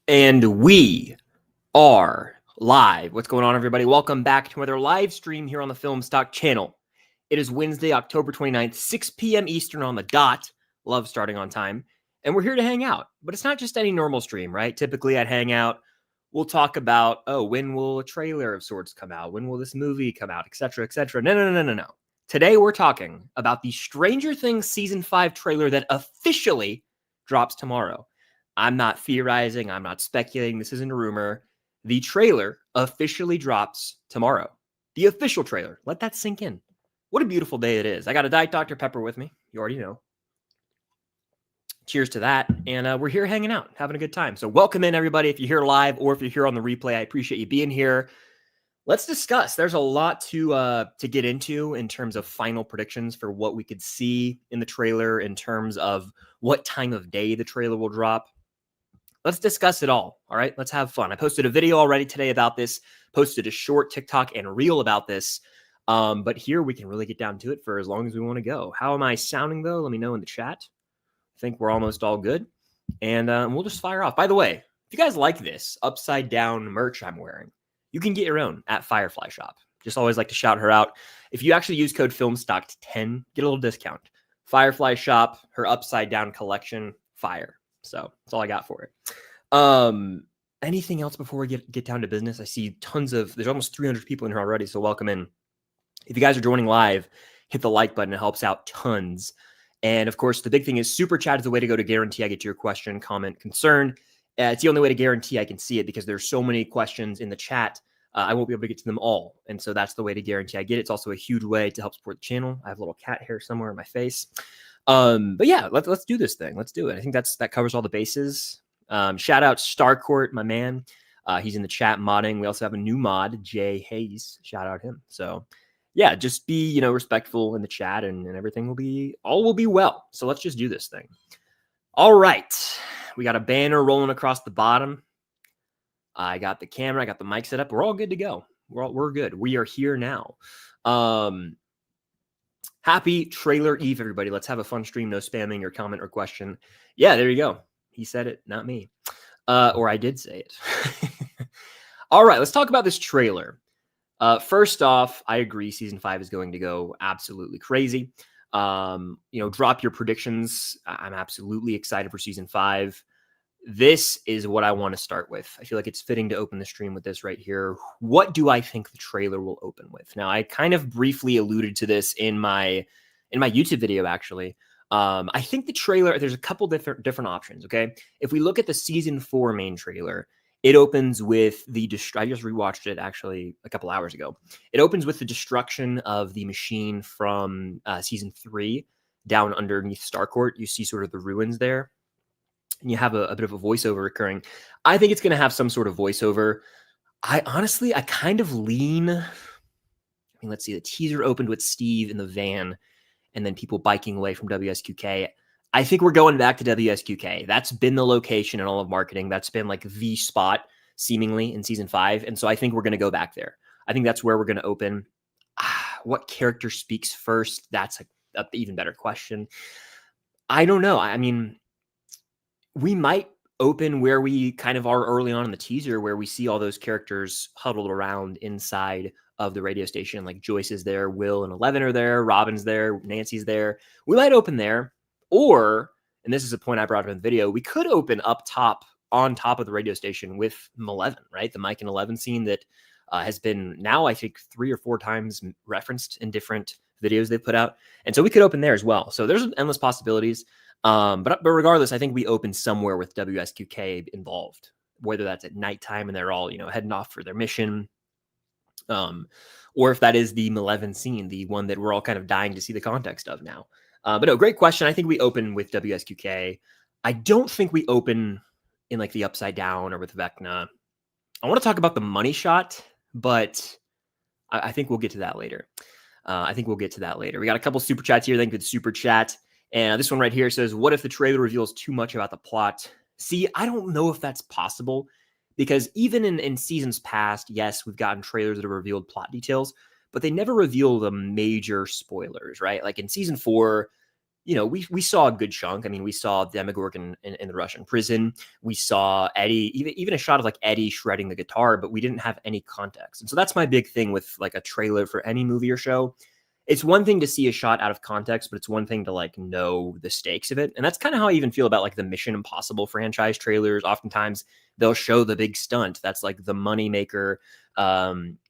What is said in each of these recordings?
And we are live. What's going on, everybody? Welcome back to another live stream here on the Film Stock channel. It is Wednesday, October 29th, 6 p.m. Eastern on the dot. Love starting on time. And we're here to hang out. But it's not just any normal stream, right? Typically at Hangout, we'll talk about, when will a trailer of sorts come out? When will this movie come out? Etc., etc. No. Today we're talking about the Stranger Things Season 5 trailer that officially drops tomorrow. I'm not theorizing. I'm not speculating. This isn't a rumor. The trailer officially drops tomorrow. The official trailer. Let that sink in. What a beautiful day it is. I got a Diet Dr. Pepper with me. You already know. Cheers to that. And we're here hanging out, having a good time. So welcome in, everybody. If you're here live or if you're here on the replay, I appreciate you being here. Let's discuss. There's a lot to get into in terms of final predictions for what we could see in the trailer, in terms of what time of day the trailer will drop. Let's discuss it all right? Let's have fun. I posted a video already today about this, posted a short TikTok and reel about this. But here we can really get down to it for as long as we want to go. How am I sounding, though? Let me know in the chat. I think we're almost all good. And we'll just fire off. By the way, if you guys like this upside down merch I'm wearing, you can get your own at Firefly Shop. Just always like to shout her out. If you actually use code FILMSTOCK10, get a little discount. Firefly Shop, her upside down collection, fire. So that's all I got for it. Anything else before we get down to business? I see there's almost 300 people in here already, so welcome in. If you guys are joining live, hit the like button. It helps out tons. And of course, the big thing is super chat is the way to go to guarantee I get to your question, comment, concern. It's the only way to guarantee I can see it because there's so many questions in the chat. I won't be able to get to them all. And so that's the way to guarantee I get it. It's also a huge way to help support the channel. I have a little cat hair somewhere in my face. But yeah, let's do this thing. Let's do it. I think that covers all the bases. Shout out Starcourt, my man. He's in the chat modding. We also have a new mod, Jay Hayes. Shout out him. So yeah, just be, respectful in the chat and everything will be well. So let's just do this thing. All right. We got a banner rolling across the bottom. I got the camera. I got the mic set up. We're all good to go. We're good. We are here now. Happy trailer eve, everybody. Let's have a fun stream. No spamming or comment or question. Yeah, there you go. He said it, not me. Or I did say it. All right, let's talk about this trailer. First off, I agree season 5 is going to go absolutely crazy. Drop your predictions. I'm absolutely excited for season 5. This is what I want to start with. I feel like it's fitting to open the stream with this right here. What do I think the trailer will open with? Now, I kind of briefly alluded to this in my YouTube video, actually. I think the trailer, there's a couple different options, okay? If we look at the season 4 main trailer, it opens with I just rewatched it actually a couple hours ago. It opens with the destruction of the machine from season 3 down underneath Starcourt. You see sort of the ruins there. And you have a bit of a voiceover occurring. I think it's going to have some sort of voiceover. I kind of lean. Let's see. The teaser opened with Steve in the van and then people biking away from WSQK. I think we're going back to WSQK. That's been the location in all of marketing. That's been like the spot seemingly in season 5. And so I think we're going to go back there. I think that's where we're going to open. What character speaks first? That's an even better question. I don't know. We might open where we kind of are early on in the teaser, where we see all those characters huddled around inside of the radio station. Like Joyce is there, Will and 11 are there, Robin's there, Nancy's there. We might open there, or, and this is a point I brought up in the video, we could open up top, on top of the radio station with 11, right? The Mike and 11 scene that has been now, I think, 3 or 4 times referenced in different videos they've put out. And so we could open there as well. So there's endless possibilities. But regardless, I think we open somewhere with WSQK involved, whether that's at nighttime and they're all, heading off for their mission. Or if that is the Malevolent scene, the one that we're all kind of dying to see the context of now. But no, great question. I think we open with WSQK. I don't think we open in like the Upside Down or with Vecna. I want to talk about the money shot, but I think we'll get to that later. We got a couple super chats here. Thank you for the super chat. And this one right here says, what if the trailer reveals too much about the plot? See, I don't know if that's possible because even in seasons past, yes, we've gotten trailers that have revealed plot details, but they never reveal the major spoilers, right? Like in season 4, we saw a good chunk. I mean, we saw Demogorgon in the Russian prison. We saw Eddie, even a shot of like Eddie shredding the guitar, but we didn't have any context. And so that's my big thing with like a trailer for any movie or show. It's one thing to see a shot out of context, but it's one thing to like know the stakes of it. And that's kind of how I even feel about like the Mission Impossible franchise trailers. Oftentimes they'll show the big stunt. That's like the moneymaker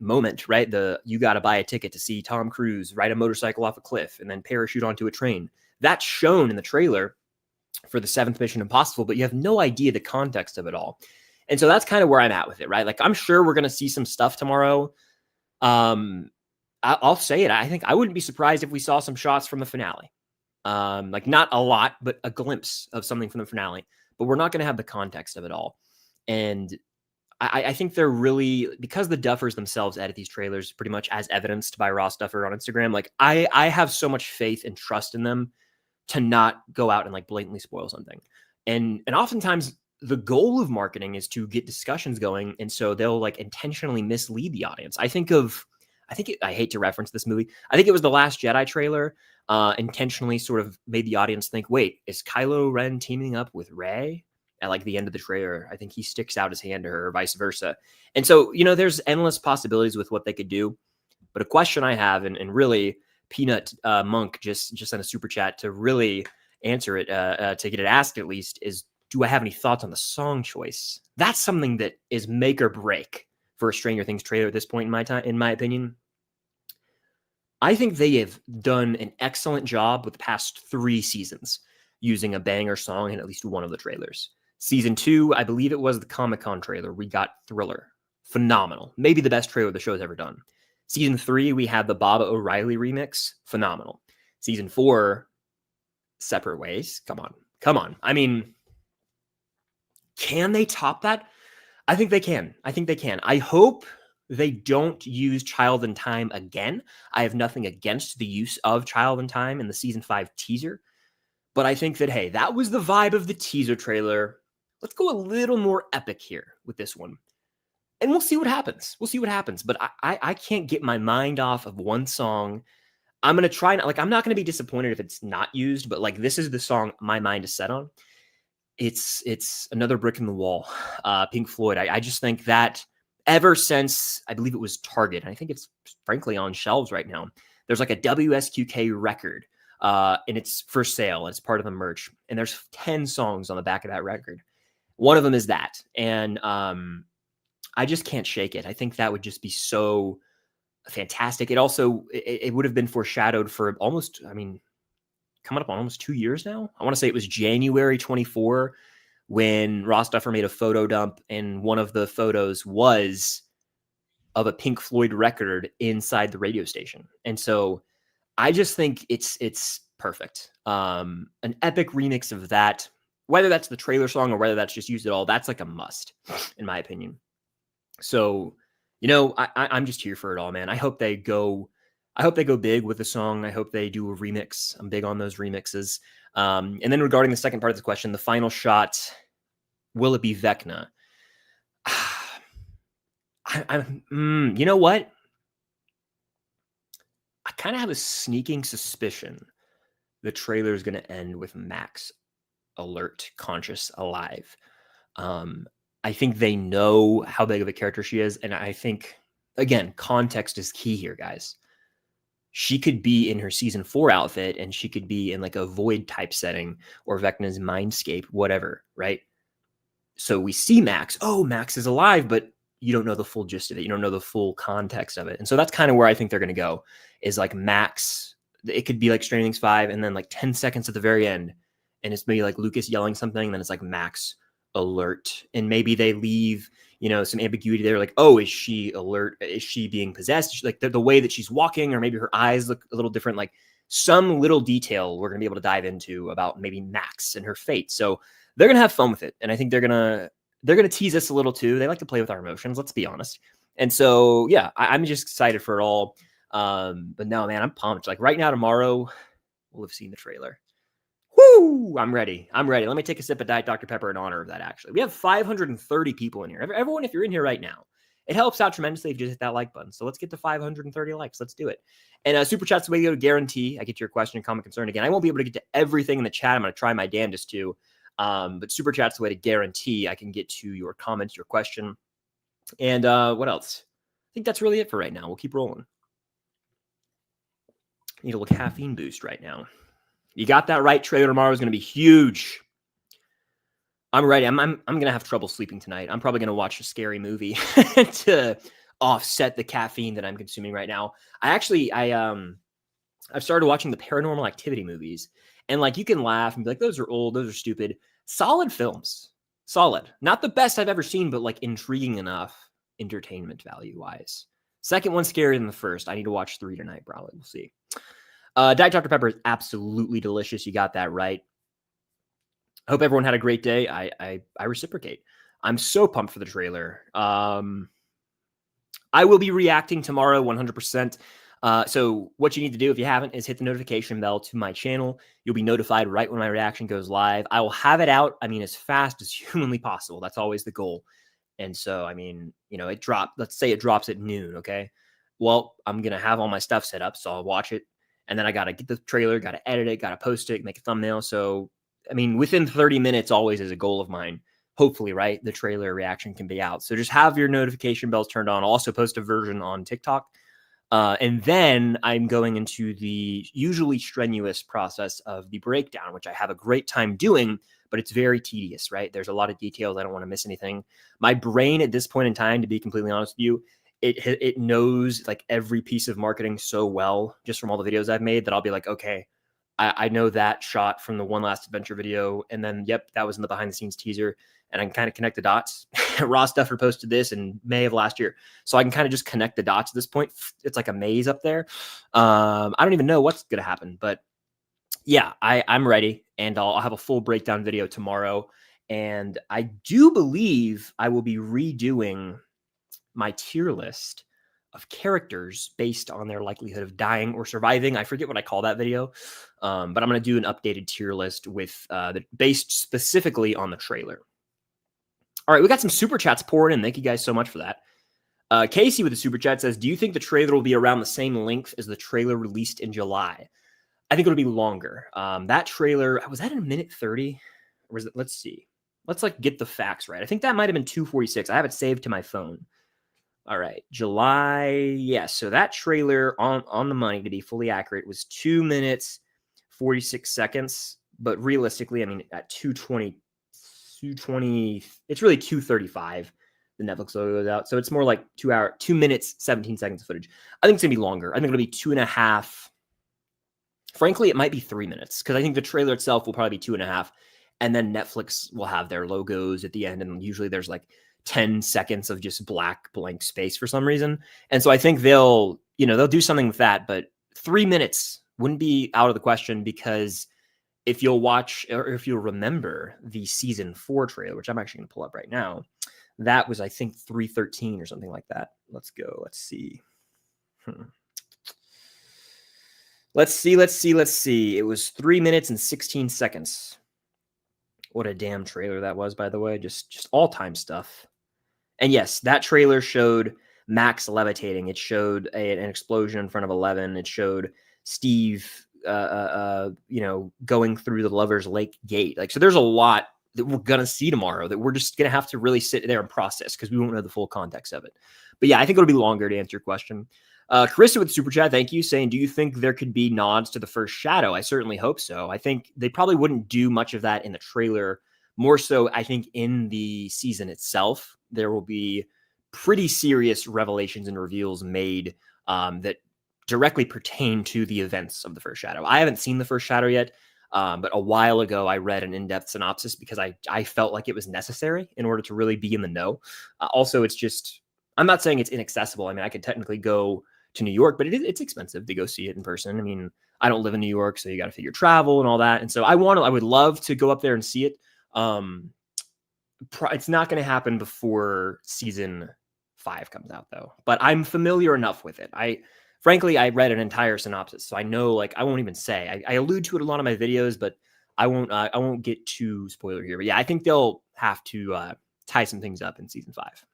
moment, right? You got to buy a ticket to see Tom Cruise ride a motorcycle off a cliff and then parachute onto a train. That's shown in the trailer for the 7th Mission Impossible, but you have no idea the context of it all. And so that's kind of where I'm at with it, right? Like, I'm sure we're going to see some stuff tomorrow. I'll say it. I think I wouldn't be surprised if we saw some shots from the finale. Like, not a lot, but a glimpse of something from the finale. But we're not going to have the context of it all. And I think they're really, because the Duffers themselves edit these trailers pretty much as evidenced by Ross Duffer on Instagram. Like, I have so much faith and trust in them to not go out and like blatantly spoil something. And oftentimes the goal of marketing is to get discussions going. And so they'll like intentionally mislead the audience. I hate to reference this movie. I think it was the Last Jedi trailer intentionally sort of made the audience think, wait, is Kylo Ren teaming up with Rey? At like the end of the trailer, I think he sticks out his hand to her or vice versa. And so, there's endless possibilities with what they could do. But a question I have, and really Peanut Monk just sent a super chat to really answer it, to get it asked at least, is do I have any thoughts on the song choice? That's something that is make or break for a Stranger Things trailer at this point in my opinion. I think they have done an excellent job with the past 3 seasons using a banger song in at least one of the trailers. Season 2, I believe it was the Comic-Con trailer. We got Thriller. Phenomenal. Maybe the best trailer the show's ever done. Season 3, we had the Baba O'Reilly remix. Phenomenal. Season 4, Separate Ways. Come on. I mean, can they top that? I think they can. I hope they don't use Child in Time again. I have nothing against the use of Child in Time in the Season 5 teaser. But I think that, hey, that was the vibe of the teaser trailer. Let's go a little more epic here with this one. And we'll see what happens. But I can't get my mind off of one song. I'm going to try, I'm not going to be disappointed if it's not used, but like, this is the song my mind is set on. It's Another Brick in the Wall, Pink Floyd. I just think that ever since, I believe it was Target, and I think it's frankly on shelves right now, there's like a WSQK record. And it's for sale. It's part of the merch. And there's 10 songs on the back of that record. One of them is that. And I just can't shake it. I think that would just be so fantastic. It also, it would have been foreshadowed for almost, coming up on almost 2 years now. I want to say it was January 24 when Ross Duffer made a photo dump. And one of the photos was of a Pink Floyd record inside the radio station. And so I just think it's perfect. An epic remix of that, whether that's the trailer song or whether that's just used at all, that's like a must, in my opinion. So, I'm just here for it all, man. I hope they go big with the song. I hope they do a remix. I'm big on those remixes. And then regarding the second part of the question, the final shot, will it be Vecna? You know what? I kind of have a sneaking suspicion the trailer is going to end with Max alert, conscious, alive. I think they know how big of a character she is. And I think, again, context is key here, guys. She could be in her season 4 outfit and she could be in like a void type setting or Vecna's mindscape, whatever, right? So we see Max. Oh, Max is alive, but you don't know the full gist of it. You don't know the full context of it. And so that's kind of where I think they're going to go, is like Max. It could be like Stranger Things 5 and then like 10 seconds at the very end. And it's maybe like Lucas yelling something. And then it's like Max alert. And maybe they leave, some ambiguity there. Like, oh, is she alert? Is she being possessed? Like the way that she's walking, or maybe her eyes look a little different. Like some little detail we're going to be able to dive into about maybe Max and her fate. So they're going to have fun with it. And I think they're going to tease us a little too. They like to play with our emotions, let's be honest. And so, yeah, I'm just excited for it all. But no, man, I'm pumped. Like right now, tomorrow, we'll have seen the trailer. Woo! I'm ready. Let me take a sip of Diet Dr. Pepper in honor of that, actually. We have 530 people in here. Everyone, if you're in here right now It helps out tremendously if you just hit that like button. So let's get to 530 likes. Let's do it. And Super Chat's the way to go to guarantee I get to your question, comment, concern. Again, I won't be able to get to everything in the chat. I'm going to try my damnedest to. But Super Chat's the way to guarantee I can get to your comments, your question. And what else? I think that's really it for right now. We'll keep rolling. Need a little caffeine boost right now. You got that right. Trailer tomorrow is going to be huge. I'm ready. I'm going to have trouble sleeping tonight. I'm probably going to watch a scary movie to offset the caffeine that I'm consuming right now. I've started watching the Paranormal Activity movies, and like you can laugh and be like, those are old, those are stupid. Solid films. Solid. Not the best I've ever seen, but like intriguing enough entertainment value wise. Second one's scarier than the first. I need to watch 3 tonight, probably. We'll see. Diet Dr. Pepper is absolutely delicious. You got that right. I hope everyone had a great day. I reciprocate. I'm so pumped for the trailer. I will be reacting tomorrow 100%. So what you need to do, if you haven't, is hit the notification bell to my channel. You'll be notified right when my reaction goes live. I will have it out, as fast as humanly possible. That's always the goal. And so, it dropped. Let's say it drops at noon, okay? Well, I'm going to have all my stuff set up, so I'll watch it. And then I got to get the trailer, got to edit it, got to post it, make a thumbnail. So, within 30 minutes always is a goal of mine. Hopefully, right, the trailer reaction can be out. So just have your notification bells turned on. I'll also post a version on TikTok. And then I'm going into the usually strenuous process of the breakdown, which I have a great time doing, but it's very tedious, right? There's a lot of details. I don't want to miss anything. My brain at this point in time, to be completely honest with you, it knows like every piece of marketing so well, just from all the videos I've made, that I'll be like, okay, I know that shot from the One Last Adventure video. And then, yep, that was in the behind the scenes teaser. And I can kind of connect the dots. Ross Duffer posted this in May of last year. So I can kind of just connect the dots at this point. It's like a maze up there. I don't even know what's going to happen. But yeah, I'm ready. And I'll have a full breakdown video tomorrow. And I do believe I will be redoing my tier list of characters based on their likelihood of dying or surviving. I forget what I call that video. But I'm going to do an updated tier list with based specifically on the trailer. All right, we got some super chats pouring in. Thank you guys so much for that. Casey with the super chat says, do you think the trailer will be around the same length as the trailer released in July? I think it'll be longer. That trailer, was that in 1:30? Or was it, let's see. Let's get the facts right. I think that might have been 2:46. I have it saved to my phone. All right, July. Yes, so that trailer on the money, to be fully accurate, was 2 minutes, 46 seconds. But realistically, at 2:20, it's really 2:35. The Netflix logo goes out. So it's more like 2 minutes, 17 seconds of footage. I think it's going to be longer. I think it'll be 2.5. Frankly, it might be 3 minutes because I think the trailer itself will probably be 2.5. And then Netflix will have their logos at the end. And usually there's 10 seconds of just blank space for some reason. And so I think they'll do something with that. But 3 minutes wouldn't be out of the question, because if you'll watch, or if you'll remember the season 4 trailer, which I'm actually going to pull up right now, that was, I think, 3:13 or something like that. Let's go. Let's see. Let's see. It was 3 minutes and 16 seconds. What a damn trailer that was, by the way. Just all-time stuff. And yes, that trailer showed Max levitating. It showed an explosion in front of 11. It showed Steve going through the Lover's Lake gate. So there's a lot that we're going to see tomorrow that we're just going to have to really sit there and process, because we won't know the full context of it. But yeah, I think it'll be longer, to answer your question. Carissa with Super Chat, thank you, saying, do you think there could be nods to the first Shadow? I certainly hope so. I think they probably wouldn't do much of that in the trailer. More so, I think in the season itself, there will be pretty serious revelations and reveals made that directly pertain to the events of the first Shadow. I haven't seen the first Shadow yet, but a while ago I read an in-depth synopsis because I felt like it was necessary in order to really be in the know. Also, it's just, I'm not saying it's inaccessible. I could technically go to New York, but it's expensive to go see it in person. I don't live in New York, so you got to figure travel and all that. And so I would love to go up there and see it. It's not going to happen before season 5 comes out, though. But I'm familiar enough with it. Frankly, I read an entire synopsis, so I know. I won't even say. I allude to it a lot of my videos, but I won't get too spoiler here. But yeah, I think they'll have to tie some things up in season 5.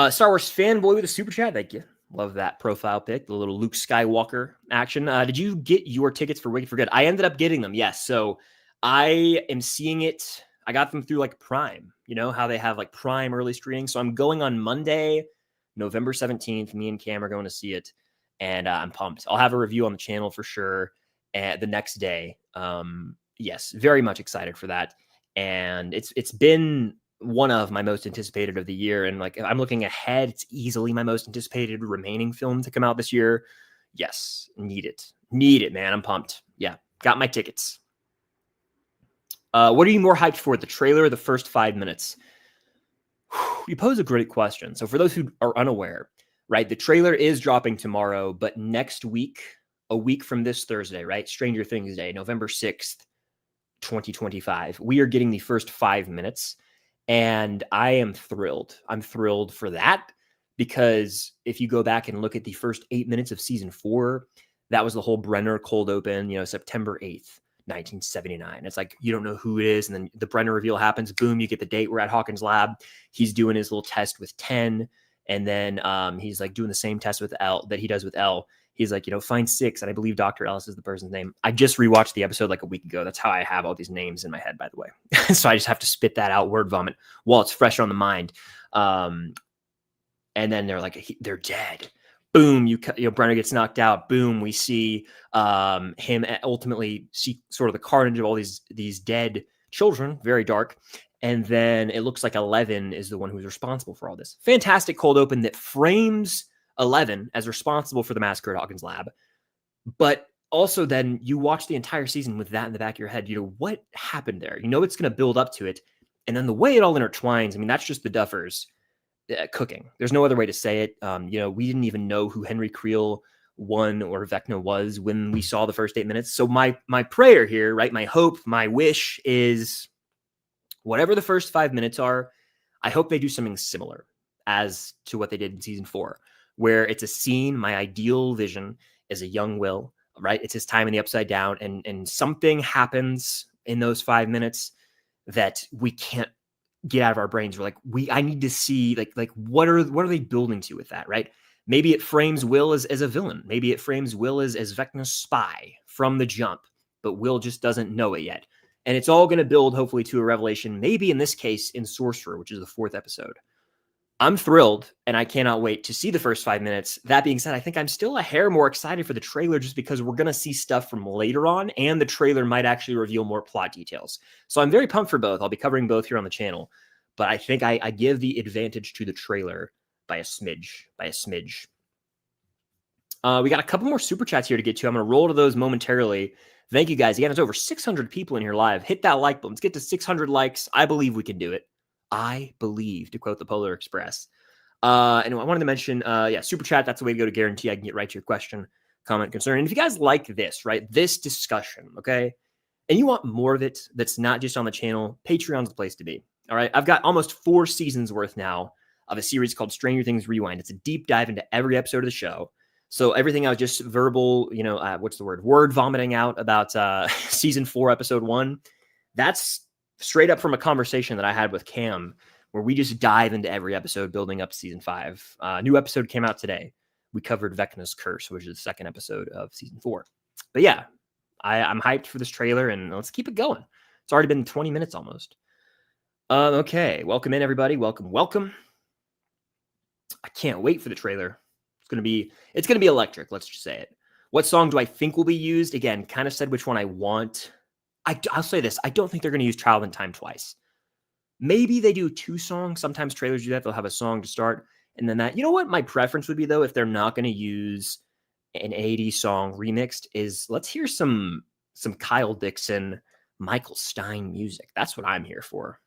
Star Wars fanboy with a super chat. Thank you. Love that profile pic, the little Luke Skywalker action. Did you get your tickets for Wicked for Good? I ended up getting them, yes. So I am seeing it. I got them through like Prime. You know how they have like Prime early screening. So I'm going on Monday, November 17th. Me and Cam are going to see it, and I'm pumped. I'll have a review on the channel for sure the next day. Yes, very much excited for that. And it's been one of my most anticipated of the year. And like, if I'm looking ahead, it's easily my most anticipated remaining film to come out this year. Yes, need it, man. I'm pumped. Yeah, got my tickets. What are you more hyped for, the trailer or the first 5 minutes? You pose a great question. So for those who are unaware, right, the trailer is dropping tomorrow, but next week, a week from this Thursday, right, Stranger Things Day, November 6th, 2025, we are getting the first 5 minutes. And I am thrilled. I'm thrilled for that because if you go back and look at the first 8 minutes of season 4, that was the whole Brenner cold open, September 8th, 1979. It's like, you don't know who it is. And then the Brenner reveal happens. Boom, you get the date. We're at Hawkins' lab. He's doing his little test with 10. And then he's like doing the same test with L that he does with L. He's like, find 6. And I believe Dr. Ellis is the person's name. I just rewatched the episode like a week ago. That's how I have all these names in my head, by the way. So I just have to spit that out, word vomit, while it's fresh on the mind. And then they're like, they're dead. Boom, Brenner gets knocked out. Boom, we see him ultimately see sort of the carnage of all these dead children, very dark. And then it looks like 11 is the one who's responsible for all this. Fantastic cold open that frames 11 as responsible for the massacre at Hawkins' lab. But also then you watch the entire season with that in the back of your head. What happened there? It's going to build up to it. And then the way it all intertwines, I mean, that's just the Duffers cooking. There's no other way to say it. We didn't even know who Henry Creel won or Vecna was when we saw the first 8 minutes. So my prayer here, right, my hope, my wish is whatever the first 5 minutes are, I hope they do something similar as to what they did in season 4, where it's a scene. My ideal vision is a young Will, right? It's his time in the Upside Down, and something happens in those 5 minutes that we can't get out of our brains. We're like, I need to see like what are they building to with that, right? Maybe it frames Will as a villain. Maybe it frames Will as Vecna's spy from the jump, but Will just doesn't know it yet. And it's all going to build, hopefully, to a revelation, maybe in this case, in Sorcerer, which is the 4th episode. I'm thrilled, and I cannot wait to see the first 5 minutes. That being said, I think I'm still a hair more excited for the trailer just because we're going to see stuff from later on, and the trailer might actually reveal more plot details. So I'm very pumped for both. I'll be covering both here on the channel. But I think I give the advantage to the trailer by a smidge. We got a couple more super chats here to get to. I'm going to roll to those momentarily. Thank you, guys. Again, it's over 600 people in here live. Hit that like button. Let's get to 600 likes. I believe we can do it. I believe, to quote the Polar Express. And I wanted to mention, super chat. That's the way to go to guarantee I can get right to your question, comment, concern. And if you guys like this, right, this discussion, okay, and you want more of it that's not just on the channel, Patreon's the place to be. All right, I've got almost 4 seasons worth now of a series called Stranger Things Rewind. It's a deep dive into every episode of the show. So everything I was just verbal, word vomiting out about season 4, episode 1, that's straight up from a conversation that I had with Cam, where we just dive into every episode building up to season 5. New episode came out today. We covered Vecna's Curse, which is the 2nd episode of season 4. But yeah, I'm hyped for this trailer, and let's keep it going. It's already been 20 minutes almost. Okay, welcome in, everybody. Welcome. I can't wait for the trailer. It's gonna be electric. Let's just say it. What song do I think will be used? Again, kind of said which one I want. I'll say this. I don't think they're going to use Travel in Time twice. Maybe they do 2 songs. Sometimes trailers do that. They'll have a song to start, and then that. You know what my preference would be, though, if they're not going to use an 80s song remixed, is let's hear some Kyle Dixon, Michael Stein music. That's what I'm here for.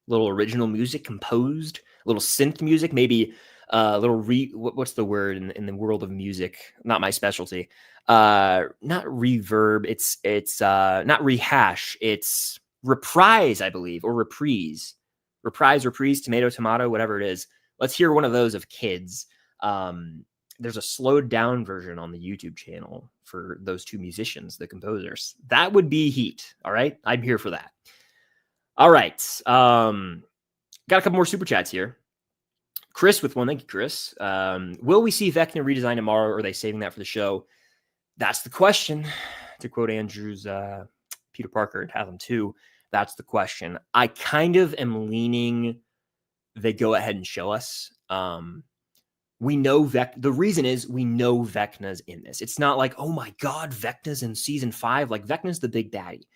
Little original music composed, little synth music, maybe a little what's the word in the world of music? Not my specialty. Not reverb. It's not rehash. It's reprise, I believe, or reprise. Reprise, tomato, whatever it is. Let's hear one of those of Kids. There's a slowed down version on the YouTube channel for those 2 musicians, the composers. That would be heat. All right. I'm here for that. All right. Got a couple more super chats here. Chris with one. Thank you, Chris. Will we see Vecna redesign tomorrow, or are they saving that for the show? That's the question. To quote Andrew's Peter Parker and have them too. That's the question. I kind of am leaning they go ahead and show us. We know the reason is we know Vecna's in this. It's not like, oh my God, Vecna's in season 5. Like Vecna's the big daddy.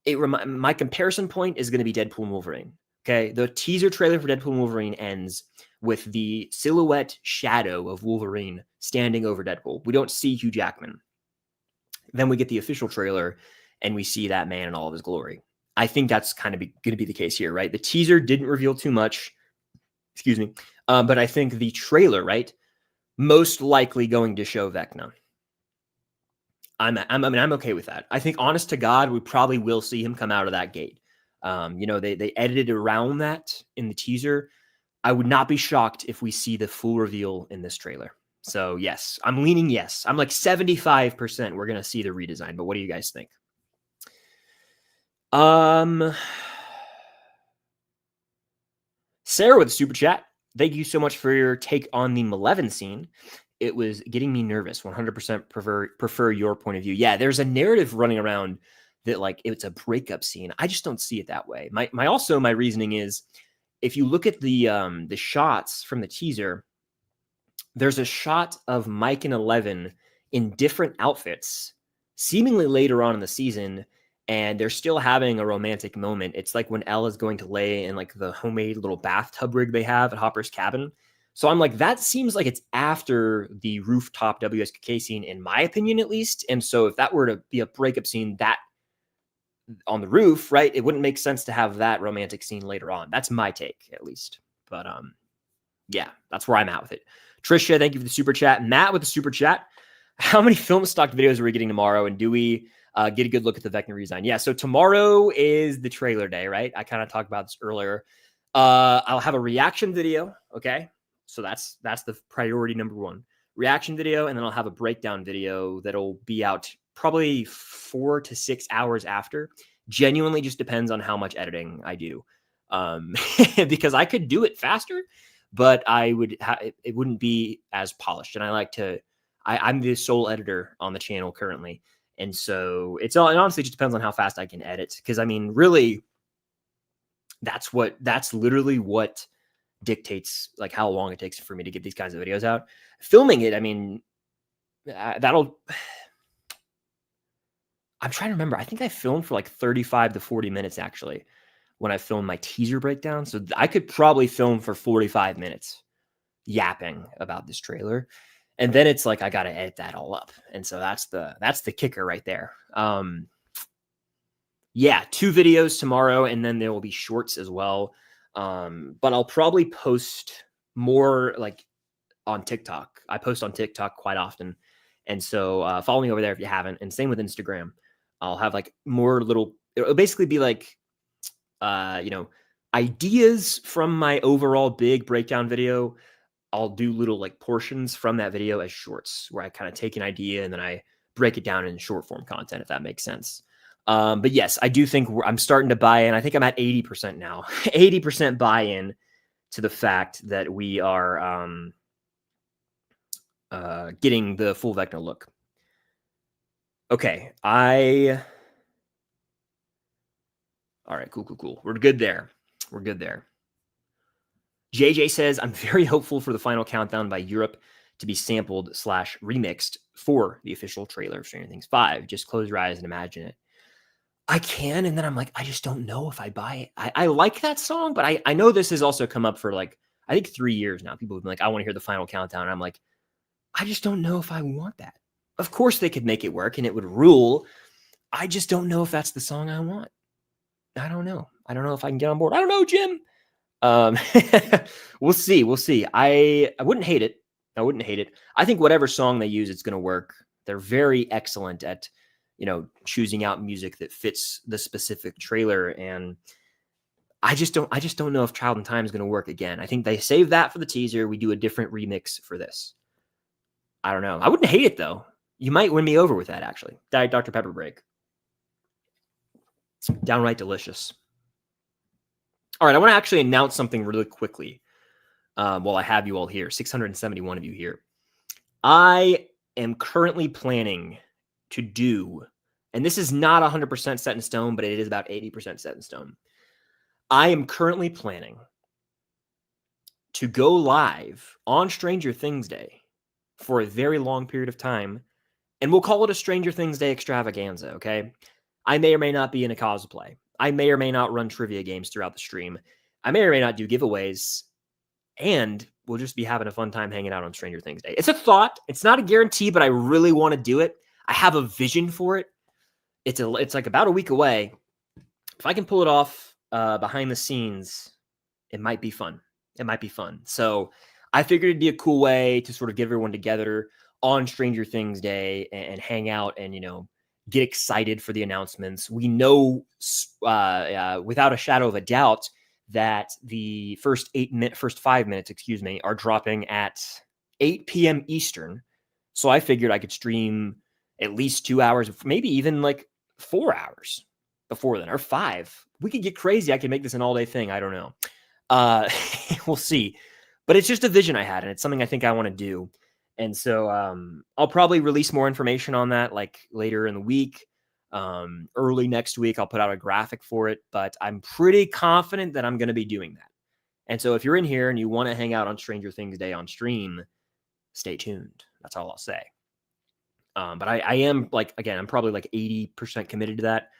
My comparison point is going to be Deadpool and Wolverine. Okay. The teaser trailer for Deadpool and Wolverine ends with the silhouette shadow of Wolverine standing over Deadpool. We don't see Hugh Jackman. Then we get the official trailer and we see that man in all of his glory. I think that's kind of going to be the case here, right? The teaser didn't reveal too much. Excuse me. But I think the trailer, right, most likely going to show Vecna. I'm okay with that. I think, honest to God, we probably will see him come out of that gate. They edited around that in the teaser. I would not be shocked if we see the full reveal in this trailer. So yes, I'm leaning yes. I'm like 75% we're going to see the redesign, but what do you guys think? Sarah with the super chat. Thank you so much for your take on the Malevolent scene. It was getting me nervous. 100% prefer your point of view. Yeah, there's a narrative running around that like it's a breakup scene. I just don't see it that way. My reasoning is, if you look at the shots from the teaser, there's a shot of Mike and Eleven in different outfits, seemingly later on in the season, and they're still having a romantic moment. It's like when Ella's going to lay in like the homemade little bathtub rig they have at Hopper's cabin. So I'm like, that seems like it's after the rooftop WSKK scene, in my opinion, at least. And so if that were to be a breakup scene that on the roof, right, it wouldn't make sense to have that romantic scene later on. That's my take, at least. But yeah, that's where I'm at with it. Trisha, thank you for the super chat. Matt with the super chat. How many film stock videos are we getting tomorrow? And do we get a good look at the Vecna redesign? Yeah, so tomorrow is the trailer day, right? I kind of talked about this earlier. I'll have a reaction video, okay? So that's the priority number one. Reaction video, and then I'll have a breakdown video that'll be out probably 4 to 6 hours after. Genuinely just depends on how much editing I do. Because I could do it faster, but it wouldn't be as polished. And I'm the sole editor on the channel currently. And so it honestly just depends on how fast I can edit. Because I mean, really, that's literally what dictates like how long it takes for me to get these kinds of videos out. Filming it, I mean, I'm trying to remember. I think I filmed for like 35 to 40 minutes actually when I filmed my teaser breakdown. So I could probably film for 45 minutes yapping about this trailer. And then it's like I got to edit that all up. And so that's the kicker right there. Yeah, 2 videos tomorrow, and then there will be shorts as well. But I'll probably post more like on TikTok. I post on TikTok quite often. And so follow me over there if you haven't. And same with Instagram. I'll have like more it'll basically be like, ideas from my overall big breakdown video. I'll do little like portions from that video as shorts where I kind of take an idea and then I break it down in short form content, if that makes sense. But yes, I do think I'm starting to buy in. I think I'm at 80% now, 80% buy-in to the fact that we are getting the full Vecna look. Okay. All right, cool. We're good there. JJ says, I'm very hopeful for the final countdown by Europe to be sampled / remixed for the official trailer of Stranger Things 5. Just close your eyes and imagine it. I can, and then I'm like, I just don't know if I buy it. I like that song, but I know this has also come up for like, I think 3 years now. People have been like, I want to hear the final countdown. And I'm like, I just don't know if I want that. Of course they could make it work and it would rule. I just don't know if that's the song I want. I don't know. I don't know if I can get on board. I don't know, Jim. We'll see. I wouldn't hate it. I think whatever song they use, it's going to work. They're very excellent at, choosing out music that fits the specific trailer. And I just don't know if Child in Time is going to work again. I think they save that for the teaser. We do a different remix for this. I don't know. I wouldn't hate it though. You might win me over with that, actually. Diet Dr. Pepper break. Downright delicious. All right, I want to actually announce something really quickly. while I have you all here, 671 of you here. I am currently planning to do, and this is not 100% set in stone, but it is about 80% set in stone. I am currently planning to go live on Stranger Things Day for a very long period of time, and we'll call it a Stranger Things Day extravaganza, okay? I may or may not be in a cosplay. I may or may not run trivia games throughout the stream. I may or may not do giveaways, and we'll just be having a fun time hanging out on Stranger Things Day. It's a thought. It's not a guarantee, but I really want to do it. I have a vision for it. It's like about a week away. If I can pull it off behind the scenes, it might be fun. It might be fun. So I figured it'd be a cool way to sort of get everyone together on Stranger Things Day and hang out and, get excited for the announcements. We know without a shadow of a doubt that the first 5 minutes, are dropping at 8 p.m. Eastern. So I figured I could stream at least 2 hours, maybe even like 4 hours before then, or 5. We could get crazy. I could make this an all-day thing. I don't know. We'll see. But it's just a vision I had, and it's something I think I want to do. And so I'll probably release more information on that like later in the week. Early next week, I'll put out a graphic for it, but I'm pretty confident that I'm going to be doing that. And so if you're in here and you want to hang out on Stranger Things Day on stream, stay tuned. That's all I'll say. But I am I'm probably like 80% committed to that.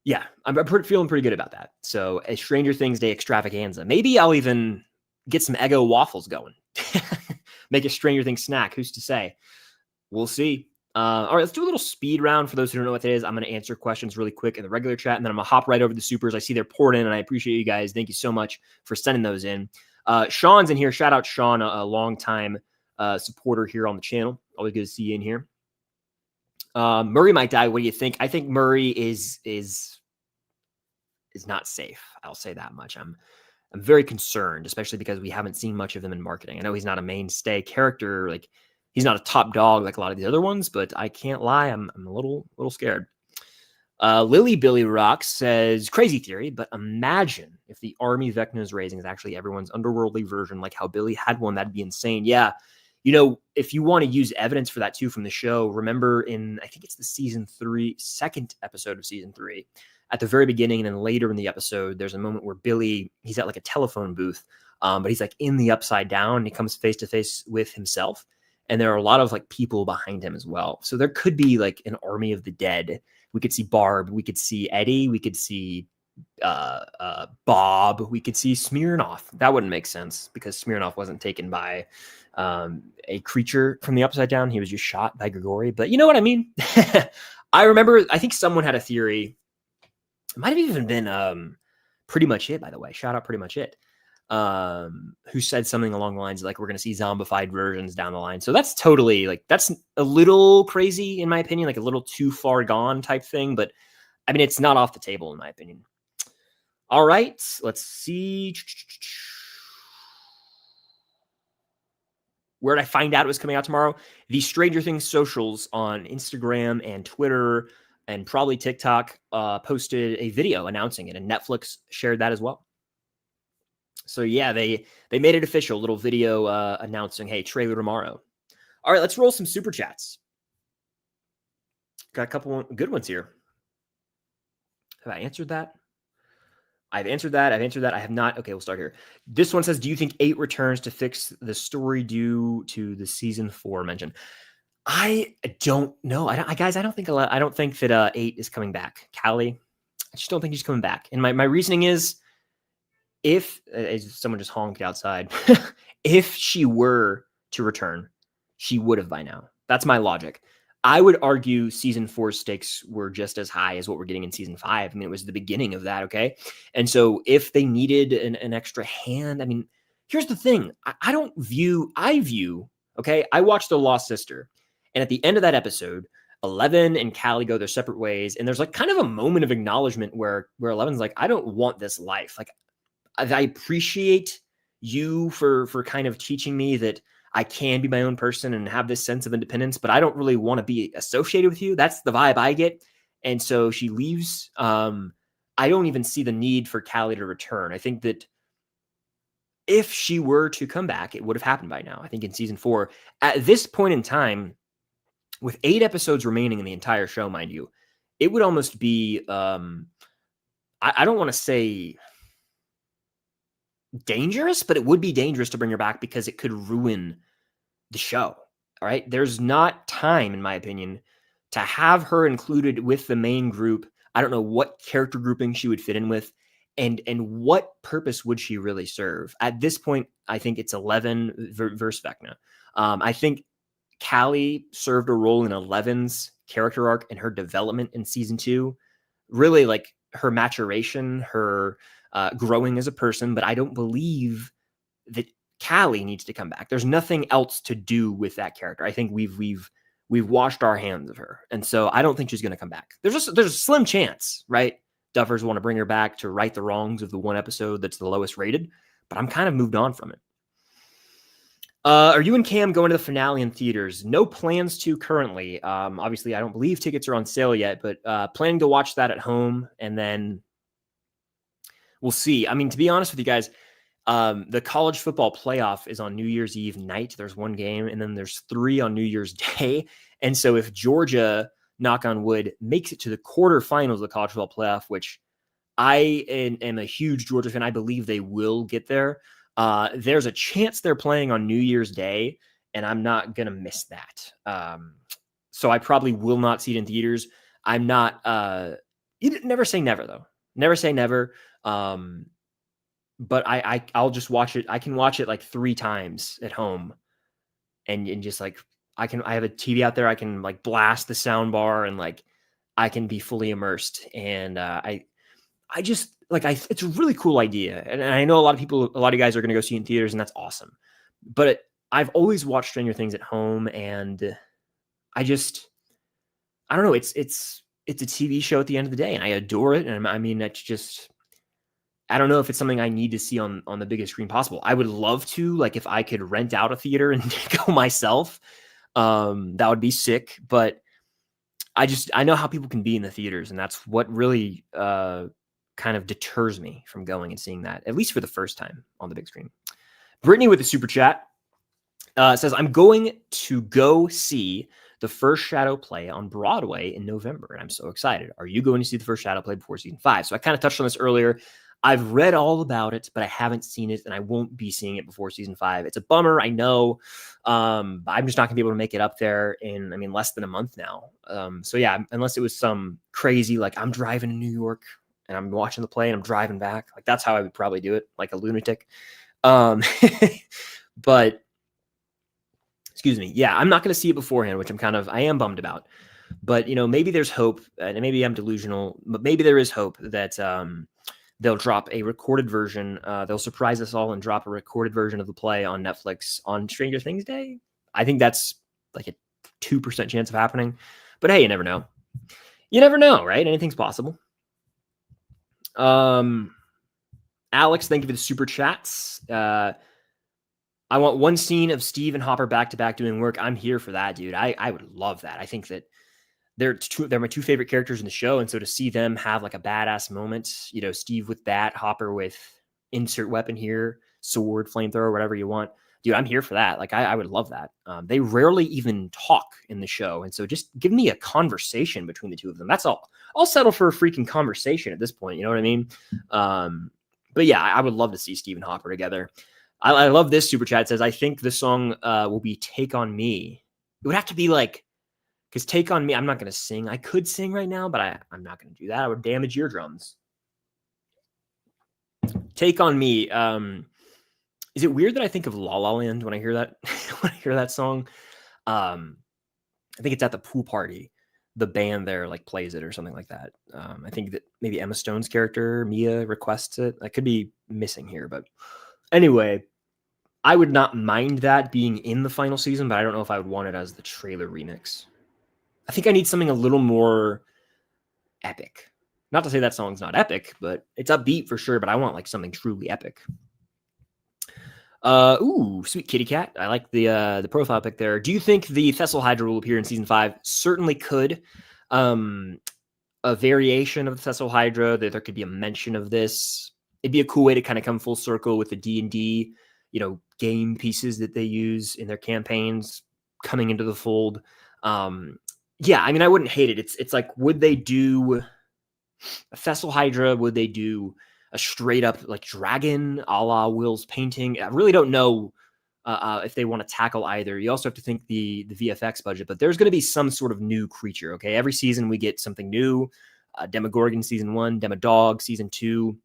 Yeah, I'm feeling pretty good about that. So a Stranger Things Day extravaganza. Maybe I'll even get some Eggo waffles going. Make a Stranger Things snack. Who's to say? We'll see. All right, let's do a little speed round. For those who don't know what that is, I'm going to answer questions really quick in the regular chat, and then I'm going to hop right over the supers. I see they're poured in, and I appreciate you guys. Thank you so much for sending those in. Sean's in here. Shout out Sean, a long-time supporter here on the channel. Always good to see you in here. Murray might die. What do you think? I think Murray is not safe. I'll say that much. I'm very concerned, especially because we haven't seen much of him in marketing. I know he's not a mainstay character, like he's not a top dog like a lot of these other ones, but I can't lie, I'm a little scared. Lily Billy Rocks says, crazy theory, but imagine if the army Vecna is raising is actually everyone's underworldly version, like how Billy had one. That'd be insane. Yeah. If you want to use evidence for that too from the show, remember I think it's the second episode of season 3, at the very beginning and then later in the episode, there's a moment where Billy, he's at like a telephone booth, but he's like in the upside down and he comes face to face with himself. And there are a lot of like people behind him as well. So there could be like an army of the dead. We could see Barb. We could see Eddie. We could see Bob. We could see Smirnoff. That wouldn't make sense because Smirnoff wasn't taken by a creature from the upside down. He was just shot by Grigori. But you know what I mean? I think someone had a theory. It might have even been Pretty Much It, by the way. Shout out Pretty Much It. Who said something along the lines of like, we're going to see zombified versions down the line. So that's totally that's a little crazy in my opinion, like a little too far gone type thing. But I mean, it's not off the table in my opinion. All right, let's see. Where did I find out it was coming out tomorrow? The Stranger Things socials on Instagram and Twitter and probably TikTok posted a video announcing it, and Netflix shared that as well. So yeah, they made it official, little video announcing, hey, trailer tomorrow. All right, let's roll some super chats. Got a couple good ones here. Have I answered that? I've answered that. I have not. Okay, we'll start here. This one says, do you think 8 returns to fix the story due to the season 4 mention? I don't know. I don't think that 8 is coming back. Callie, I just don't think he's coming back. And my reasoning is, if someone just honked outside, if she were to return, she would have by now. That's my logic. I would argue season 4 stakes were just as high as what we're getting in season 5. I mean, it was the beginning of that. Okay. And so if they needed an extra hand, I mean, here's the thing. I view, okay. I watched The Lost Sister, and at the end of that episode, Eleven and Callie go their separate ways. And there's like kind of a moment of acknowledgement where Eleven's like, I don't want this life. Like, I appreciate you for kind of teaching me that I can be my own person and have this sense of independence, but I don't really want to be associated with you. That's the vibe I get. And so she leaves. I don't even see the need for Callie to return. I think that if she were to come back, it would have happened by now. I think in season 4, at this point in time, with 8 episodes remaining in the entire show, mind you, it would almost be, I don't want to say dangerous, but it would be dangerous to bring her back because it could ruin the show. All right. There's not time, in my opinion, to have her included with the main group. I don't know what character grouping she would fit in with, and what purpose would she really serve? At this point, I think it's 11 versus Vecna. I think Callie served a role in 11's character arc and her development in season 2. Really, like her maturation, her growing as a person, but I don't believe that Callie needs to come back. There's nothing else to do with that character. I think we've washed our hands of her, and so I don't think she's going to come back. There's a slim chance, right? Duffers want to bring her back to right the wrongs of the one episode that's the lowest rated, but I'm kind of moved on from it. Are you and Cam going to the finale in theaters? No plans to currently. Obviously, I don't believe tickets are on sale yet, but planning to watch that at home, and then we'll see. I mean, to be honest with you guys, the college football playoff is on New Year's Eve night. There's 1 game, and then there's 3 on New Year's Day. And so if Georgia, knock on wood, makes it to the quarterfinals of the college football playoff, which I am a huge Georgia fan, I believe they will get there. There's a chance they're playing on New Year's Day, and I'm not going to miss that. So I probably will not see it in theaters. I'm not, never say never though. Never say never. But I'll just watch it. I can watch it like 3 times at home and just like, I have a TV out there. I can like blast the sound bar and like, I can be fully immersed. And, it's a really cool idea. And I know a lot of you guys are going to go see it in theaters, and that's awesome. But I've always watched Stranger Things at home, and I don't know. It's a TV show at the end of the day, and I adore it. And I mean, it's just, I don't know if it's something I need to see on the biggest screen possible. I would love to, like, if I could rent out a theater and go myself, that would be sick. But I know how people can be in the theaters, and that's what really, kind of deters me from going and seeing that, at least for the first time on the big screen. Brittany with the super chat says, I'm going to go see the first Shadow play on Broadway in November, and I'm so excited. Are you going to see the first Shadow play before season 5? So I kind of touched on this earlier. I've read all about it, but I haven't seen it, and I won't be seeing it before season 5. It's a bummer, I know. I'm just not going to be able to make it up there in, less than a month now. So yeah, unless it was some crazy, like I'm driving to New York and I'm watching the play and I'm driving back. Like that's how I would probably do it, like a lunatic. But excuse me. Yeah, I'm not going to see it beforehand, which I am bummed about. But, maybe there's hope, and maybe I'm delusional, but maybe there is hope that they'll drop a recorded version. They'll surprise us all and drop a recorded version of the play on Netflix on Stranger Things Day. I think that's like a 2% chance of happening. But hey, you never know. You never know, right? Anything's possible. Alex, thank you for the super chats. I want one scene of Steve and Hopper back to back doing work. I'm here for that, dude. I would love that. I think that they're my 2 favorite characters in the show, and so to see them have like a badass moment, Steve with bat, Hopper with insert weapon here, sword, flamethrower, whatever you want, dude. I'm here for that. Like I would love that. They rarely even talk in the show, and so just give me a conversation between the 2 of them. That's all. I'll settle for a freaking conversation at this point. You know what I mean? But yeah, I would love to see Steve and Hopper together. I love this super chat. It says, I think the song will be Take On Me. It would have to be like, because Take On Me, I'm not going to sing. I could sing right now, but I'm not going to do that. I would damage eardrums. Take On Me. Is it weird that I think of La La Land when I hear that? When I hear that song? I think it's at the pool party. The band there like plays it or something like that. I think that maybe Emma Stone's character, Mia, requests it. I could be missing here, but anyway, I would not mind that being in the final season, but I don't know if I would want it as the trailer remix. I think I need something a little more epic. Not to say that song's not epic, but it's upbeat for sure, but I want like something truly epic. Ooh, sweet kitty cat. I like the profile pic there. Do you think the Thessal Hydra will appear in season 5? Certainly could. A variation of the Thessal Hydra, that there could be a mention of this. it'd be a cool way to kind of come full circle with the D&D, game pieces that they use in their campaigns coming into the fold. Yeah, I mean, I wouldn't hate it. It's like, would they do a Fessel Hydra? Would they do a straight up like dragon a la Will's painting? I really don't know if they want to tackle either. You also have to think the VFX budget, but there's going to be some sort of new creature. Okay, every season we get something new. Demogorgon season 1, Demodog season 2.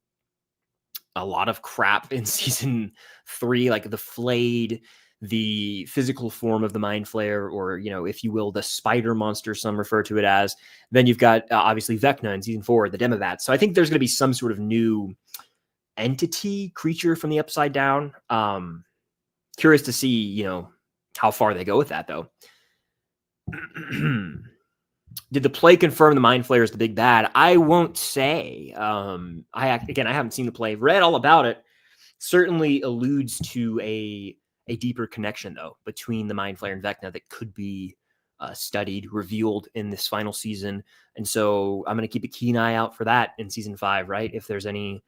A lot of crap in season 3, like the flayed, the physical form of the Mind Flayer, or, if you will, the spider monster, some refer to it as. Then you've got obviously Vecna in season 4, the Demobat. So I think there's going to be some sort of new entity creature from the Upside Down. Curious to see, how far they go with that, though. Did the play confirm the Mind Flayer is the big bad? I won't say. I haven't seen the play. Read all about it. Certainly alludes to a deeper connection, though, between the Mind Flayer and Vecna that could be studied, revealed in this final season. And so I'm going to keep a keen eye out for that in season 5, right? If there's any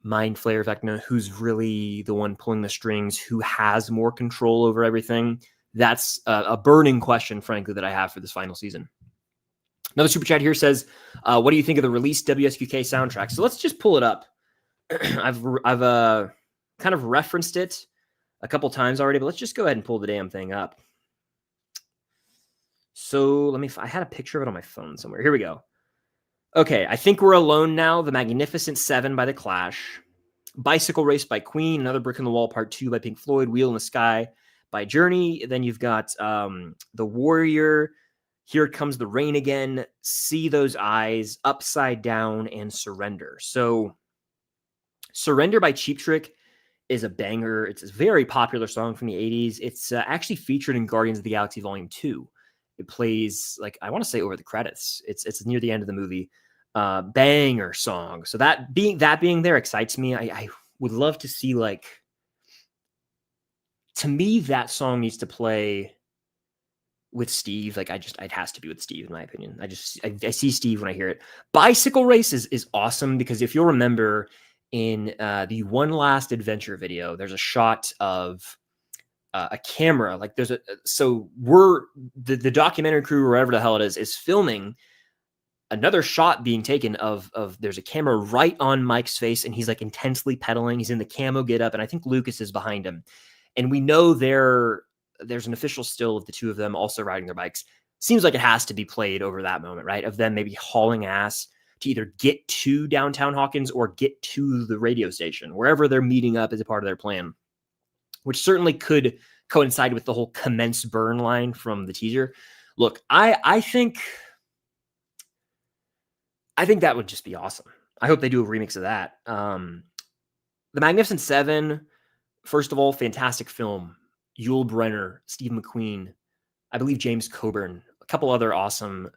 Mind Flayer Vecna, who's really the one pulling the strings, who has more control over everything. That's a burning question, frankly, that I have for this final season. Another super chat here says, what do you think of the released WSQK soundtrack? So let's just pull it up. I've kind of referenced it a couple times already, but let's just go ahead and pull the damn thing up. So I had a picture of it on my phone somewhere. Here we go. Okay, I Think We're Alone Now, The Magnificent Seven by The Clash, Bicycle Race by Queen, Another Brick in the Wall Part 2 by Pink Floyd, Wheel in the Sky by Journey. Then you've got The Warrior, Here Comes the Rain Again, See Those Eyes, Upside Down, and Surrender. So Surrender by Cheap Trick is a banger. It's a very popular song from the 80s. It's actually featured in Guardians of the Galaxy Volume 2. It plays, I want to say over the credits. It's near the end of the movie. Banger song. So that being there excites me. I would love to see, to me, that song needs to play with Steve. It has to be with Steve, in my opinion. I see Steve when I hear it. Bicycle Race is awesome because if you'll remember in the One Last Adventure video, there's a shot of a camera. The documentary crew, wherever the hell it is filming another shot being taken of there's a camera right on Mike's face, and he's intensely pedaling. He's in the camo get up, and I think Lucas is behind him. And we know there's an official still of the two of them also riding their bikes. Seems like it has to be played over that moment, right? Of them maybe hauling ass to either get to downtown Hawkins or get to the radio station, wherever they're meeting up as a part of their plan, which certainly could coincide with the whole commence burn line from the teaser. Look, I think that would just be awesome. I hope they do a remix of that. The Magnificent Seven, first of all, fantastic film. Yul Brynner, Steve McQueen, I believe James Coburn, a couple other awesome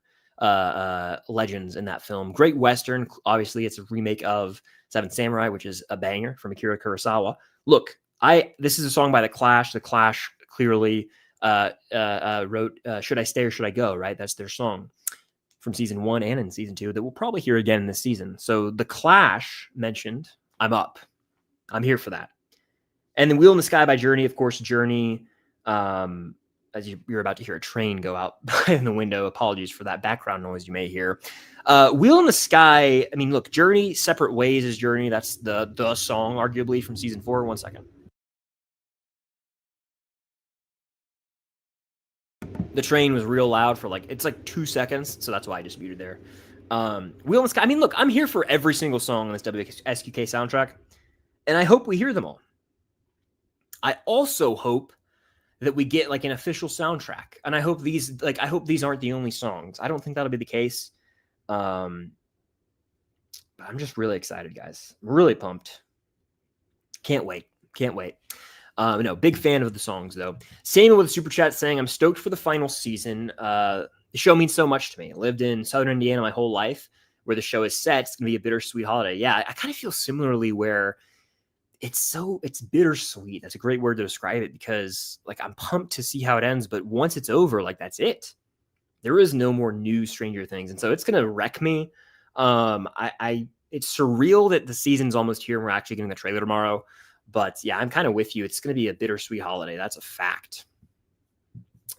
legends in that film. Great Western. Obviously, it's a remake of Seven Samurai, which is a banger from Akira Kurosawa. Look, this is a song by The Clash. The Clash clearly wrote Should I Stay or Should I Go, right? That's their song from season 1 and in season 2 that we'll probably hear again this season. So The Clash mentioned, I'm up. I'm here for that. And then Wheel in the Sky by Journey, of course, Journey, as you're about to hear a train go out in the window. Apologies for that background noise you may hear. Wheel in the Sky, I mean, look, Journey, Separate Ways is Journey. That's the song, arguably, from season 4. 1 second. The train was real loud for it's 2 seconds, so that's why I just muted there. Wheel in the Sky, I mean, look, I'm here for every single song on this WSQK soundtrack, and I hope we hear them all. I also hope that we get an official soundtrack, and I hope these aren't the only songs. I don't think that'll be the case. But I'm just really excited, guys. I'm really pumped. Can't wait. No, big fan of the songs, though. Samuel with a super chat saying, I'm stoked for the final season. The show means so much to me. I lived in Southern Indiana my whole life. Where the show is set, it's going to be a bittersweet holiday. Yeah, I kind of feel similarly where it's bittersweet. That's a great word to describe it because I'm pumped to see how it ends. But once it's over, that's it. There is no more new Stranger Things. And so it's going to wreck me. I it's surreal that the season's almost here and we're actually getting the trailer tomorrow. But yeah, I'm kind of with you. It's going to be a bittersweet holiday. That's a fact.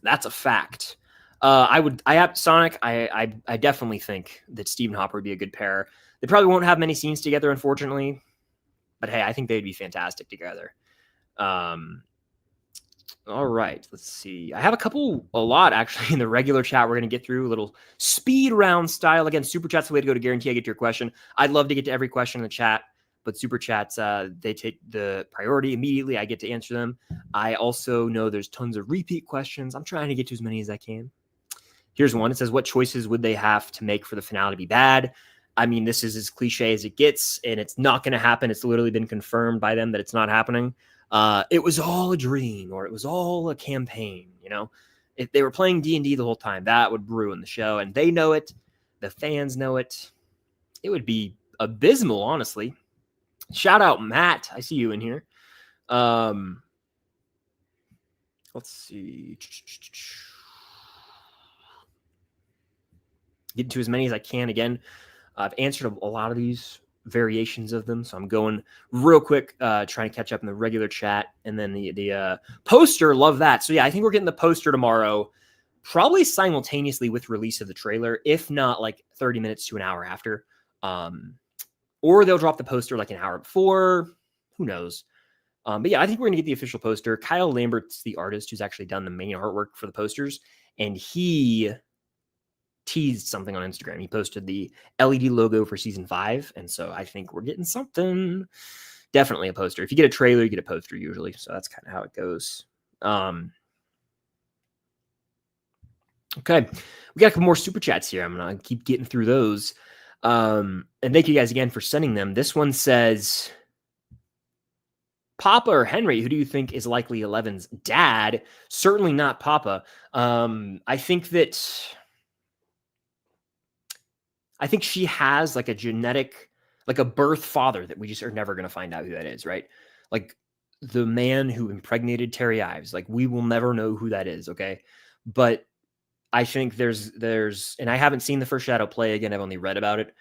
That's a fact. Sonic. I definitely think that Stephen Hopper would be a good pair. They probably won't have many scenes together, unfortunately. But hey, I think they'd be fantastic together. All right, let's see. I have a lot actually in the regular chat. We're going to get through a little speed round style. Again, super chat's the way to go to guarantee I get to your question. I'd love to get to every question in the chat, but super chats, they take the priority immediately. I get to answer them. I also know there's tons of repeat questions. I'm trying to get to as many as I can. Here's one. It says, what choices would they have to make for the finale to be bad? I mean, this is as cliche as it gets, and it's not going to happen. It's literally been confirmed by them that it's not happening. It was all a dream, or it was all a campaign. You know, if they were playing D&D the whole time, that would ruin the show, and they know it. The fans know it. It would be abysmal, honestly. Shout out Matt. I see you in here. Let's see. Get to as many as I can. Again, I've answered a lot of these variations of them, so I'm going real quick, trying to catch up in the regular chat, and then the poster. Love that. So yeah, I think we're getting the poster tomorrow, probably simultaneously with release of the trailer, if not like 30 minutes to an hour after. Or they'll drop the poster like an hour before. Who knows? But yeah, I think we're gonna get the official poster. Kyle Lambert's the artist who's actually done the main artwork for the posters, and he teased something on Instagram. He posted the LED logo for season 5, and so I think we're getting something. Definitely a poster. If you get a trailer, you get a poster usually, so that's kind of how it goes. Okay, we got a couple more super chats here. I'm gonna keep getting through those. And thank you guys again for sending them. This one says, Papa or Henry, who do you think is likely Eleven's dad? Certainly not Papa. I think she has like a genetic, like a birth father that we just are never going to find out who that is, right? Like the man who impregnated Terry Ives, like we will never know who that is, okay? But I think there's, and I haven't seen the first Shadow play again. I've only read about it.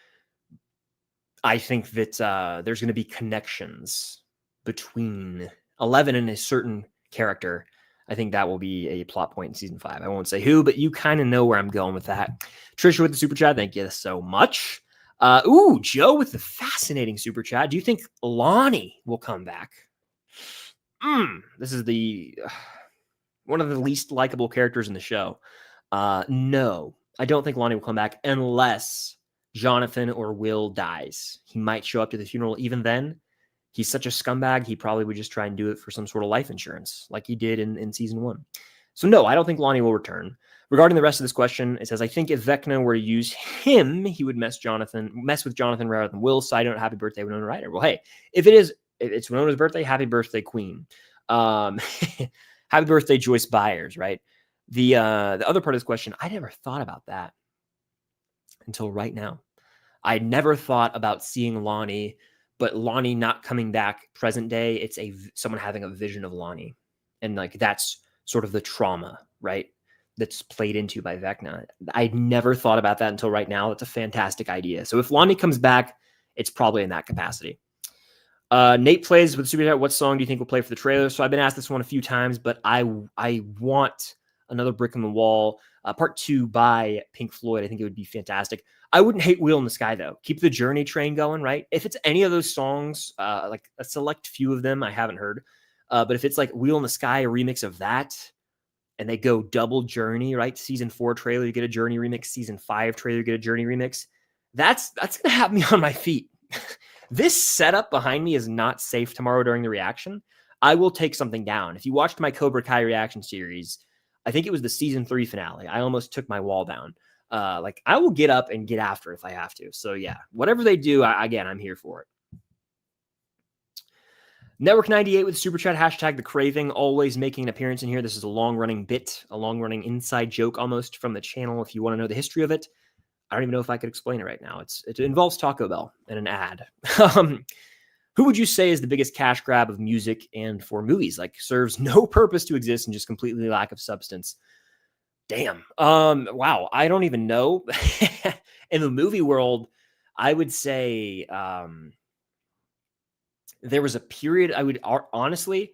I think that there's going to be connections between 11 and a certain character. I think that will be a plot point in season 5. I won't say who, but you kind of know where I'm going with that. Trisha with the super chat. Thank you so much. Joe with the fascinating super chat. Do you think Lonnie will come back? This is one of the least likable characters in the show. No, I don't think Lonnie will come back unless Jonathan or Will dies. He might show up to the funeral. Even then, he's such a scumbag, he probably would just try and do it for some sort of life insurance like he did in season 1. So no, I don't think Lonnie will return. Regarding the rest of this question, it says, I think if Vecna were to use him, he would mess with Jonathan rather than Will. Side note, happy birthday, Winona Ryder. Well, hey, if it's Winona's birthday, happy birthday, Queen. Happy birthday, Joyce Byers, right? The other part of this question, I never thought about that until right now. I never thought about seeing Lonnie, but Lonnie not coming back present day. It's someone having a vision of Lonnie, and like that's sort of the trauma, right? That's played into by Vecna. I never thought about that until right now. That's a fantastic idea. So if Lonnie comes back, it's probably in that capacity. Nate plays with Super Chat. What song do you think will play for the trailer? So I've been asked this one a few times, but I want Another Brick in the Wall, part 2 by Pink Floyd. I think it would be fantastic. I wouldn't hate Wheel in the Sky, though. Keep the Journey train going, right? If it's any of those songs, like a select few of them I haven't heard, but if it's like Wheel in the Sky, a remix of that, and they go double Journey, right? Season 4 trailer, you get a Journey remix. Season 5 trailer, you get a Journey remix. That's going to have me on my feet. This setup behind me is not safe tomorrow during the reaction. I will take something down. If you watched my Cobra Kai reaction series, I think it was the season 3 finale. I almost took my wall down. Like I will get up and get after if I have to. So yeah, whatever they do, again, I'm here for it. Network 98 with super chat, hashtag the craving, always making an appearance in here. This is a long running bit, a long running inside joke almost from the channel. If you want to know the history of it, I don't even know if I could explain it right now. It involves Taco Bell and an ad. Who would you say is the biggest cash grab of music and for movies? Like serves no purpose to exist and just completely lack of substance. Damn. Wow. I don't even know. In the movie world, I would say there was a period, honestly,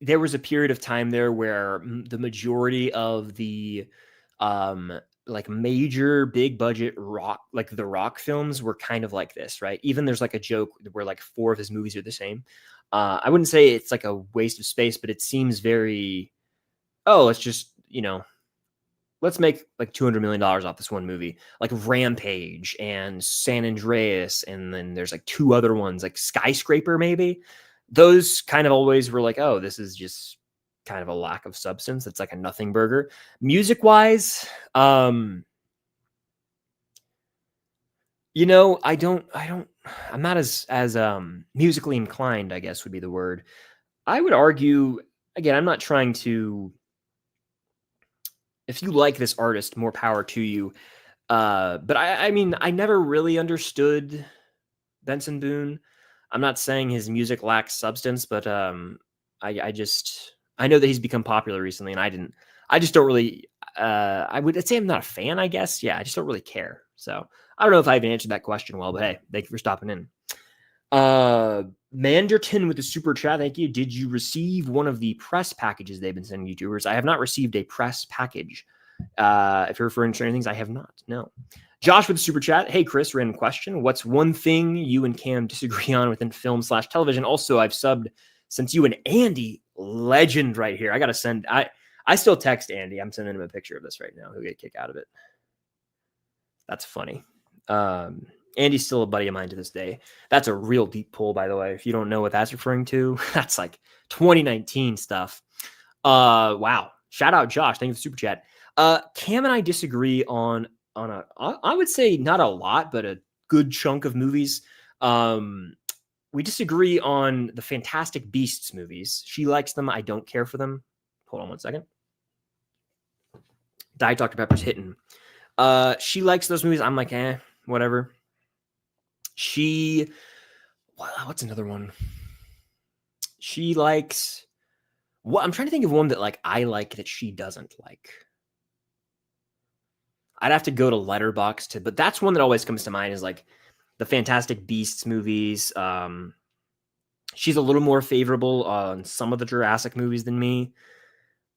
there was a period of time there where the majority of the like major big budget rock, like the rock films, were kind of like this, right? Even there's like a joke where like 4 of his movies are the same. I wouldn't say it's like a waste of space, but it seems very, oh, let's just, let's make like $200 million off this one movie, like Rampage and San Andreas. And then there's like 2 other ones, like Skyscraper, maybe. Those kind of always were like, oh, this is just kind of a lack of substance. It's like a nothing burger. Music wise, I'm not as musically inclined, I guess would be the word. I would argue, again, I'm not trying to, if you like this artist, more power to you. But I mean, I never really understood Benson Boone. I'm not saying his music lacks substance, but I know that he's become popular recently, and I just don't really. I'd say I'm not a fan, I guess. Yeah, I just don't really care. So I don't know if I even answered that question well, but hey, thank you for stopping in. Manderton with the super chat, thank you. Did you receive one of the press packages they've been sending YouTubers? I have not received a press package. If you're referring to certain things, I have not. No. Josh with the super chat. Hey, Chris, random question. What's one thing you and Cam disagree on within film/television? Also, I've subbed since you and Andy, legend right here. I got to send, I still text Andy. I'm sending him a picture of this right now. He'll get a kick out of it. That's funny. Andy's still a buddy of mine to this day. That's a real deep pull, by the way. If you don't know what that's referring to, that's like 2019 stuff. Wow. Shout out Josh. Thank you for the super chat. Cam and I disagree on I would say not a lot, but a good chunk of movies. We disagree on the Fantastic Beasts movies. She likes them. I don't care for them. Hold on one second. Diet Dr. Pepper's hitting. She likes those movies. I'm like, whatever. What's another one? She likes, I'm trying to think of one that like I like that she doesn't like. I'd have to go to Letterboxd but that's one that always comes to mind is like the Fantastic Beasts movies. She's a little more favorable on some of the Jurassic movies than me.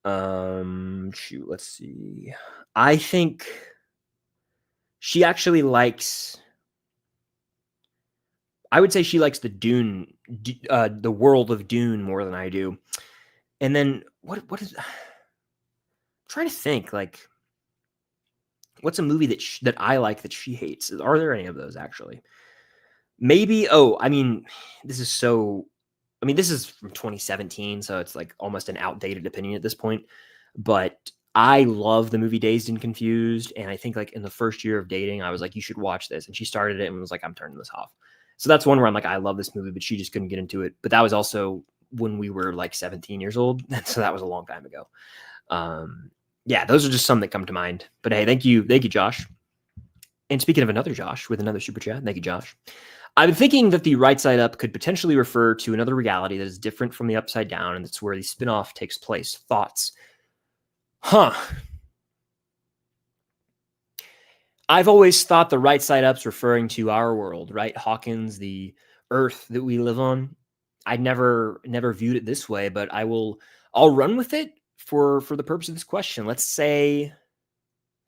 Let's see. I think she actually likes, I would say she likes the Dune, the world of Dune more than I do. And then what is, I'm trying to think, like, what's a movie that I like that she hates? Are there any of those actually? Maybe, this is from 2017, so it's like almost an outdated opinion at this point. But I love the movie Dazed and Confused, and I think like in the first year of dating, I was like, you should watch this. And she started it and was like, I'm turning this off. So that's one where I'm like, I love this movie, but she just couldn't get into it. But that was also when we were like 17 years old. So that was a long time ago. Yeah, those are just some that come to mind. But hey, thank you, Josh. And speaking of another Josh with another super chat, thank you, Josh. I've been thinking that the right side up could potentially refer to another reality that is different from the upside down, and that's where the spinoff takes place. Thoughts? I've always thought the right side up's referring to our world, right? Hawkins, the Earth that we live on. I never viewed it this way, but I'll run with it for the purpose of this question. Let's say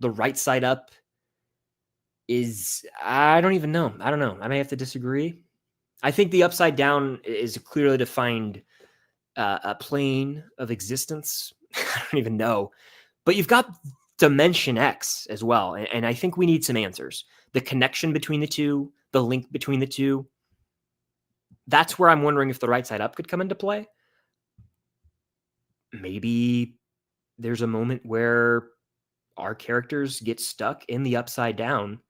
the right side up is, I don't even know. I don't know. I may have to disagree. I think the upside down is a clearly defined a plane of existence. I don't even know. But you've got Dimension X as well. And I think we need some answers. The connection between the two, the link between the two. That's where I'm wondering if the right side up could come into play. Maybe there's a moment where our characters get stuck in the upside down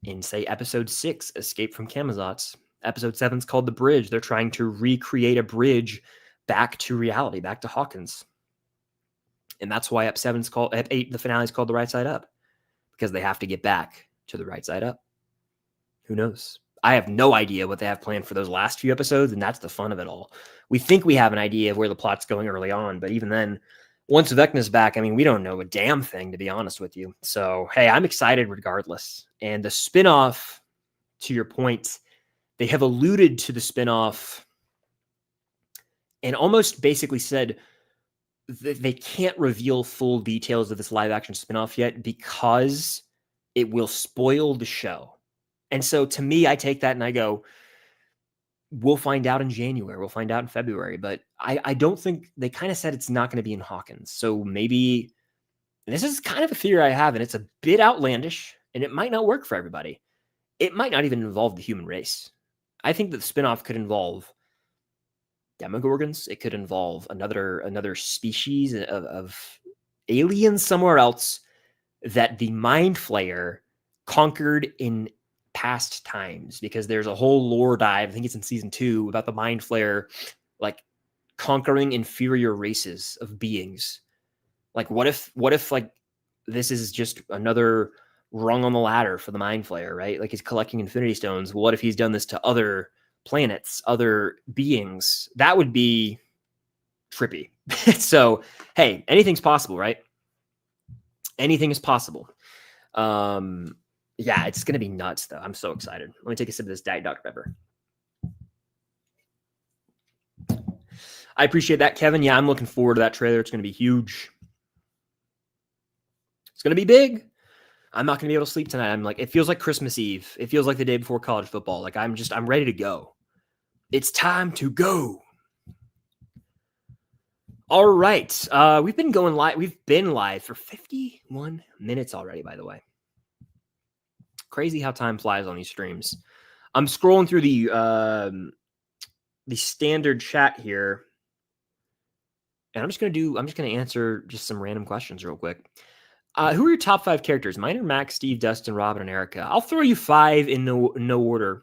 in, say, episode 6, Escape from Camazotz. Episode 7's called The Bridge. They're trying to recreate a bridge back to reality, back to Hawkins. And that's why Ep 8, the finale is called The Right Side Up, because they have to get back to the right side up. Who knows? I have no idea what they have planned for those last few episodes, and that's the fun of it all. We think we have an idea of where the plot's going early on, but even then, once Vecna's back, I mean, we don't know a damn thing, to be honest with you. So, hey, I'm excited regardless. And the spinoff, to your point, they have alluded to the spinoff and almost basically said that they can't reveal full details of this live action spinoff yet because it will spoil the show. And so to me, I take that and I go, we'll find out in January. We'll find out in February. But I don't think they kind of said it's not going to be in Hawkins. So maybe this is kind of a theory I have, and it's a bit outlandish, and it might not work for everybody. It might not even involve the human race. I think that the spinoff could involve Demogorgons. It could involve another species of aliens somewhere else that the Mind Flayer conquered in past times, because there's a whole lore dive, I think it's in season 2, about the Mind Flayer like conquering inferior races of beings. Like what if like this is just another rung on the ladder for the Mind Flayer, right? Like he's collecting Infinity Stones. What if he's done this to other planets, other beings? That would be trippy. So, hey, anything's possible, right? Anything is possible. Yeah, it's going to be nuts, though. I'm so excited. Let me take a sip of this Diet Dr. Pepper. I appreciate that, Kevin. Yeah, I'm looking forward to that trailer. It's going to be huge. It's going to be big. I'm not going to be able to sleep tonight. I'm like, it feels like Christmas Eve. It feels like the day before college football. Like I'm ready to go. It's time to go. All right. We've been going live. We've been live for 51 minutes already, by the way. Crazy how time flies on these streams. I'm scrolling through the standard chat here, and I'm just gonna answer just some random questions real quick. Who are your top 5 characters? Mine are Max, Steve, Dustin, Robin, and Erica. I'll throw you 5 in no order.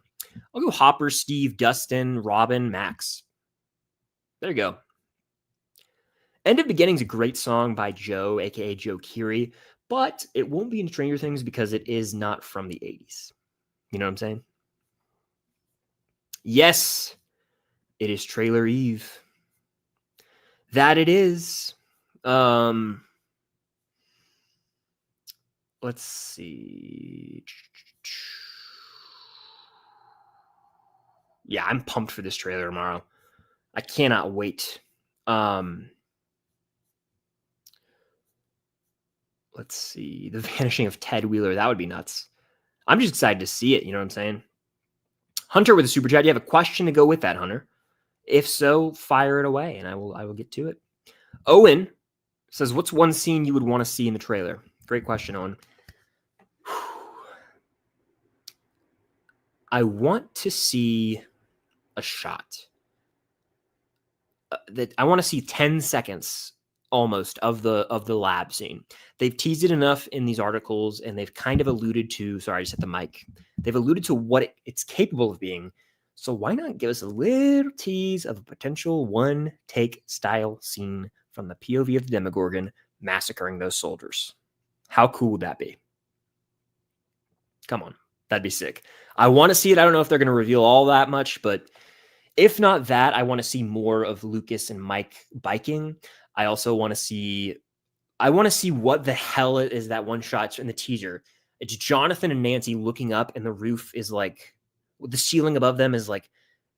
I'll go Hopper, Steve, Dustin, Robin, Max. There you go. End of Beginning's a great song by Joe, aka Joe Keery, but it won't be in Stranger Things because it is not from the 80s. You know what I'm saying? Yes, it is Trailer Eve. That it is. Let's see. Yeah, I'm pumped for this trailer tomorrow. I cannot wait. Let's see. The Vanishing of Ted Wheeler. That would be nuts. I'm just excited to see it. You know what I'm saying? Hunter with a super chat. Do you have a question to go with that, Hunter? If so, fire it away, and I will get to it. Owen says, what's one scene you would want to see in the trailer? Great question, Owen. I want to see a shot. That I want to see 10 seconds almost of the lab scene. They've teased it enough in these articles, and they've kind of alluded to, sorry, I just hit the mic. They've alluded to what it's capable of being. So why not give us a little tease of a potential one-take style scene from the POV of the Demogorgon massacring those soldiers? How cool would that be? Come on. That'd be sick. I want to see it. I don't know if they're going to reveal all that much, but if not that, I want to see more of Lucas and Mike biking. I also want to see what the hell is that one shot in the teaser. It's Jonathan and Nancy looking up, and the roof is like, the ceiling above them is like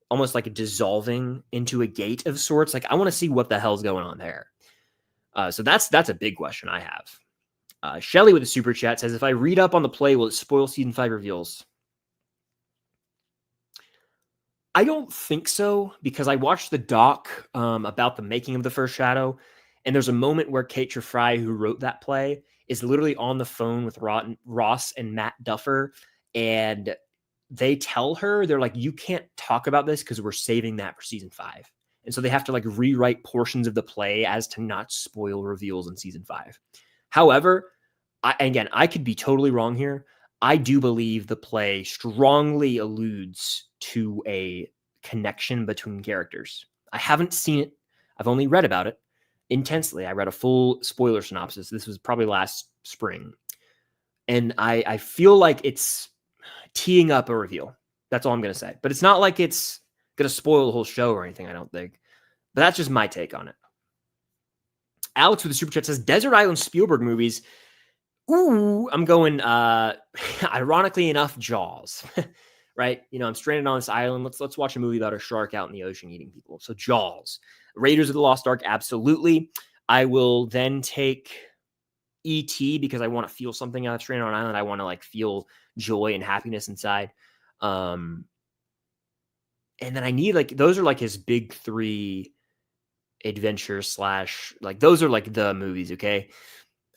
almost like dissolving into a gate of sorts. Like I want to see what the hell's going on there. So that's a big question I have. Shelly with a super chat says, if I read up on the play, will it spoil season 5 reveals? I don't think so, because I watched the doc about the making of the first Shadow, and there's a moment where Kate Fry, who wrote that play, is literally on the phone with Ross and Matt Duffer, and they tell her, they're like, you can't talk about this because we're saving that for season 5. And so they have to like rewrite portions of the play as to not spoil reveals in season 5. However, I could be totally wrong here. I do believe the play strongly alludes to a connection between characters. I haven't seen it. I've only read about it intensely. I read a full spoiler synopsis. This was probably last spring. And I feel like it's teeing up a reveal. That's all I'm going to say. But it's not like it's going to spoil the whole show or anything, I don't think. But that's just my take on it. Alex with the super chat says Desert Island Spielberg movies. Ooh, I'm going, ironically enough, Jaws, right? I'm stranded on this island. Let's watch a movie about a shark out in the ocean eating people. So Jaws. Raiders of the Lost Ark, absolutely. I will then take E.T. because I want to feel something out of stranded on an island. I want to feel joy and happiness inside. And then I need those are his big three adventures / those are the movies. Okay.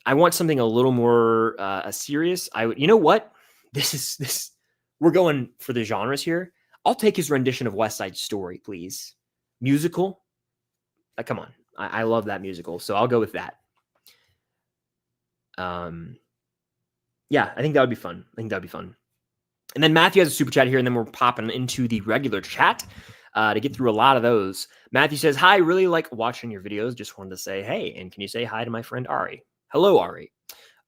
I want something a little more serious. You know what? This. We're going for the genres here. I'll take his rendition of West Side Story, please. Musical. Come on, I love that musical, so I'll go with that. Yeah, I think that would be fun. And then Matthew has a super chat here, and then we're popping into the regular chat to get through a lot of those. Matthew says, "Hi, really like watching your videos. Just wanted to say hey, and can you say hi to my friend Ari? Hello, Ari.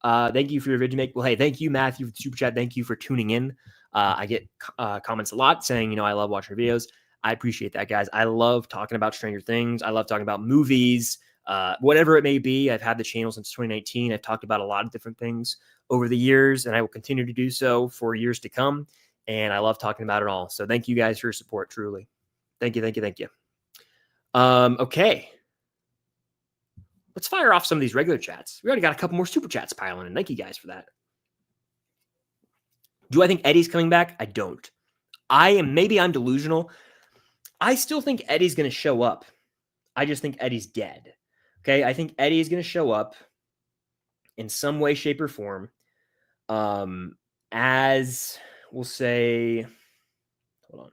Thank you for your video make. Well, hey, thank you, Matthew, for the super chat. Thank you for tuning in. I get comments a lot saying, I love watching your videos. I appreciate that, guys. I love talking about Stranger Things. I love talking about movies, whatever it may be. I've had the channel since 2019. I've talked about a lot of different things over the years, and I will continue to do so for years to come. And I love talking about it all. So thank you guys for your support, truly. Thank you. Okay. Let's fire off some of these regular chats. We already got a couple more super chats piling in. Thank you guys for that. Do I think Eddie's coming back? I don't. Maybe I'm delusional. I still think Eddie's going to show up. I just think Eddie's dead. Okay. I think Eddie is going to show up in some way, shape, or form. As we'll say, hold on.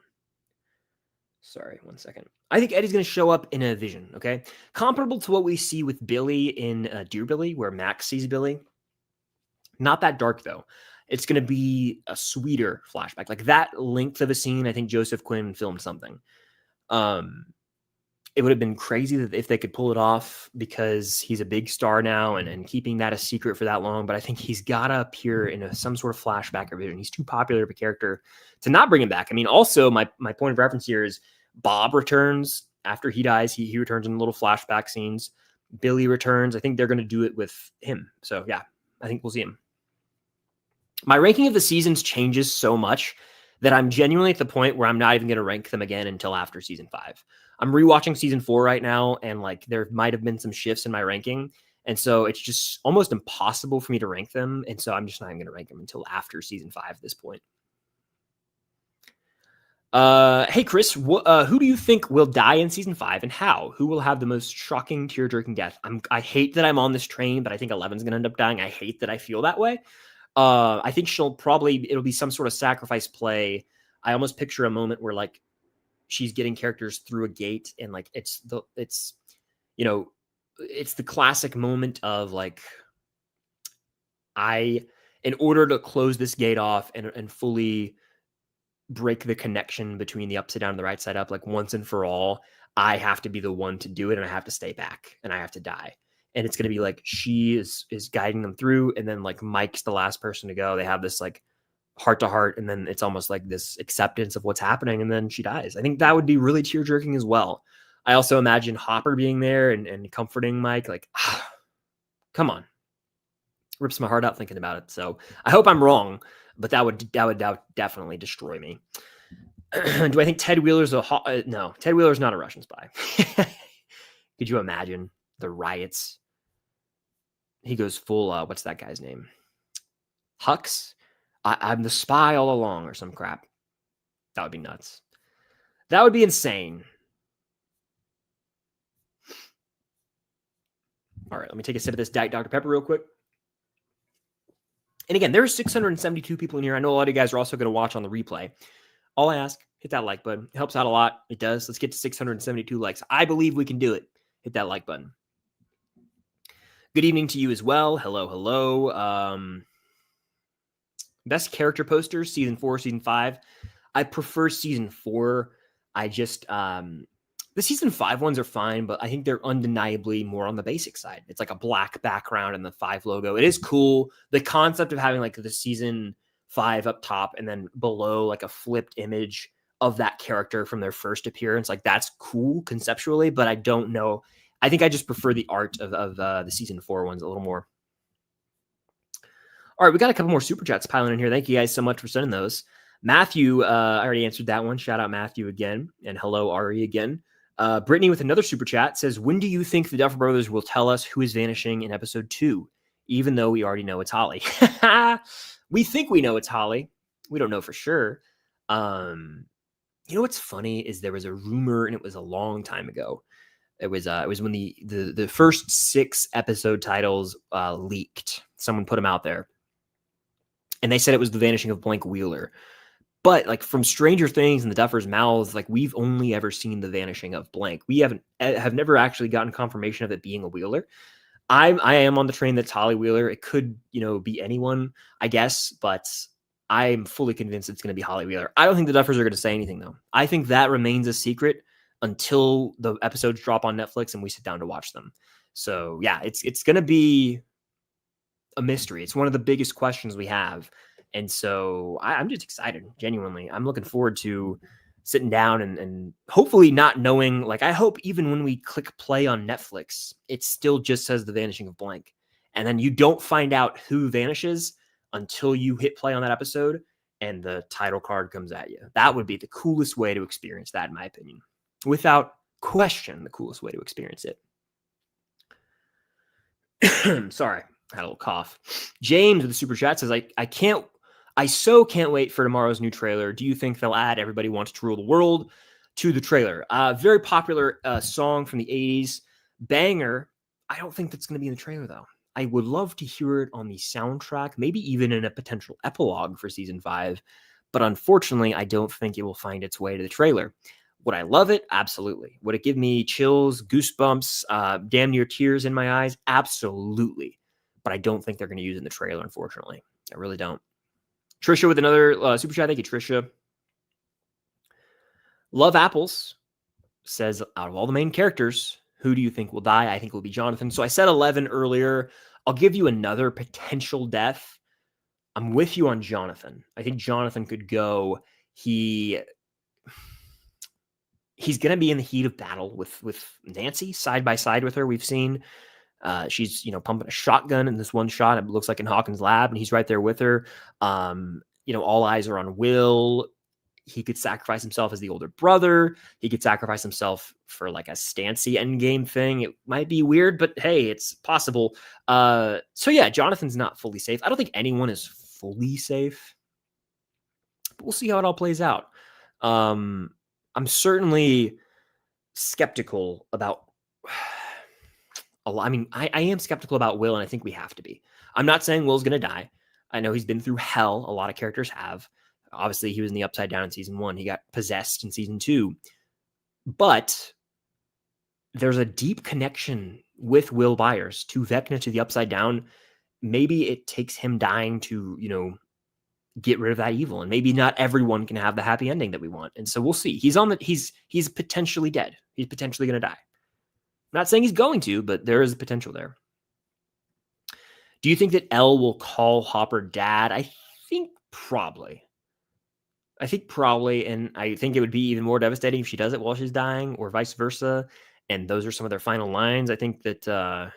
Sorry, 1 second. I think Eddie's going to show up in a vision, okay? Comparable to what we see with Billy in Dear Billy, where Max sees Billy. Not that dark, though. It's going to be a sweeter flashback. That length of a scene, I think Joseph Quinn filmed something. It would have been crazy if they could pull it off because he's a big star now and keeping that a secret for that long. But I think he's got to appear in some sort of flashback or vision. He's too popular of a character to not bring him back. I mean, also, my point of reference here is Bob returns after he dies. He returns in little flashback scenes. Billy returns. I think they're going to do it with him. So, yeah, I think we'll see him. My ranking of the seasons changes so much that I'm genuinely at the point where I'm not even going to rank them again until after season 5. I'm rewatching season 4 right now, and there might have been some shifts in my ranking. And so it's just almost impossible for me to rank them. And so I'm just not even going to rank them until after season 5 at this point. Hey, Chris, who do you think will die in season 5 and how? Who will have the most shocking, tear-jerking death? I hate that I'm on this train, but I think Eleven's going to end up dying. I hate that I feel that way. I think it'll be some sort of sacrifice play. I almost picture a moment where she's getting characters through a gate and it's the classic moment of in order to close this gate off and fully break the connection between the upside down and the right side up, once and for all, I have to be the one to do it and I have to stay back and I have to die. And it's going to be she is guiding them through. And then Mike's the last person to go. They have this heart to heart. And then it's almost this acceptance of what's happening. And then she dies. I think that would be really tear jerking as well. I also imagine Hopper being there and comforting Mike. Come on. Rips my heart out thinking about it. So I hope I'm wrong, but that would definitely destroy me. Do I think Ted Wheeler's no, Ted Wheeler's not a Russian spy. Could you imagine the riots? He goes full, what's that guy's name? Hux? I'm the spy all along or some crap. That would be nuts. That would be insane. All right, let me take a sip of this Diet Dr. Pepper real quick. And again, there's 672 people in here. I know a lot of you guys are also going to watch on the replay. All I ask, hit that like button. It helps out a lot. It does. Let's get to 672 likes. I believe we can do it. Hit that like button. Good evening to you as well. Hello. Best character posters, season 4, season 5. I prefer season 4. I just, the season 5 ones are fine, but I think they're undeniably more on the basic side. It's a black background and the 5 logo. It is cool. The concept of having the season 5 up top and then below a flipped image of that character from their first appearance, that's cool conceptually, but I don't know. I think I just prefer the art of the season 4 ones a little more. All right, we got a couple more super chats piling in here. Thank you guys so much for sending those. Matthew, I already answered that one. Shout out Matthew again, and hello Ari again. Brittany with another super chat says, when do you think the Duffer Brothers will tell us who is vanishing in episode 2, even though we already know it's Holly? We think we know it's Holly. We don't know for sure. You know what's funny is there was a rumor, and it was a long time ago. It was when the first 6 episode titles leaked. Someone put them out there, and they said it was the vanishing of Blank Wheeler. But like from Stranger Things and the Duffer's mouths, like we've only ever seen the vanishing of Blank. We have never actually gotten confirmation of it being a Wheeler. I am on the train that's Holly Wheeler. It could, be anyone, I guess, but I'm fully convinced it's going to be Holly Wheeler. I don't think the Duffers are going to say anything though. I think that remains a secret until the episodes drop on Netflix and we sit down to watch them. So yeah, it's going to be a mystery. It's one of the biggest questions we have. And so I'm just excited, genuinely. I'm looking forward to sitting down and hopefully not knowing, like, I hope even when we click play on Netflix, it still just says the vanishing of Blank. And then you don't find out who vanishes until you hit play on that episode and the title card comes at you. That would be the coolest way to experience that, in my opinion. Without question, the coolest way to experience it. Sorry, I had a little cough. James with the super chat says, I so can't wait for tomorrow's new trailer. Do you think they'll add Everybody Wants to Rule the World to the trailer? Very popular song from the 80s. Banger. I don't think that's going to be in the trailer, though. I would love to hear it on the soundtrack, maybe even in a potential epilogue for season 5. But unfortunately, I don't think it will find its way to the trailer. Would I love it? Absolutely. Would it give me chills, goosebumps, damn near tears in my eyes? Absolutely. But I don't think they're going to use it in the trailer, unfortunately. I really don't. Trisha with another super chat. Thank you, Trisha. Love Apples says, out of all the main characters, who do you think will die? I think it will be Jonathan. So I said 11 earlier. I'll give you another potential death. I'm with you on Jonathan. I think Jonathan could go. He's going to be in the heat of battle with Nancy, side by side with her. We've seen she's, pumping a shotgun in this one shot. It looks like in Hawkins' lab, and he's right there with her. All eyes are on Will. He could sacrifice himself as the older brother. He could sacrifice himself for like a Stancy endgame thing. It might be weird, but hey, it's possible. So yeah, Jonathan's not fully safe. I don't think anyone is fully safe, but we'll see how it all plays out. I'm certainly skeptical about I am skeptical about Will, and I think we have to be. I'm not saying Will's going to die. I know he's been through hell. A lot of characters have. Obviously, he was in the Upside Down in season 1. He got possessed in season 2. But there's a deep connection with Will Byers to Vecna, to the Upside Down. Maybe it takes him dying to, get rid of that evil. And maybe not everyone can have the happy ending that we want. And so we'll see. He's potentially dead. He's potentially going to die. I'm not saying he's going to, but there is a potential there. Do you think that Elle will call Hopper dad? I think probably. And I think it would be even more devastating if she does it while she's dying, or vice versa. And those are some of their final lines. I think that,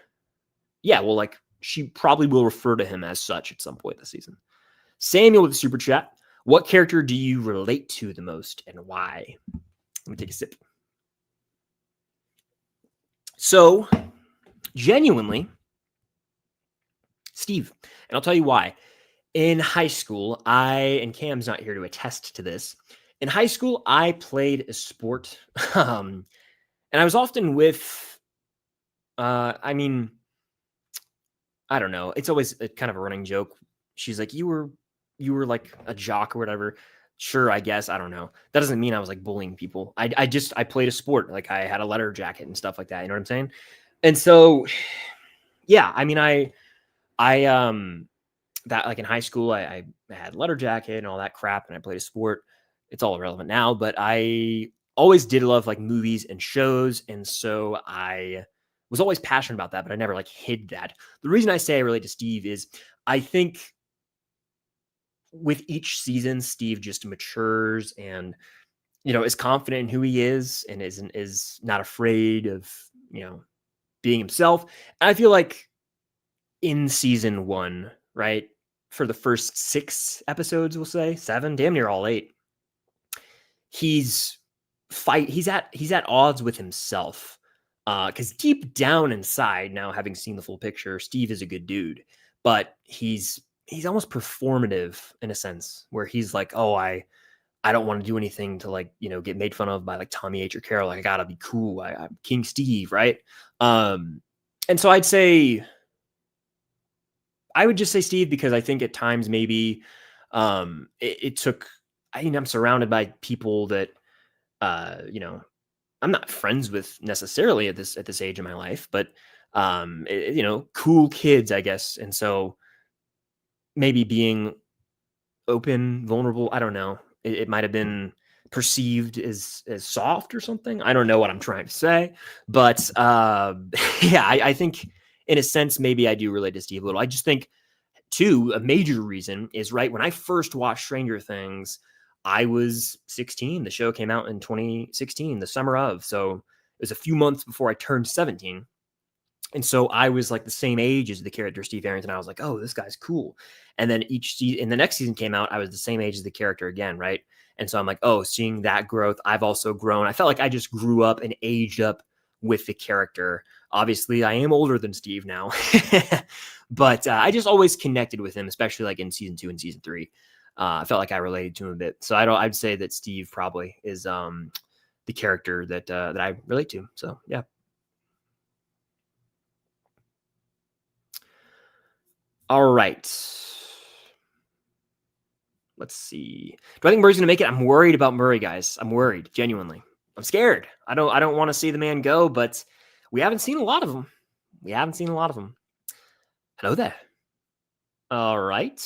she probably will refer to him as such at some point this season. Samuel with the super chat. What character do you relate to the most and why? Let me take a sip. So, genuinely, Steve. And I'll tell you why. In high school, and Cam's not here to attest to this. In high school, I played a sport. And I was often with, I don't know. It's always a kind of a running joke. She's like, you were like a jock or whatever. Sure, I guess. I don't know. That doesn't mean I was like bullying people. I played a sport. Like I had a letter jacket and stuff like that. You know what I'm saying? And so, yeah, that like in high school, I had a letter jacket and all that crap, and I played a sport. It's all irrelevant now, but I always did love like movies and shows. And so I was always passionate about that, but I never like hid that. The reason I say I relate to Steve is I think with each season, Steve just matures and, is confident in who he is and is not afraid of, being himself. And I feel like in season 1, right, for the first 6 episodes, we'll say 7, damn near all 8, he's at odds with himself. Because deep down inside, now having seen the full picture, Steve is a good dude, but he's almost performative in a sense, where he's like, oh, I don't want to do anything to, like, get made fun of by like Tommy H or Carol. Like, I gotta be cool. I'm King Steve, right? And so I would just say Steve, because I think at times maybe it took. I'm surrounded by people that I'm not friends with necessarily at this age in my life, but cool kids, I guess. And so maybe being open, vulnerable, I don't know. It might have been perceived as soft or something. I don't know what I'm trying to say, but yeah, I think in a sense maybe I do relate to Steve a little. I just think too, a major reason is, right, when I first watched Stranger Things, I was 16. The show came out in 2016, the summer of. So it was a few months before I turned 17. And so I was like the same age as the character Steve Arrington. I was like, oh, this guy's cool. And then in the next season came out, I was the same age as the character again, right? And so I'm like, oh, seeing that growth, I've also grown. I felt like I just grew up and aged up with the character. Obviously, I am older than Steve now, but I just always connected with him, especially like in season 2 and season 3. I felt like I related to him a bit. So I'd say that Steve probably is the character that I relate to. So yeah. All right. Let's see. Do I think Murray's going to make it? I'm worried about Murray, guys. I'm worried, genuinely. I'm scared. I don't want to see the man go, but we haven't seen a lot of him. Hello there. All right.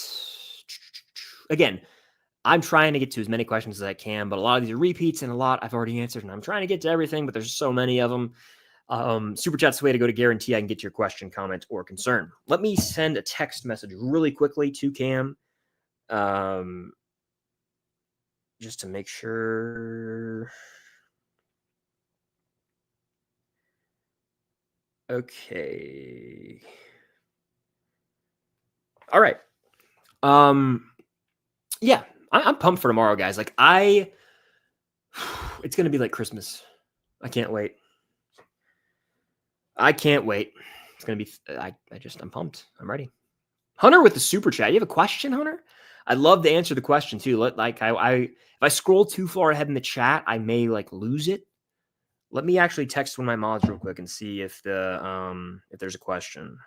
Again, I'm trying to get to as many questions as I can, but a lot of these are repeats and a lot I've already answered, and I'm trying to get to everything, but there's so many of them. Super Chat's the way to go to guarantee I can get to your question, comment, or concern. Let me send a text message really quickly to Cam. Just to make sure. Okay. All right. Yeah, I'm pumped for tomorrow, guys. Like it's gonna be like Christmas. I can't wait. It's gonna be. I'm pumped. I'm ready. Hunter with the super chat. You have a question, Hunter? I'd love to answer the question too. If I scroll too far ahead in the chat, I may like lose it. Let me actually text one of my mods real quick and see if if there's a question.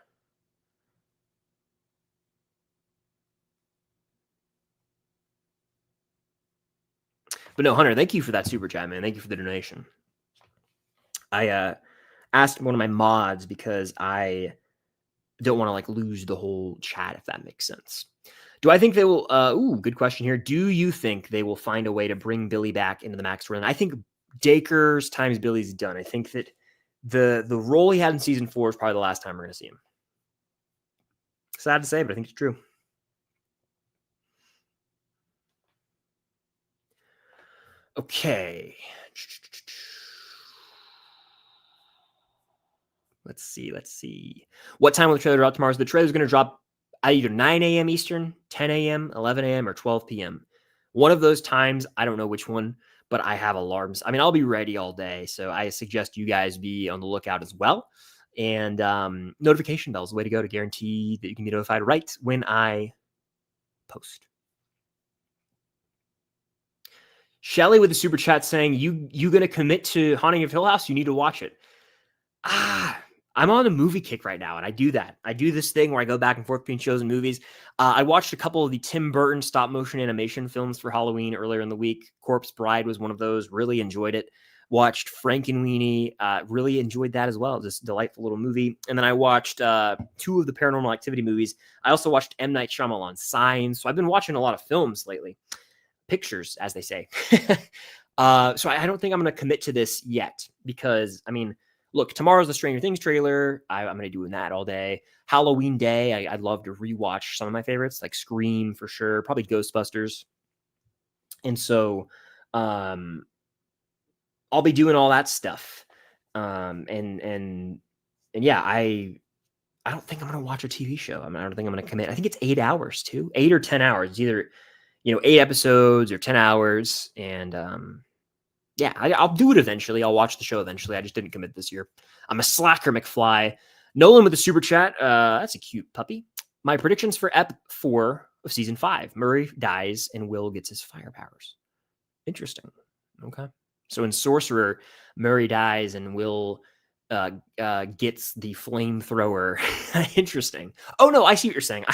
But no, Hunter, thank you for that super chat, man. Thank you for the donation. I asked one of my mods because I don't want to like lose the whole chat, if that makes sense. Do I think they will? Good question here. Do you think they will find a way to bring Billy back into the Max run? I think Dacre's times Billy's done. I think that the role he had in season 4 is probably the last time we're going to see him. Sad to say, but I think it's true. Okay. Let's see. What time will the trailer drop tomorrow? So the trailer is going to drop at either 9 a.m. Eastern, 10 a.m., 11 a.m., or 12 p.m. One of those times, I don't know which one, but I have alarms. I mean, I'll be ready all day, so I suggest you guys be on the lookout as well. And notification bells, the way to go to guarantee that you can be notified right when I post. Shelly with the super chat saying, you going to commit to Haunting of Hill House? You need to watch it. I'm on a movie kick right now, and I do that. I do this thing where I go back and forth between shows and movies. I watched a couple of the Tim Burton stop motion animation films for Halloween earlier in the week. Corpse Bride was one of those. Really enjoyed it. Watched Frankenweenie. Really enjoyed that as well. Just delightful little movie. And then I watched 2 of the Paranormal Activity movies. I also watched M. Night Shyamalan's Signs. So I've been watching a lot of films lately. Pictures, as they say. So I don't think I'm going to commit to this yet because, I mean, look, tomorrow's the Stranger Things trailer. I'm going to be doing that all day. Halloween Day, I'd love to rewatch some of my favorites, like Scream for sure, probably Ghostbusters. And so I'll be doing all that stuff. And And yeah, I don't think I'm going to watch a TV show. I don't think I'm going to commit. I think it's 8 hours too, 8 or 10 hours. It's either 8 episodes or 10 hours, and yeah, I'll do it eventually. I'll watch the show eventually. I just didn't commit this year. I'm a slacker, McFly. Nolan with the super chat. That's a cute puppy. My predictions for Ep 4 of Season 5. Murray dies and Will gets his fire powers. Interesting. Okay. So in Sorcerer, Murray dies and Will gets the flamethrower. Interesting. Oh, no, I see what you're saying.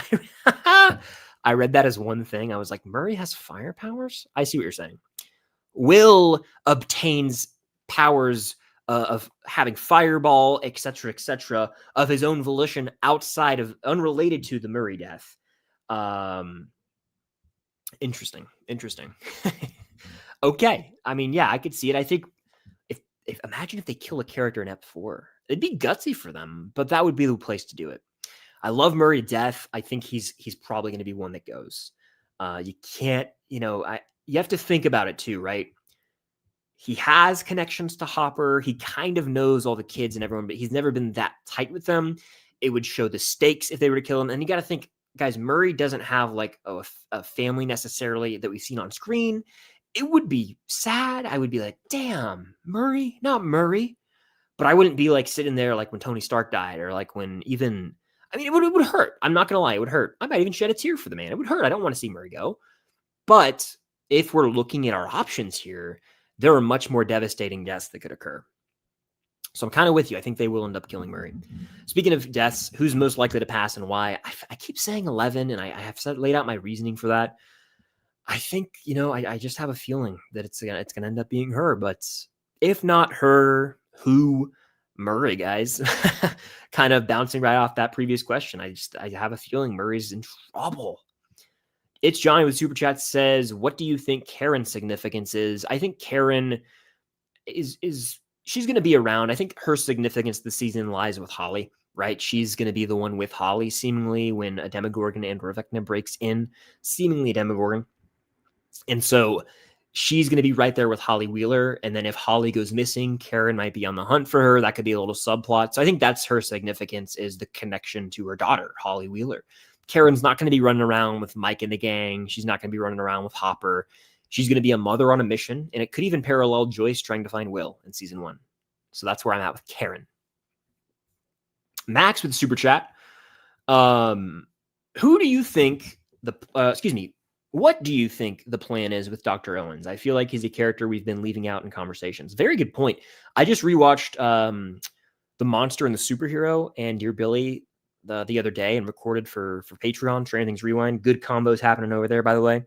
I read that as one thing. I was like, Murray has fire powers? I see what you're saying. Will obtains powers of having fireball, etc., of his own volition outside of, unrelated to the Murray death. Interesting. Okay. I mean, yeah, I could see it. I think if imagine if they kill a character in Ep 4, it'd be gutsy for them, but that would be the place to do it. I love Murray to death. I think he's probably going to be one that goes. You can't, you have to think about it too, right? He has connections to Hopper. He kind of knows all the kids and everyone, but he's never been that tight with them. It would show the stakes if they were to kill him. And you got to think, guys, Murray doesn't have like a family necessarily that we've seen on screen. It would be sad. I would be like, damn, Murray, not Murray. But I wouldn't be like sitting there like when Tony Stark died, or like when even, I mean, it would hurt. I'm not going to lie. It would hurt. I might even shed a tear for the man. It would hurt. I don't want to see Murray go. But if we're looking at our options here, there are much more devastating deaths that could occur. So I'm kind of with you. I think they will end up killing Murray. Speaking of deaths, who's most likely to pass and why? I keep saying 11, and I have laid out my reasoning for that. I think, I just have a feeling that it's gonna end up being her. But if not her, who? Murray, guys. Kind of bouncing right off that previous question. I have a feeling Murray's in trouble. It's Johnny with Super Chat says, what do you think Karen's significance is? I think Karen is she's going to be around. I think her significance this season lies with Holly, right? She's going to be the one with Holly, seemingly, when a Demogorgon and Vecna breaks in, seemingly a Demogorgon. And so she's going to be right there with Holly Wheeler. And then if Holly goes missing, Karen might be on the hunt for her. That could be a little subplot. So I think that's her significance, is the connection to her daughter, Holly Wheeler. Karen's not going to be running around with Mike and the gang. She's not going to be running around with Hopper. She's going to be a mother on a mission, and it could even parallel Joyce trying to find Will in season 1. So that's where I'm at with Karen. Max with Super Chat. Who do you think what do you think the plan is with Dr. Owens? I feel like he's a character we've been leaving out in conversations. Very good point. I just rewatched The Monster and the Superhero and Dear Billy the other day and recorded for Patreon, Stranger Things Rewind. Good combos happening over there, by the way.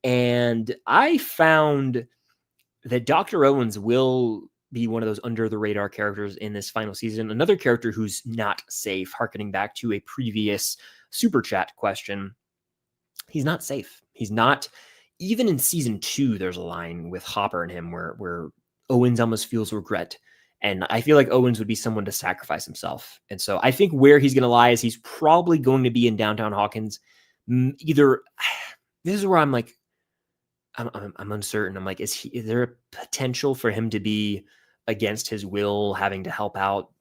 And I found that Dr. Owens will be one of those under the radar characters in this final season. Another character who's not safe, harkening back to a previous Super Chat question. He's not safe. He's not. Even in season 2, there's a line with Hopper and him where Owens almost feels regret. And I feel like Owens would be someone to sacrifice himself. And so I think where he's going to lie is he's probably going to be in downtown Hawkins. Either, this is where I'm like, I'm uncertain. I'm like, is there a potential for him to be against his will, having to help out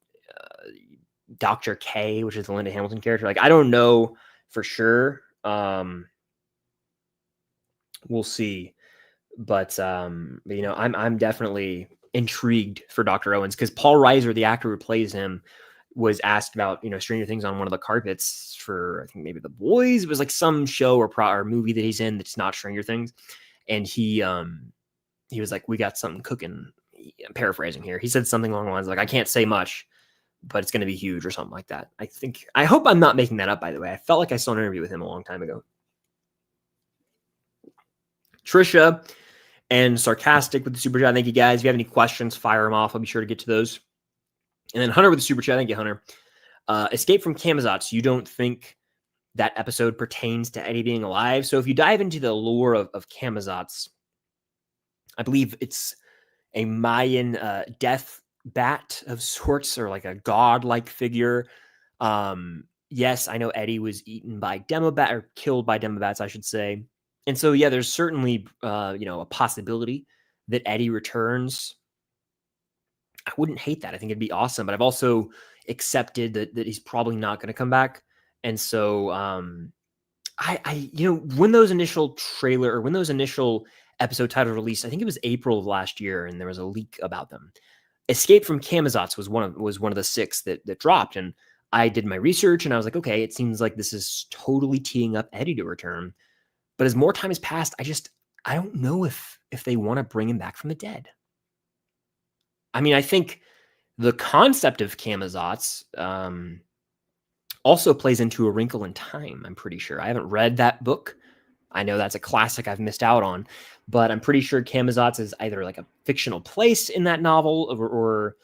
Dr. K, which is the Linda Hamilton character? Like, I don't know for sure. We'll see. But I'm definitely intrigued for Dr. Owens, because Paul Reiser, the actor who plays him, was asked about Stranger Things on one of the carpets for, I think maybe The Boys. It was like some show or movie that he's in that's not Stranger Things, and he was like, "We got something cooking." I'm paraphrasing here. He said something along the lines like, "I can't say much, but it's going to be huge," or something like that. I hope I'm not making that up, by the way. I felt like I saw an interview with him a long time ago. Trisha and Sarcastic with the Super Chat. Thank you, guys. If you have any questions, fire them off. I'll be sure to get to those. And then Hunter with the Super Chat. Thank you, Hunter. Escape from Camazotz. You don't think that episode pertains to Eddie being alive? So if you dive into the lore of Camazotz, I believe it's a Mayan death bat of sorts, or like a god-like figure. Yes, I know Eddie was eaten by Demobat, or killed by Demobats, I should say. And so, yeah, there's certainly, a possibility that Eddie returns. wouldn't hate that. I think it'd be awesome, but I've also accepted that he's probably not going to come back. And so when those initial episode titles released, I think it was April of last year, and there was a leak about them. Escape from Camazotz was one of the 6 that dropped, and I did my research, and I was like, okay, it seems like this is totally teeing up Eddie to return. But as more time has passed, I don't know if they want to bring him back from the dead. I mean, I think the concept of Camazotz also plays into A Wrinkle in Time, I'm pretty sure. I haven't read that book. I know that's a classic I've missed out on, but I'm pretty sure Camazotz is either like a fictional place in that novel or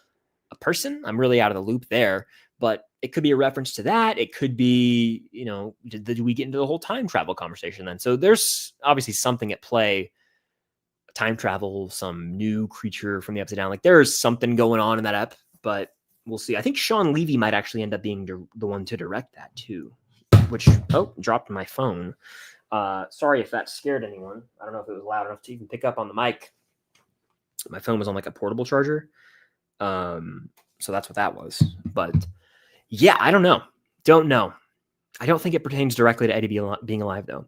a person. I'm really out of the loop there, but it could be a reference to that. It could be, did we get into the whole time travel conversation then? So there's obviously something at play. Time travel, some new creature from the Upside Down. Like there's something going on in that ep, but we'll see. I think Sean Levy might actually end up being the one to direct that too, which, dropped my phone. Sorry if that scared anyone. I don't know if it was loud enough to even pick up on the mic. My phone was on like a portable charger. So that's what that was. But yeah, I don't know. Don't know. I don't think it pertains directly to Eddie being alive, though.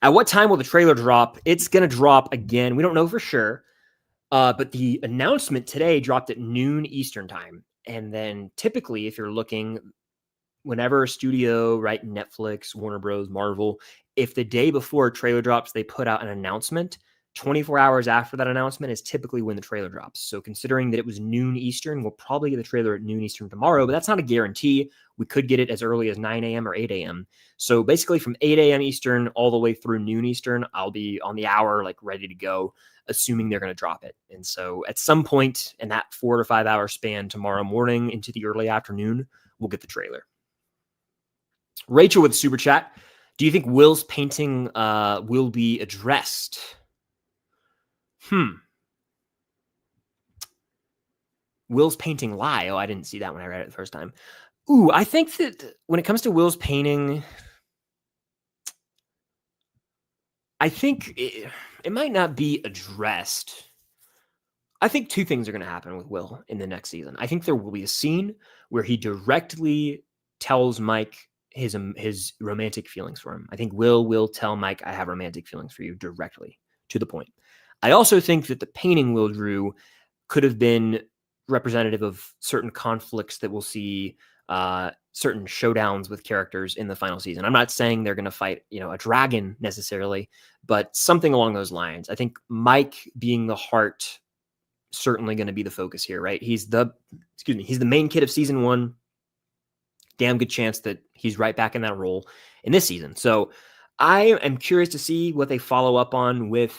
At what time will the trailer drop? It's going to drop again. We don't know for sure. But the announcement today dropped at noon Eastern time. And then typically, if you're looking, whenever a studio, right, Netflix, Warner Bros., Marvel, if the day before a trailer drops, they put out an announcement, 24 hours after that announcement is typically when the trailer drops. So considering that it was noon Eastern, we'll probably get the trailer at noon Eastern tomorrow, but that's not a guarantee. We could get it as early as 9 a.m. or 8 a.m. So basically from 8 a.m. Eastern all the way through noon Eastern, I'll be on the hour, like ready to go, assuming they're going to drop it. And so at some point in that 4 to 5 hour span tomorrow morning into the early afternoon, we'll get the trailer. Rachel with Super Chat. Do you think Will's painting will be addressed? Will's painting lie. Oh, I didn't see that when I read it the first time. Ooh, I think that when it comes to Will's painting, I think it might not be addressed. I think 2 things are going to happen with Will in the next season. I think there will be a scene where he directly tells Mike his romantic feelings for him. I think Will tell Mike, I have romantic feelings for you, directly, to the point. I also think that the painting Will drew could have been representative of certain conflicts that we'll see, certain showdowns with characters in the final season. I'm not saying they're going to fight, a dragon necessarily, but something along those lines. I think Mike being the heart, certainly going to be the focus here, right? He's the main kid of season 1. Damn good chance that he's right back in that role in this season. So I am curious to see what they follow up on with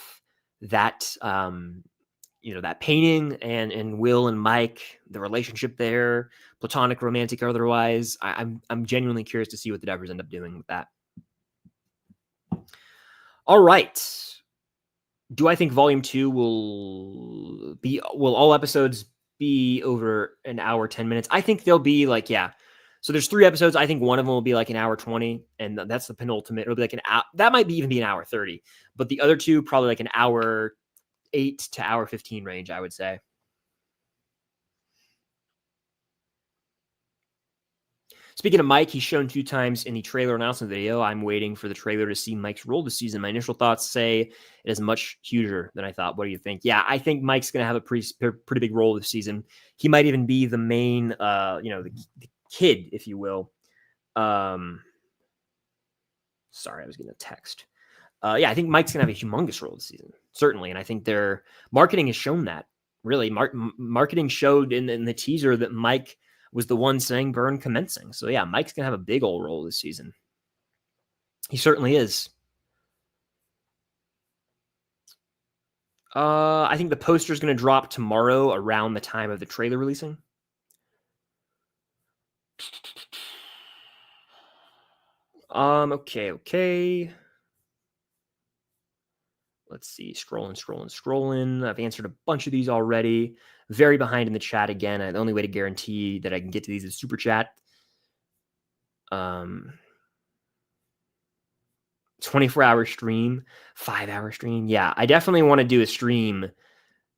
that, that painting and Will and Mike, the relationship there, platonic, romantic, or otherwise. I'm genuinely curious to see what the devs end up doing with that. All right. Do I think Volume 2 will all episodes be over an hour, 10 minutes? I think they'll be like, yeah. So there's 3 episodes. I think one of them will be like an hour 20, and that's the penultimate. It'll be like an hour. That might even be an hour 30, but the other 2 probably like an hour 8 to hour 15 range, I would say. Speaking of Mike, he's shown 2 times in the trailer announcement video. I'm waiting for the trailer to see Mike's role this season. My initial thoughts say it is much huger than I thought. What do you think? Yeah, I think Mike's going to have a pretty big role this season. He might even be the main, the kid, if you will. Sorry, I was getting a text. I think Mike's going to have a humongous role this season, certainly. And I think their marketing has shown that. Really, marketing showed in the teaser that Mike was the one saying burn commencing. So yeah, Mike's going to have a big old role this season. He certainly is. I think the poster is going to drop tomorrow around the time of the trailer releasing. Okay. Let's see. Scrolling. I've answered a bunch of these already. Very behind in the chat again. The only way to guarantee that I can get to these is super chat. 24-hour stream, 5-hour stream. Yeah, I definitely want to do a stream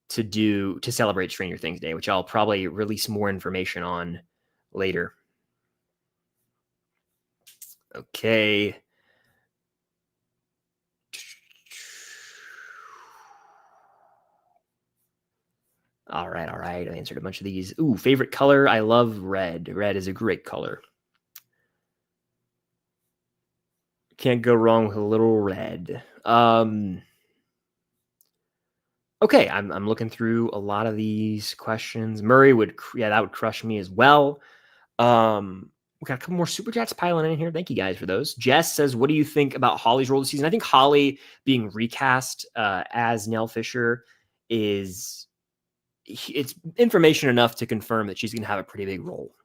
to celebrate Stranger Things Day, which I'll probably release more information on later. Okay. All right. I answered a bunch of these. Ooh, favorite color? I love red. Red is a great color. Can't go wrong with a little red. Okay, I'm looking through a lot of these questions. Murray that would crush me as well. We got a couple more super chats piling in here. Thank you guys for those. Jess says, "What do you think about Holly's role this season?" I think Holly being recast as Nell Fisher it's information enough to confirm that she's going to have a pretty big role.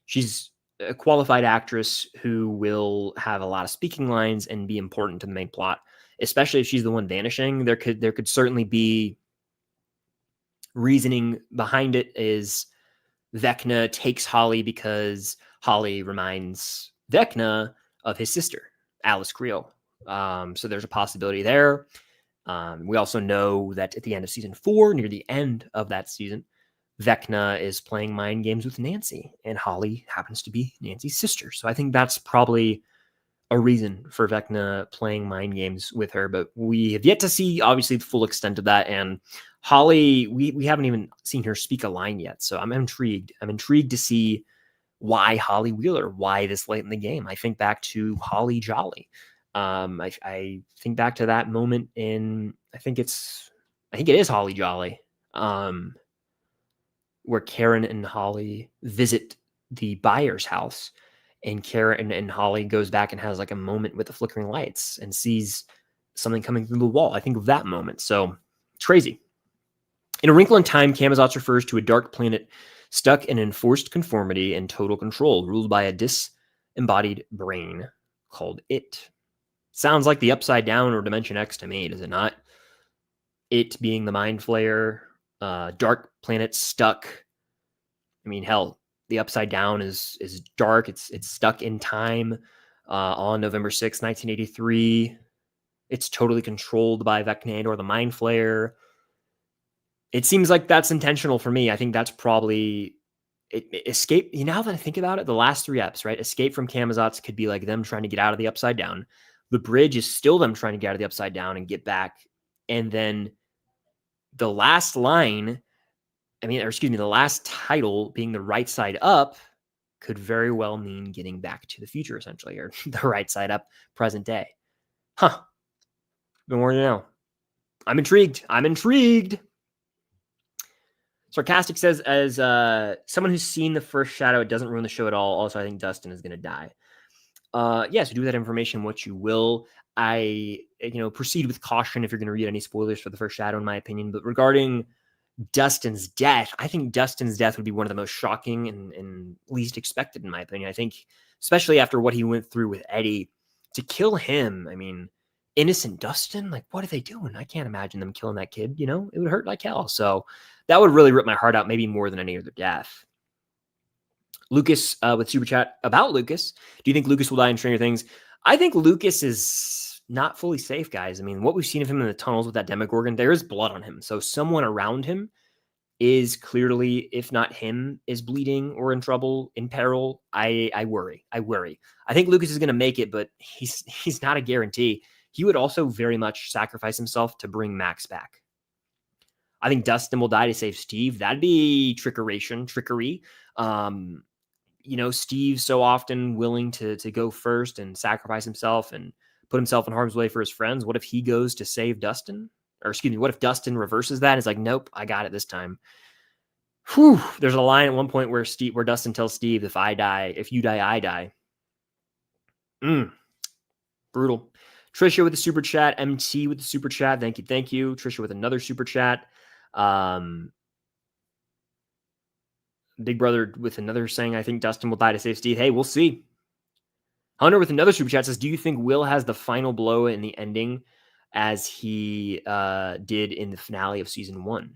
She's a qualified actress who will have a lot of speaking lines and be important to the main plot, especially if she's the one vanishing. There could certainly be reasoning behind it. Is Vecna takes Holly because Holly reminds Vecna of his sister, Alice Creel. So there's a possibility there. We also know that at the end of season 4, near the end of that season, Vecna is playing mind games with Nancy, and Holly happens to be Nancy's sister. So I think that's probably a reason for Vecna playing mind games with her, but we have yet to see, obviously, the full extent of that. And Holly, we haven't even seen her speak a line yet, so I'm intrigued. I'm intrigued to see why Holly Wheeler, why this late in the game. I think back to Holly Jolly. I think back to that moment I think it is Holly Jolly, where Karen and Holly visit the buyer's house, and Karen and Holly goes back and has like a moment with the flickering lights and sees something coming through the wall. I think of that moment. So it's crazy. In A Wrinkle in Time, Camazotz refers to a dark planet stuck in enforced conformity and total control, ruled by a disembodied brain called It. Sounds like the Upside Down or Dimension X to me, does it not? It being the Mind Flayer, dark planet stuck. I mean, hell, the Upside Down is dark. It's stuck in time on November 6th, 1983. It's totally controlled by Vecna or the Mind Flayer. It seems like that's intentional for me. I think that's probably Escape. Now that I think about it, the last 3 eps, right? Escape from Camazotz could be like them trying to get out of the Upside Down. The Bridge is still them trying to get out of the Upside Down and get back. And then the last line, the last title being The Right Side Up could very well mean getting back to the future, essentially, or the right side up, present day. Huh. The more you know. I'm intrigued. Sarcastic says, as someone who's seen the first Shadow, it doesn't ruin the show at all. Also, I think Dustin is going to die. So do with that information what you will. Proceed with caution if you're going to read any spoilers for the first Shadow, in my opinion. But regarding Dustin's death, I think Dustin's death would be one of the most shocking and least expected, in my opinion. I think, especially after what he went through with Eddie, to kill him, innocent Dustin, like, what are they doing? I can't imagine them killing that kid, it would hurt like hell. So that would really rip my heart out, maybe more than any other death. Lucas with Super Chat about Lucas. Do you think Lucas will die in Stranger Things? I think Lucas is not fully safe, guys. What we've seen of him in the tunnels with that Demogorgon, there is blood on him. So someone around him is clearly, if not him, is bleeding or in trouble, in peril. I worry. I think Lucas is going to make it, but he's not a guarantee. He would also very much sacrifice himself to bring Max back. I think Dustin will die to save Steve. That'd be trickery. Steve's so often willing to go first and sacrifice himself and put himself in harm's way for his friends. What if he goes to save Dustin? Or what if Dustin reverses that? It's like, nope, I got it this time. Whew. There's a line at one point where Dustin tells Steve, if you die, I die. Brutal. Trisha with the super chat. MT with the super chat. Thank you. Trisha with another super chat. Big Brother with another saying, I think Dustin will die to save Steve. Hey, we'll see. Hunter with another super chat says, do you think Will has the final blow in the ending as he did in the finale of season 1?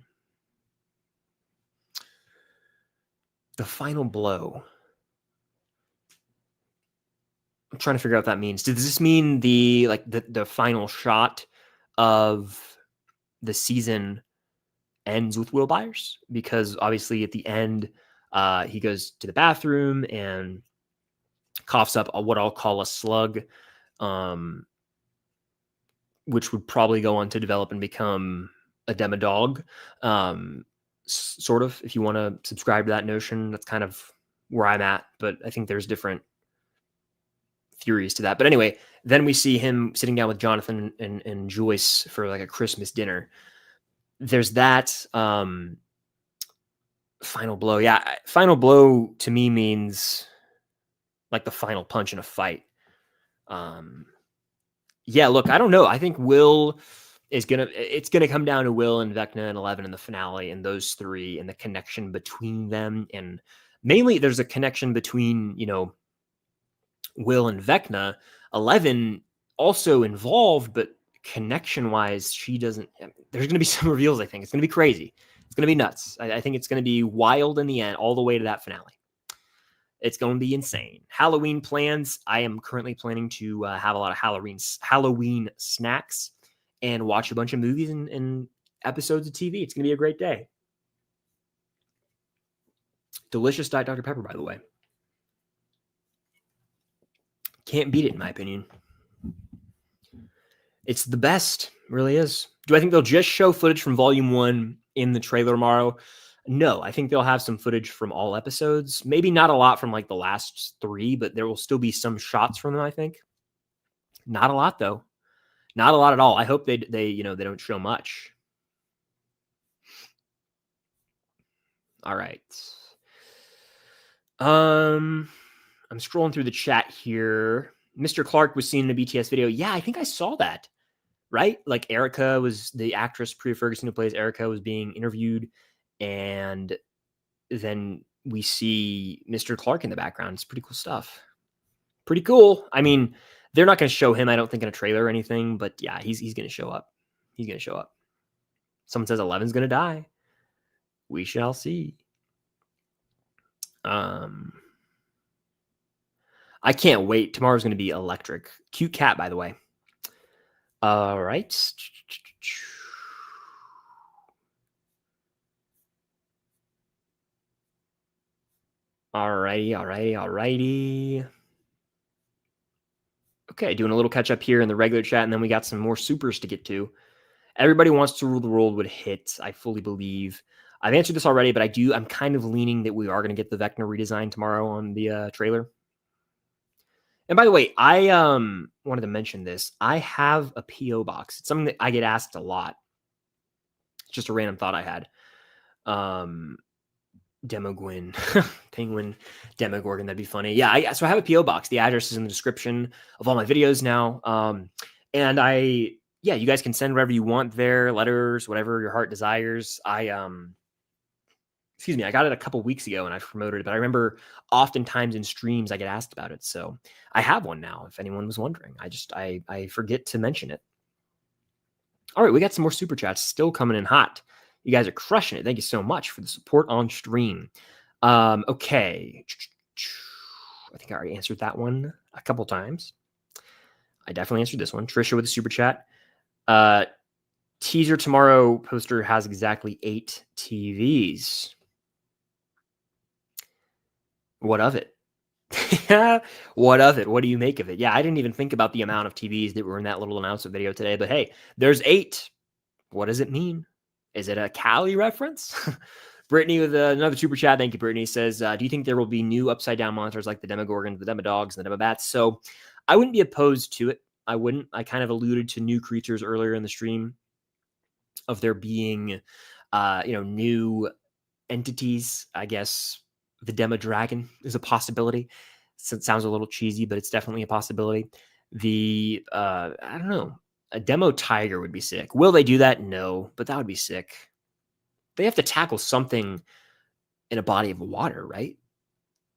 The final blow. I'm trying to figure out what that means. Does this mean the final shot of the season ends with Will Byers, because obviously at the end, he goes to the bathroom and coughs up what I'll call a slug, which would probably go on to develop and become a demodog, sort of, if you want to subscribe to that notion. That's kind of where I'm at, but I think there's different theories to that. But anyway, then we see him sitting down with Jonathan and Joyce for like a Christmas dinner. There's that. Final blow. Yeah, final blow to me means like the final punch in a fight. Yeah, look, I don't know. I think Will is it's gonna come down to Will and Vecna and 11 in the finale, and those three and the connection between them. And mainly there's a connection between, Will and Vecna. 11 also involved, but connection wise, she doesn't. There's going to be some reveals. I think it's going to be crazy. It's going to be nuts. I think it's going to be wild in the end, all the way to that finale. It's going to be insane. Halloween plans. I am currently planning to have a lot of Halloween snacks and watch a bunch of movies and episodes of TV. It's going to be a great day. Delicious Diet Dr. Pepper, by the way. Can't beat it, in my opinion. It's the best, really is. Do I think they'll just show footage from Volume 1 in the trailer tomorrow? No, I think they'll have some footage from all episodes. Maybe not a lot from like the last 3, but there will still be some shots from them, I think. Not a lot, though. Not a lot at all. I hope they don't show much. All right. I'm scrolling through the chat here. Mr. Clark was seen in a BTS video. Yeah, I think I saw that. Right? Like Erica was the actress, Priya Ferguson, who plays Erica, was being interviewed. And then we see Mr. Clark in the background. It's pretty cool stuff. Pretty cool. I mean, they're not going to show him, I don't think, in a trailer or anything. But yeah, he's going to show up. He's going to show up. Someone says 11's going to die. We shall see. I can't wait. Tomorrow's going to be electric. Cute cat, by the way. All right. Alrighty. Okay, doing a little catch up here in the regular chat, and then we got some more supers to get to. Everybody Wants to Rule the World would hit, I fully believe. I've answered this already, but I'm kind of leaning that we are going to get the Vecna redesign tomorrow on the trailer. And by the way, I wanted to mention this. I have a P.O. box. It's something that I get asked a lot. It's just a random thought I had. Demogwin, Penguin, Demogorgon, that'd be funny. Yeah, so I have a P.O. box. The address is in the description of all my videos now. And you guys can send whatever you want there, letters, whatever your heart desires. I got it a couple weeks ago and I promoted it, but I remember oftentimes in streams I get asked about it. So I have one now, if anyone was wondering. I forget to mention it. All right, we got some more super chats still coming in hot. You guys are crushing it. Thank you so much for the support on stream. Okay. I think I already answered that one a couple times. I definitely answered this one. Trisha with a super chat. Teaser tomorrow poster has exactly 8 TVs. What of it? What of it? What do you make of it? Yeah, I didn't even think about the amount of TVs that were in that little announcement video today, but hey, there's 8. What does it mean? Is it a Cali reference? Brittany with another super chat. Thank you, Brittany. Says, do you think there will be new upside down monsters like the Demogorgons, the Demodogs, and the Demobats? So I wouldn't be opposed to it. I wouldn't. I kind of alluded to new creatures earlier in the stream of there being, new entities. I guess the Demo Dragon is a possibility. So it sounds a little cheesy, but it's definitely a possibility. The, I don't know, a Demo Tiger would be sick. Will they do that? No, but that would be sick. They have to tackle something in a body of water, right?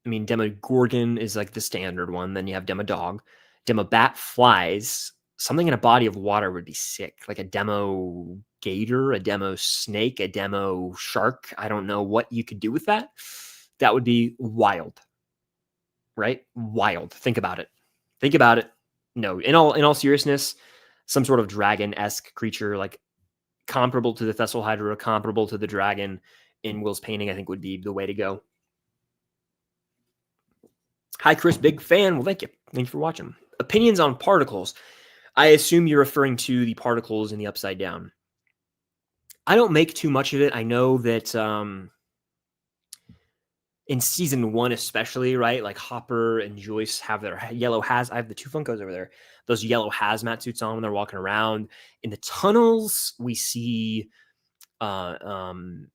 I mean, Demogorgon is like the standard one. Then you have Demodog. Demobat flies. Something in a body of water would be sick. Like a Demo Gator, a Demo Snake, a Demo Shark. I don't know what you could do with that. That would be wild, right? Wild. Think about it. No, in all seriousness, some sort of dragon-esque creature, like, comparable to the Thessal Hydra, comparable to the dragon in Will's painting, I think would be the way to go. Hi, Chris, big fan. Well, thank you. Thanks for watching. Opinions on particles. I assume you're referring to the particles in the Upside Down. I don't make too much of it. I know that in season 1 especially, right? Like Hopper and Joyce have their yellow I have the 2 Funkos over there. Those yellow hazmat suits on when they're walking around. In the tunnels, we see the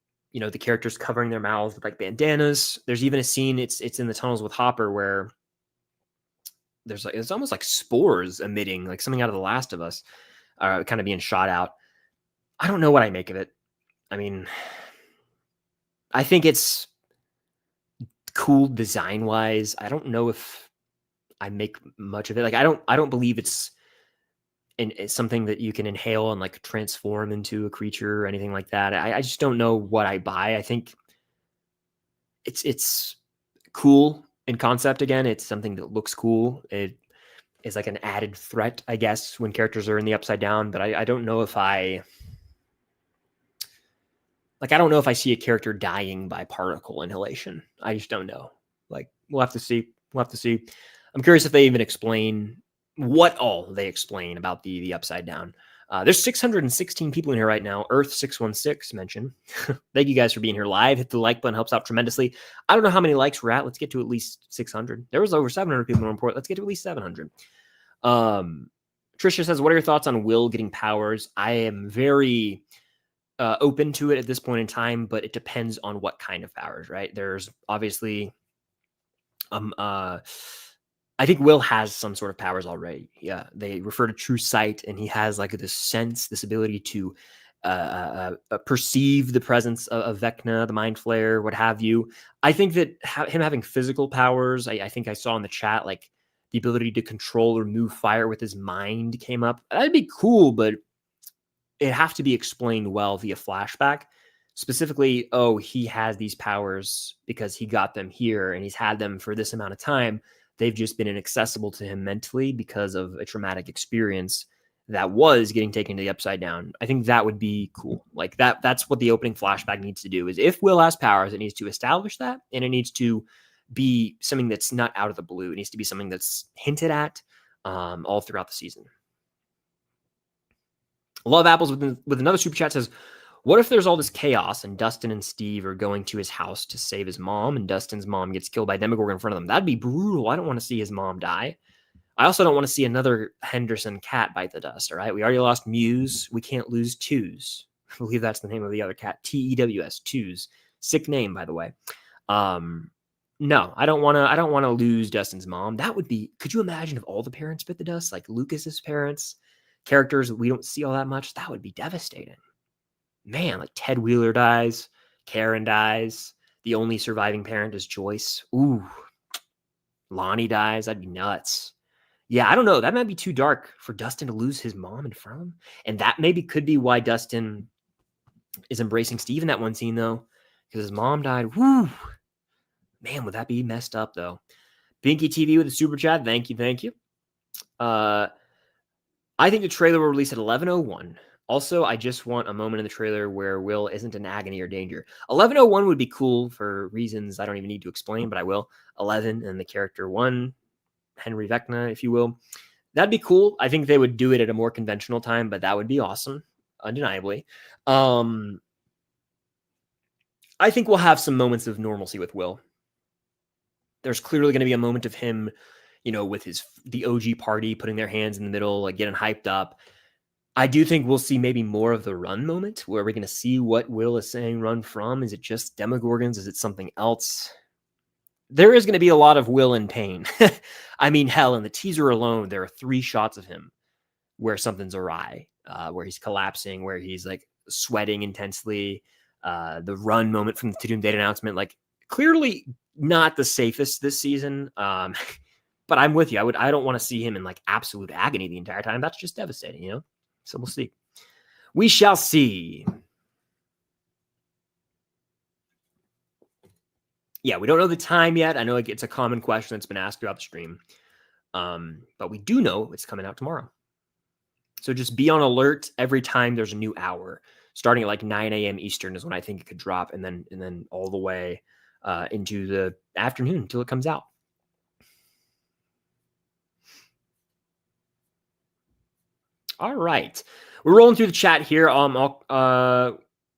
characters covering their mouths with like bandanas. There's even a scene, it's in the tunnels with Hopper where it's almost like spores emitting, like something out of The Last of Us, kind of being shot out. I don't know what I make of it. I mean, I think it's cool design wise. I don't know if I make much of it. Like I don't believe it's something that you can inhale and like transform into a creature or anything like that. I just don't know what I buy. I think it's cool in concept. Again, it's something that looks cool. It is like an added threat, I guess, when characters are in the Upside Down. But I don't know if I don't know if I see a character dying by particle inhalation. I just don't know. Like we'll have to see. I'm curious if they even explain what all they explain about the Upside Down. There's 616 people in here right now. Earth 616 mentioned. Thank you guys for being here live. Hit the like button, helps out tremendously. I don't know how many likes we're at. Let's get to at least 600. There was over 700 people in the report. Let's get to at least 700. Trisha says, what are your thoughts on Will getting powers? I am very open to it at this point in time, but it depends on what kind of powers, right? There's obviously I think Will has some sort of powers already. Yeah, they refer to true sight, and he has like this sense, this ability to perceive the presence of Vecna, the Mind Flayer, what have you. I think that him having physical powers, I think I saw in the chat, like the ability to control or move fire with his mind came up. That'd be cool, but it'd have to be explained well via flashback. Specifically, he has these powers because he got them here, and he's had them for this amount of time. They've just been inaccessible to him mentally because of a traumatic experience that was getting taken to the Upside Down. I think that would be cool. Like that's what the opening flashback needs to do. Is if Will has powers, it needs to establish that, and it needs to be something that's not out of the blue. It needs to be something that's hinted at all throughout the season. Love Apples with another super chat says, what if there's all this chaos and Dustin and Steve are going to his house to save his mom, and Dustin's mom gets killed by Demogorgon in front of them? That'd be brutal. I don't want to see his mom die. I also don't want to see another Henderson cat bite the dust, all right? We already lost Muse. We can't lose Tews. I believe that's the name of the other cat. Tews. Tews. Sick name, by the way. No, I don't want to lose Dustin's mom. That would be, could you imagine if all the parents bit the dust? Like Lucas's parents, characters we don't see all that much? That would be devastating. Man, like Ted Wheeler dies, Karen dies, the only surviving parent is Joyce. Ooh, Lonnie dies. That'd be nuts. Yeah, I don't know. That might be too dark for Dustin to lose his mom in front of him. And that maybe could be why Dustin is embracing Steve in that one scene, though, because his mom died. Woo! Man, would that be messed up, though? Binky TV with a super chat. Thank you. I think the trailer will release at 11:01. Also, I just want a moment in the trailer where Will isn't in agony or danger. 11:01 would be cool for reasons I don't even need to explain, but I will. 11 and the character 1, Henry Vecna, if you will. That'd be cool. I think they would do it at a more conventional time, but that would be awesome, undeniably. I think we'll have some moments of normalcy with Will. There's clearly going to be a moment of him, with the OG party, putting their hands in the middle, like getting hyped up. I do think we'll see maybe more of the run moment where we're going to see what Will is saying run from. Is it just Demogorgons? Is it something else? There is going to be a lot of Will in pain. I mean, hell, in the teaser alone, there are 3 shots of him where something's awry, where he's collapsing, where he's like sweating intensely. The run moment from the Doom Date announcement, like clearly not the safest this season. But I'm with you. I don't want to see him in like absolute agony the entire time. That's just devastating, So we'll see. We shall see. Yeah, we don't know the time yet. I know it's a common question that's been asked throughout the stream. But we do know it's coming out tomorrow. So just be on alert every time there's a new hour. Starting at like 9 a.m. Eastern is when I think it could drop, and then all the way into the afternoon until it comes out. All right. We're rolling through the chat here.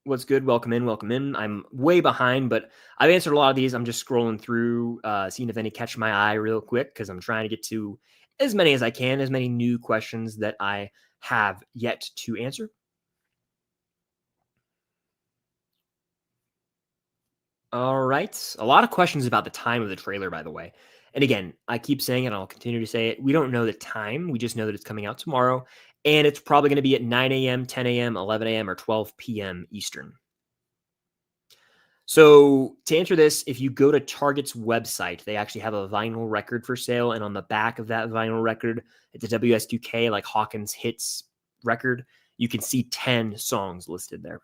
What's good? Welcome in. Welcome in. I'm way behind, but I've answered a lot of these. I'm just scrolling through, seeing if any catch my eye real quick because I'm trying to get to as many as I can, as many new questions that I have yet to answer. All right. A lot of questions about the time of the trailer, by the way. And again, I keep saying it, and I'll continue to say it. We don't know the time. We just know that it's coming out tomorrow. And it's probably going to be at 9 a.m., 10 a.m., 11 a.m., or 12 p.m. Eastern. So to answer this, if you go to Target's website, they actually have a vinyl record for sale. And on the back of that vinyl record, it's a WS2K, like Hawkins Hits record. You can see 10 songs listed there.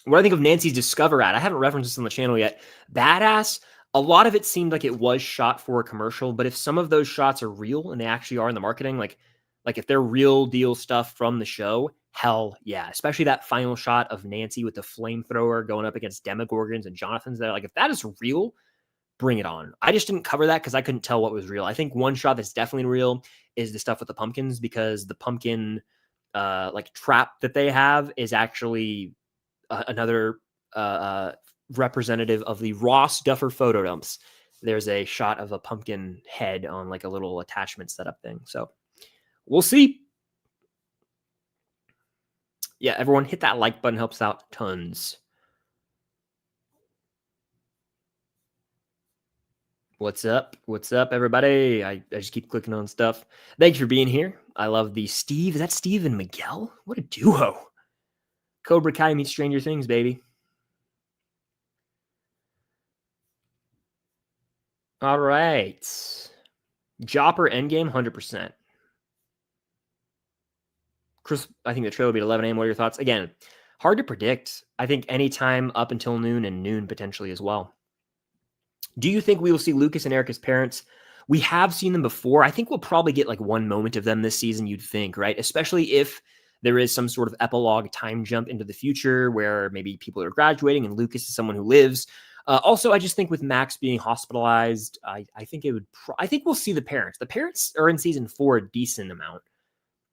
What I think of Nancy's Discover ad, I haven't referenced this on the channel yet. Badass. A lot of it seemed like it was shot for a commercial, but if some of those shots are real and they actually are in the marketing, like if they're real deal stuff from the show, hell yeah. Especially that final shot of Nancy with the flamethrower going up against Demogorgons and Jonathan's there. Like if that is real, bring it on. I just didn't cover that because I couldn't tell what was real. I think one shot that's definitely real is the stuff with the pumpkins, because the pumpkin like trap that they have is actually another representative of the Ross Duffer photo dumps. There's a shot of a pumpkin head on like a little attachment setup thing. So we'll see. Yeah, everyone hit that like button, helps out tons. What's up? What's up, everybody? I just keep clicking on stuff. Thanks for being here. I love the Steve. Is that Steve and Miguel? What a duo. Cobra Kai meets Stranger Things, baby. All right. Jopper Endgame, 100%. Chris, I think the trailer will be at 11 a.m. What are your thoughts? Again, hard to predict. I think anytime up until noon, and noon potentially as well. Do you think we will see Lucas and Erica's parents? We have seen them before. I think we'll probably get like one moment of them this season, you'd think, right? Especially if there is some sort of epilogue time jump into the future where maybe people are graduating and Lucas is someone who lives. Also, I just think with Max being hospitalized, I think it would. I think we'll see the parents. The parents are in season 4 a decent amount,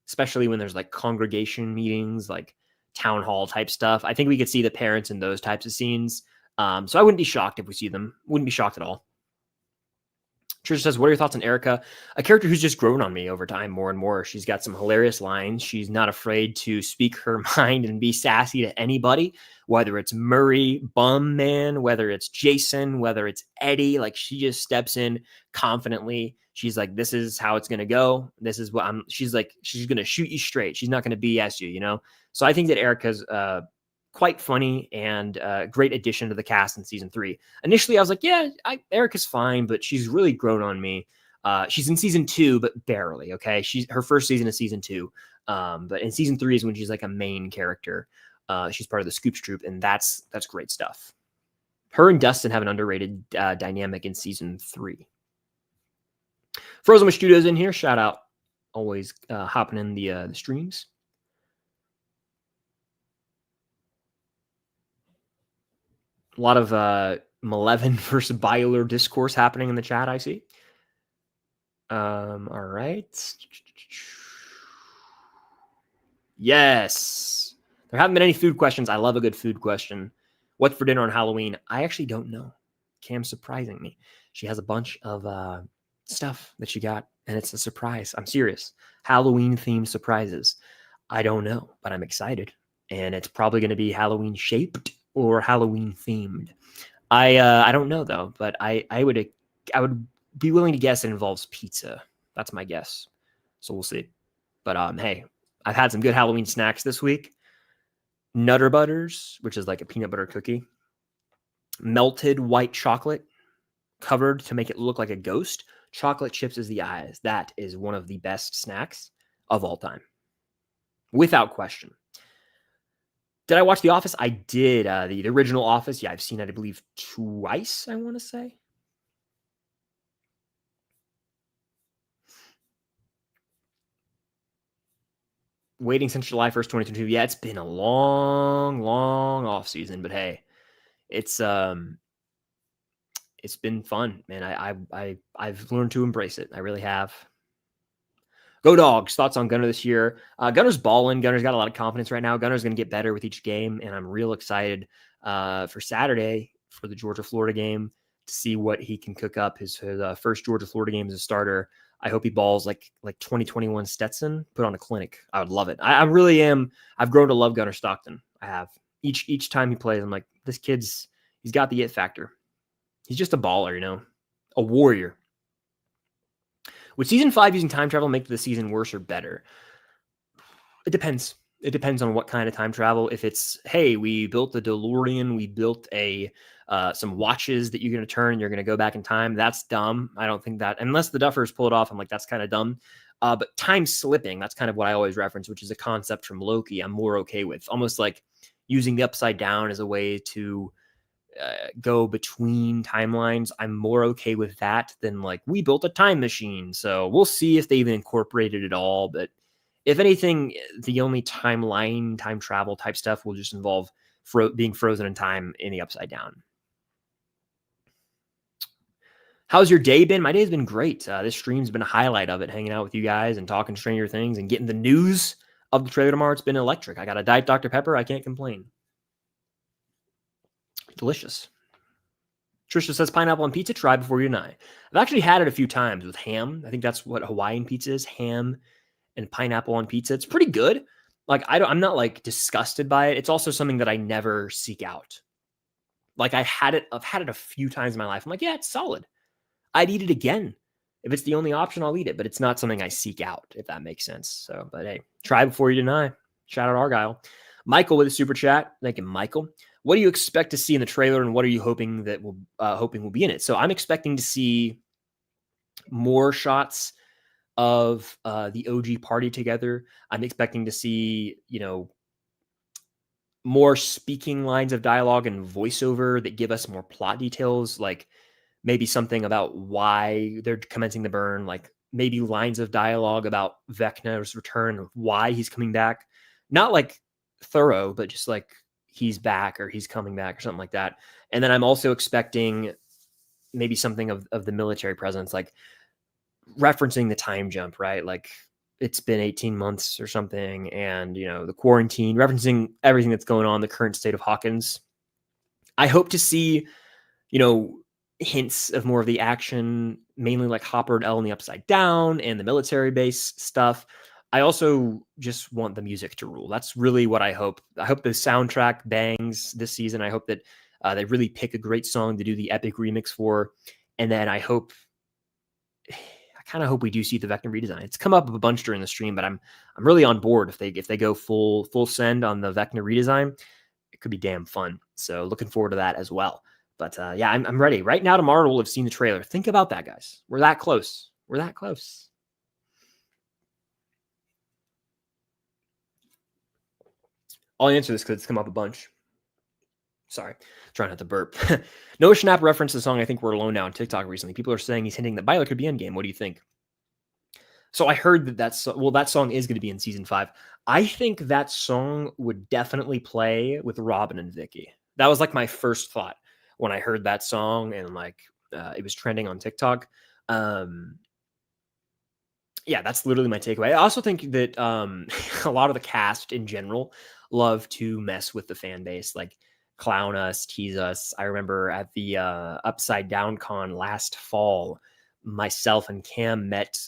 especially when there's like congregation meetings, like town hall type stuff. I think we could see the parents in those types of scenes. So I wouldn't be shocked if we see them. Wouldn't be shocked at all. Trisha says, what are your thoughts on Erica? A character who's just grown on me over time more and more. She's got some hilarious lines. She's not afraid to speak her mind and be sassy to anybody, whether it's Murray, Bum Man, whether it's Jason, whether it's Eddie. Like she just steps in confidently. She's like, this is how it's going to go. This is what she's like, she's going to shoot you straight. She's not going to BS you, you know? So I think that Erica's quite funny and great addition to the cast in season 3. Initially, I was like, yeah, Erica's fine, but she's really grown on me. She's in season 2, but barely. Okay, her first season is season 2, but in season 3 is when she's like a main character. She's part of the Scoops Troop, and that's great stuff. Her and Dustin have an underrated dynamic in season 3. Frozen with Studios in here. Shout out, always hopping in the streams. A lot of Malevolent versus Byler discourse happening in the chat, I see. All right. Yes. There haven't been any food questions. I love a good food question. What's for dinner on Halloween? I actually don't know. Cam's surprising me. She has a bunch of stuff that she got, and it's a surprise. I'm serious. Halloween-themed surprises. I don't know, but I'm excited. And it's probably going to be Halloween-shaped or Halloween themed. I don't know though, but I would be willing to guess it involves pizza. That's my guess. So we'll see. But hey, I've had some good Halloween snacks this week. Nutter Butters, which is like a peanut butter cookie. Melted white chocolate covered to make it look like a ghost. Chocolate chips as the eyes. That is one of the best snacks of all time. Without question. Did I watch The Office? I did. The original Office. Yeah, I've seen it, I believe, twice, I want to say. Waiting since July 1st, 2022. Yeah, it's been a long, long off season, but hey, it's been fun, man. I've learned to embrace it. I really have. Go Dogs. Thoughts on Gunner this year? Gunner's balling. Gunner's got a lot of confidence right now. Gunner's going to get better with each game, and I'm real excited for Saturday for the Georgia-Florida game to see what he can cook up. His first Georgia-Florida game as a starter. I hope he balls like 2021 Stetson. Put on a clinic. I would love it. I really am. I've grown to love Gunner Stockton. I have. Each time he plays, I'm like, he's got the it factor. He's just a baller, a warrior. Would season 5 using time travel make the season worse or better? It depends. It depends on what kind of time travel. If it's, hey, we built the DeLorean, we built some watches that you're going to turn, and you're going to go back in time. That's dumb. I don't think that, unless the Duffers pull it off, I'm like, that's kind of dumb. But time slipping, that's kind of what I always reference, which is a concept from Loki I'm more okay with. Almost like using the upside down as a way to go between timelines. I'm more okay with that than like, we built a time machine. So we'll see if they even incorporated it all. But if anything, the only time travel type stuff will just involve being frozen in time in the upside down. How's your day been? My day's been great. This stream's been a highlight of it, hanging out with you guys and talking Stranger Things and getting the news of the trailer tomorrow. It's been electric. I got a Diet Dr. Pepper. I can't complain. Delicious. Trisha says pineapple on pizza. Try before you deny. I've actually had it a few times with ham. I think that's what Hawaiian pizza is: ham and pineapple on pizza. It's pretty good. Like I'm not like disgusted by it. It's also something that I never seek out. Like I've had it a few times in my life. I'm like, yeah, it's solid. I'd eat it again. If it's the only option, I'll eat it. But it's not something I seek out, if that makes sense. So, but hey, try before you deny. Shout out Argyle. Michael with a super chat. Thank you, Michael. What do you expect to see in the trailer, and what are you hoping will be in it? So I'm expecting to see more shots of the OG party together. I'm expecting to see, more speaking lines of dialogue and voiceover that give us more plot details, like maybe something about why they're commencing the burn, like maybe lines of dialogue about Vecna's return, why he's coming back. Not like thorough, but just like he's back or he's coming back or something like that. And then I'm also expecting maybe something of the military presence, like referencing the time jump, right? Like it's been 18 months or something, and the quarantine, referencing everything that's going on, the current state of Hawkins. I hope to see hints of more of the action, mainly like Hopper and Elle in the Upside Down and the military base stuff. I also just want the music to rule. That's really what I hope. I hope the soundtrack bangs this season. I hope that they really pick a great song to do the epic remix for. And then I kind of hope we do see the Vecna redesign. It's come up a bunch during the stream, but I'm really on board if they go full send on the Vecna redesign. It could be damn fun. So looking forward to that as well. But yeah, I'm ready. Right now, tomorrow we'll have seen the trailer. Think about that, guys. We're that close. We're that close. I'll answer this because it's come up a bunch. Sorry, trying not to burp. Noah Schnapp referenced the song I Think We're Alone Now on TikTok recently. People are saying he's hinting that Byler could be endgame. What do you think? So I heard that song is going to be in season 5. I think that song would definitely play with Robin and Vicky. That was like my first thought when I heard that song, and like it was trending on TikTok. Yeah, that's literally my takeaway. I also think that a lot of the cast in general love to mess with the fan base, like clown us, tease us. I remember at the Upside Down Con last fall, myself and Cam met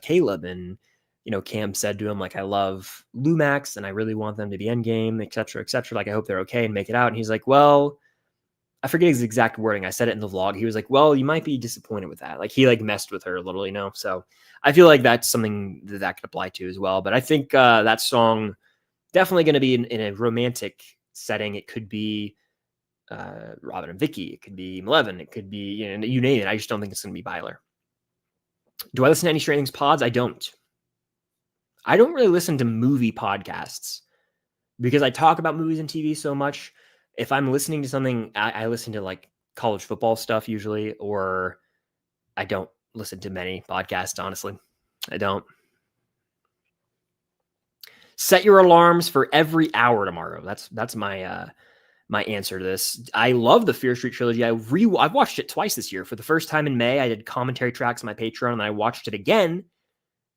Caleb, and Cam said to him, like, I love Lumax and I really want them to be endgame, et cetera, et cetera. Like, I hope they're okay and make it out. And he's like, well, I forget his exact wording. I said it in the vlog. He was like, well, you might be disappointed with that. Like, he like messed with her a little, So I feel like that's something that could apply to as well. But I think that song definitely going to be in a romantic setting. It could be Robin and Vicky. It could be Maleven. It could be, you name it. I just don't think it's going to be Byler. Do I listen to any Stranger Things pods? I don't really listen to movie podcasts. because I talk about movies and TV so much. If I'm listening to something, I listen to like college football stuff usually, or I don't listen to many podcasts, honestly. I don't. Set your alarms for every hour tomorrow. That's my my answer to this. I love the Fear Street trilogy. I've watched it twice this year. For the first time in May, I did commentary tracks on my Patreon, and I watched it again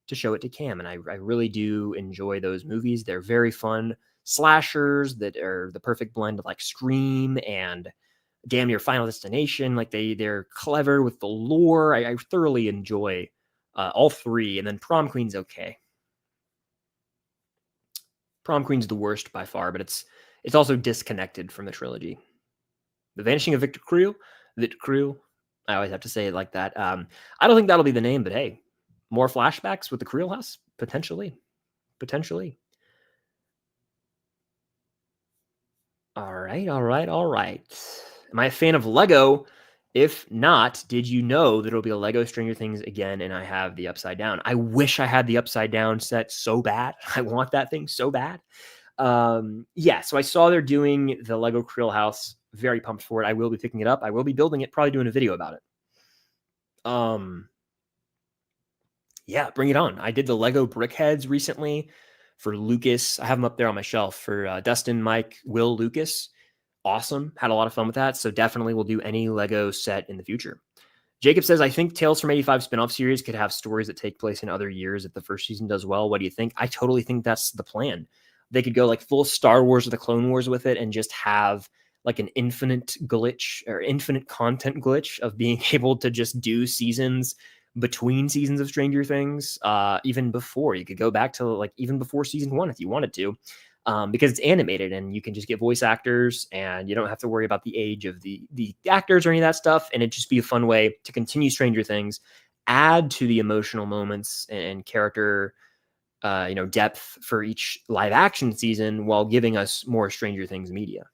to show it to Cam. And I really do enjoy those movies. They're very fun slashers that are the perfect blend of like Scream and damn near Final Destination. Like they're clever with the lore. I thoroughly enjoy all three. And then Prom Queen's okay. Prom Queen's the worst by far, but it's also disconnected from the trilogy. The Vanishing of Victor Creel. I always have to say it like that. I don't think that'll be the name, but hey, more flashbacks with the Creel house? Potentially. All right. Am I a fan of Lego? If not, did you know that it'll be a Lego Stranger Things again and I have the Upside Down? I wish I had the Upside Down set so bad. I want that thing so bad. Yeah, so I saw they're doing the Lego Creel house. Very pumped for it. I will be picking it up. I will be building it, probably doing a video about it. Yeah, bring it on. I did the Lego BrickHeads recently for Lucas. I have them up there on my shelf for Dustin, Mike, Will, Lucas. Awesome. Had a lot of fun with that. So definitely we'll do any Lego set in the future. Jacob says, I think Tales from 85 spinoff series could have stories that take place in other years if the first season does well. What do you think? I totally think that's the plan. They could go like full Star Wars or the Clone Wars with it and just have like an infinite glitch or infinite content glitch of being able to just do seasons between seasons of Stranger Things, even before. You could go back to like even before season 1 if you wanted to, because it's animated and you can just get voice actors and you don't have to worry about the age of the actors or any of that stuff. And it'd just be a fun way to continue Stranger Things, add to the emotional moments and character depth for each live action season while giving us more Stranger Things media.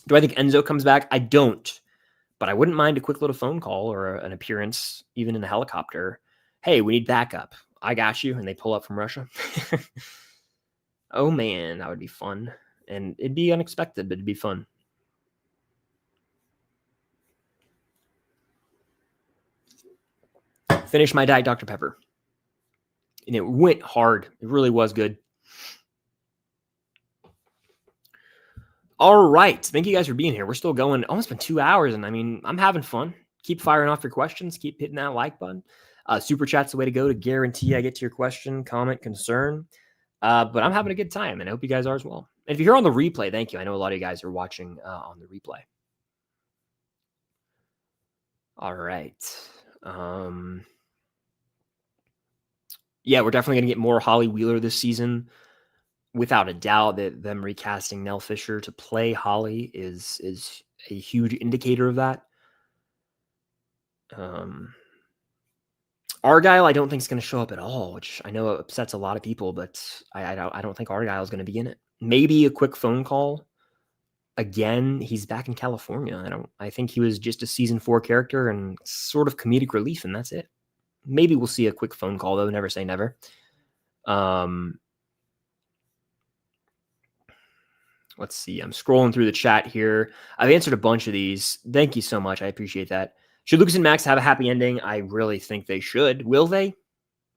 Do I think Enzo comes back? I don't. But I wouldn't mind a quick little phone call or an appearance, even in a helicopter. Hey, we need backup. I got you. And they pull up from Russia. Oh, man, that would be fun. And it'd be unexpected, but it'd be fun. Finish my Diet Dr. Pepper. And it went hard. It really was good. All right. Thank you guys for being here. We're still going. Almost been 2 hours. And I mean, I'm having fun. Keep firing off your questions. Keep hitting that like button. Super chat's the way to go to guarantee I get to your question, comment, concern. But I'm having a good time, and I hope you guys are as well. And if you're here on the replay, thank you. I know a lot of you guys are watching on the replay. All right. Yeah, we're definitely going to get more Holly Wheeler this season. Without a doubt, that them recasting Nell Fisher to play Holly is a huge indicator of that. Argyle, I don't think is going to show up at all, which I know upsets a lot of people, but I don't think Argyle is going to be in it. Maybe a quick phone call. Again, he's back in California. I think he was just a season 4 character and sort of comedic relief, and that's it. Maybe we'll see a quick phone call though. Never say never. Let's see. I'm scrolling through the chat here. I've answered a bunch of these. Thank you so much. I appreciate that. Should Lucas and Max have a happy ending? I really think they should. Will they?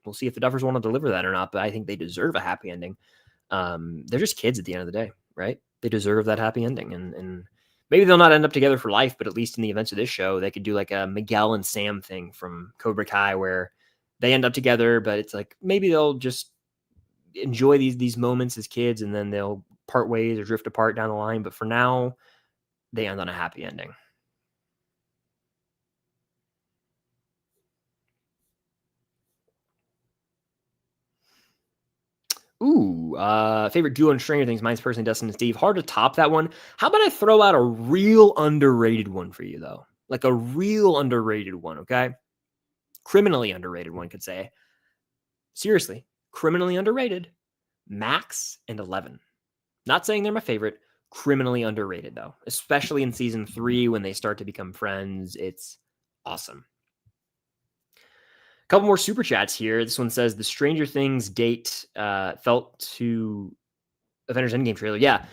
We'll see if the Duffers want to deliver that or not, but I think they deserve a happy ending. They're just kids at the end of the day, right? They deserve that happy ending. And maybe they'll not end up together for life, but at least in the events of this show, they could do like a Miguel and Sam thing from Cobra Kai where they end up together, but it's like maybe they'll just enjoy these moments as kids and then they'll part ways or drift apart down the line. But for now, they end on a happy ending. Ooh, favorite duo in Stranger Things. Mine's personally Dustin and Steve. Hard to top that one. How about I throw out a real underrated one for you, though? Like a real underrated one, okay? Criminally underrated one, could say. Seriously, criminally underrated. Max and 11. Not saying they're my favorite. Criminally underrated, though. Especially in season 3 when they start to become friends. It's awesome. A couple more super chats here. This one says the Stranger Things date felt too Avengers Endgame trailer. Yeah.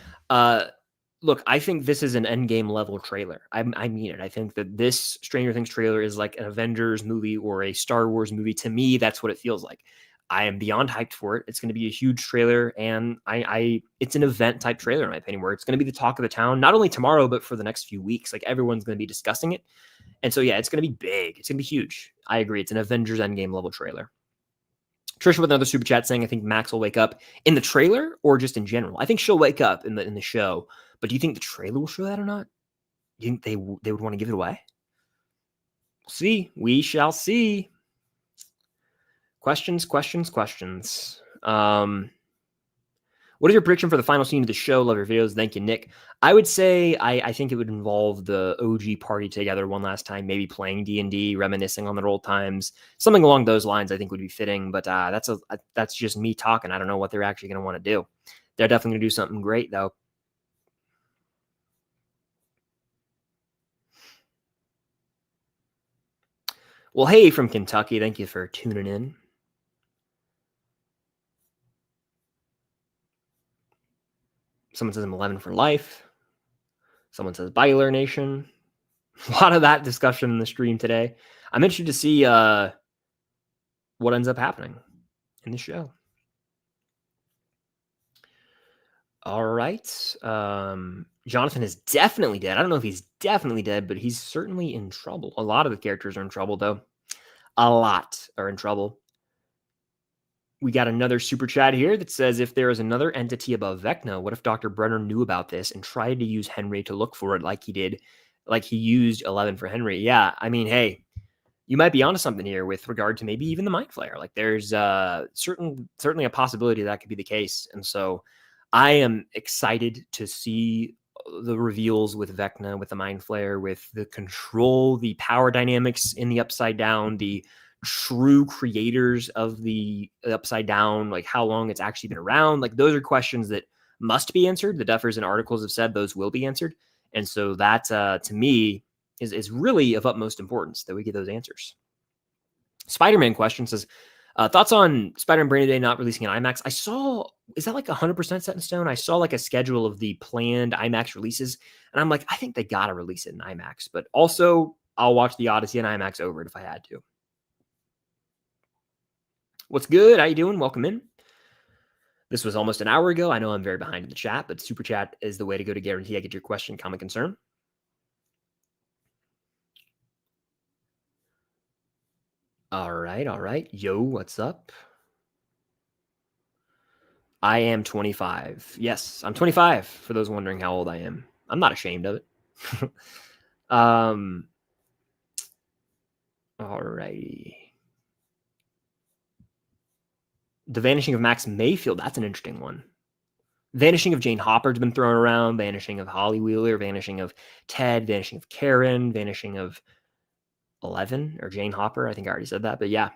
Look, I think this is an Endgame level trailer. I mean it. I think that this Stranger Things trailer is like an Avengers movie or a Star Wars movie. To me, that's what it feels like. I am beyond hyped for it. It's going to be a huge trailer, and it's an event type trailer in my opinion, where it's going to be the talk of the town, not only tomorrow but for the next few weeks. Like everyone's going to be discussing it, and so yeah, it's going to be big. It's going to be huge. I agree. It's an Avengers Endgame level trailer. Trisha with another super chat saying, I think Max will wake up in the trailer or just in general. I think she'll wake up in the show, but do you think the trailer will show that or not? Do you think they would want to give it away? We'll see. We shall see. Questions. What is your prediction for the final scene of the show? Love your videos. Thank you, Nick. I would say I think it would involve the OG party together one last time, maybe playing D&D, reminiscing on their old times. Something along those lines I think would be fitting, but that's just me talking. I don't know what they're actually going to want to do. They're definitely going to do something great, though. Well, hey, from Kentucky, thank you for tuning in. Someone says I'm 11 for life. Someone says Byler Nation. A lot of that discussion in the stream today. I'm interested to see what ends up happening in the show. All right. Jonathan is definitely dead. I don't know if he's definitely dead, but he's certainly in trouble. A lot of the characters are in trouble, though. A lot are in trouble. We got another super chat here that says, if there is another entity above Vecna, what if Dr. Brenner knew about this and tried to use Henry to look for it like he did, like he used 11 for Henry? Yeah, I mean, hey, you might be onto something here with regard to maybe even the Mind Flayer. Like there's certainly a possibility that could be the case. And so I am excited to see the reveals with Vecna, with the Mind Flayer, with the control, the power dynamics in the Upside Down, the true creators of the Upside Down, like how long it's actually been around. Like those are questions that must be answered. The Duffers and articles have said those will be answered. And so that, to me, is really of utmost importance that we get those answers. Spider-Man question says, thoughts on Spider-Man Brand New Day not releasing an IMAX? I saw, is that like 100% set in stone? I saw like a schedule of the planned IMAX releases, and I'm like, I think they got to release it in IMAX, but also I'll watch the Odyssey in IMAX over it if I had to. What's good? How you doing? Welcome in. This was almost an hour ago. I know I'm very behind in the chat, but super chat is the way to go to guarantee I get your question, comment, concern. All right. Yo, what's up? I am 25. Yes, I'm 25, for those wondering how old I am. I'm not ashamed of it. Alrighty. The vanishing of Max Mayfield, that's an interesting one. Vanishing of Jane Hopper's been thrown around. Vanishing of Holly Wheeler. Vanishing of Ted. Vanishing of Karen. Vanishing of 11 or Jane Hopper. I think I already said that, but yeah.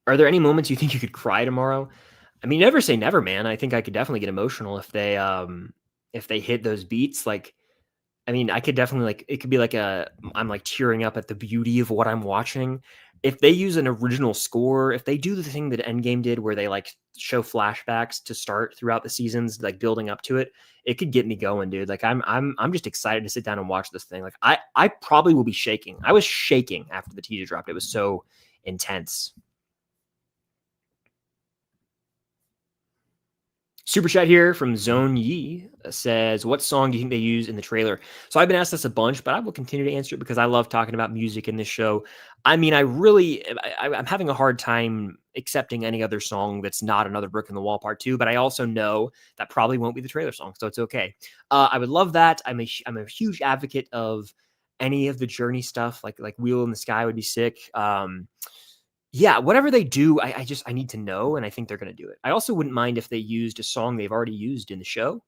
Are there any moments you think you could cry tomorrow? I mean, never say never, man. I think I could definitely get emotional if they hit those beats. Like, I mean, I could definitely like, it could be like I'm like tearing up at the beauty of what I'm watching. If they use an original score, if they do the thing that Endgame did where they like show flashbacks to start throughout the seasons, like building up to it, it could get me going, dude. Like I'm just excited to sit down and watch this thing. Like I probably will be shaking. I was shaking after the teaser dropped. It was so intense. Super chat here from Zone Yi says, what song do you think they use in the trailer? So I've been asked this a bunch, but I will continue to answer it because I love talking about music in this show. I mean, I'm having a hard time accepting any other song that's not another Brick in the Wall Part 2, but I also know that probably won't be the trailer song, so it's okay. I would love that. I'm a huge advocate of any of the Journey stuff, like Wheel in the Sky would be sick. Yeah, whatever they do, I need to know, and I think they're going to do it. I also wouldn't mind if they used a song they've already used in the show.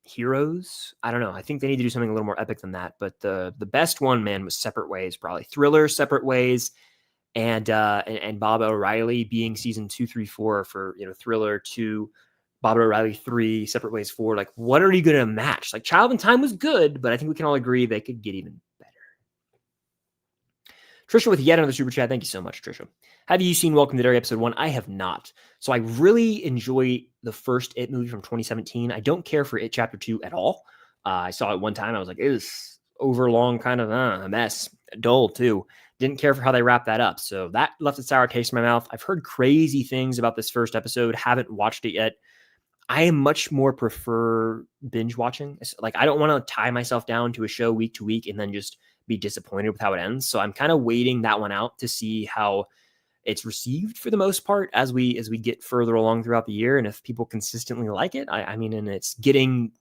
Heroes. I don't know. I think they need to do something a little more epic than that. But the best one, man, was Separate Ways, probably. Thriller, Separate Ways, and Bob O'Reilly being season 2, 3, 4 for Thriller 2, Bob O'Reilly 3, Separate Ways 4. Like, what are you going to match? Like, Child in Time was good, but I think we can all agree they could get even better. Trisha with yet another super chat. Thank you so much, Trisha. Have you seen Welcome to Derry episode 1? I have not. So I really enjoy the first It movie from 2017. I don't care for It Chapter 2 at all. I saw it one time. I was like, it is overlong, kind of a mess. Dull, too. Didn't care for how they wrapped that up. So that left a sour taste in my mouth. I've heard crazy things about this first episode. Haven't watched it yet. I am much more prefer binge watching. Like, I don't want to tie myself down to a show week to week and then just be disappointed with how it ends. So I'm kind of waiting that one out to see how it's received for the most part as we get further along throughout the year. And if people consistently like it, I mean, and it's getting,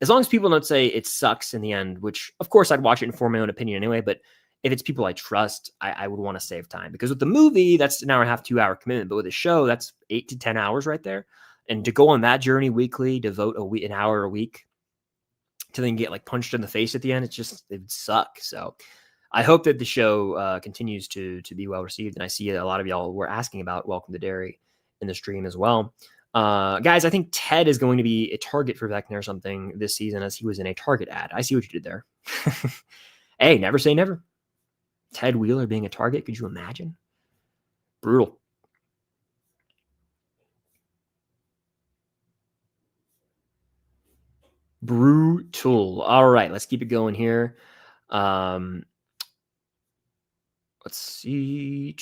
as long as people don't say it sucks in the end, which of course I'd watch it and form my own opinion anyway. But if it's people I trust, I would want to save time, because with the movie, that's an hour and a half, 2 hour commitment. But with a show, that's 8 to 10 hours right there. And to go on that journey weekly, devote an hour a week to then get like punched in the face at the end, it would suck. So I hope that the show continues to be well received. And I see a lot of y'all were asking about Welcome to Derry in the stream as well. Guys, I think Ted is going to be a target for Vecna or something this season, as he was in a Target ad. I see what you did there. Hey, never say never. Ted Wheeler being a target, could you imagine? Brutal. Brutal. All right, let's keep it going here. Let's see.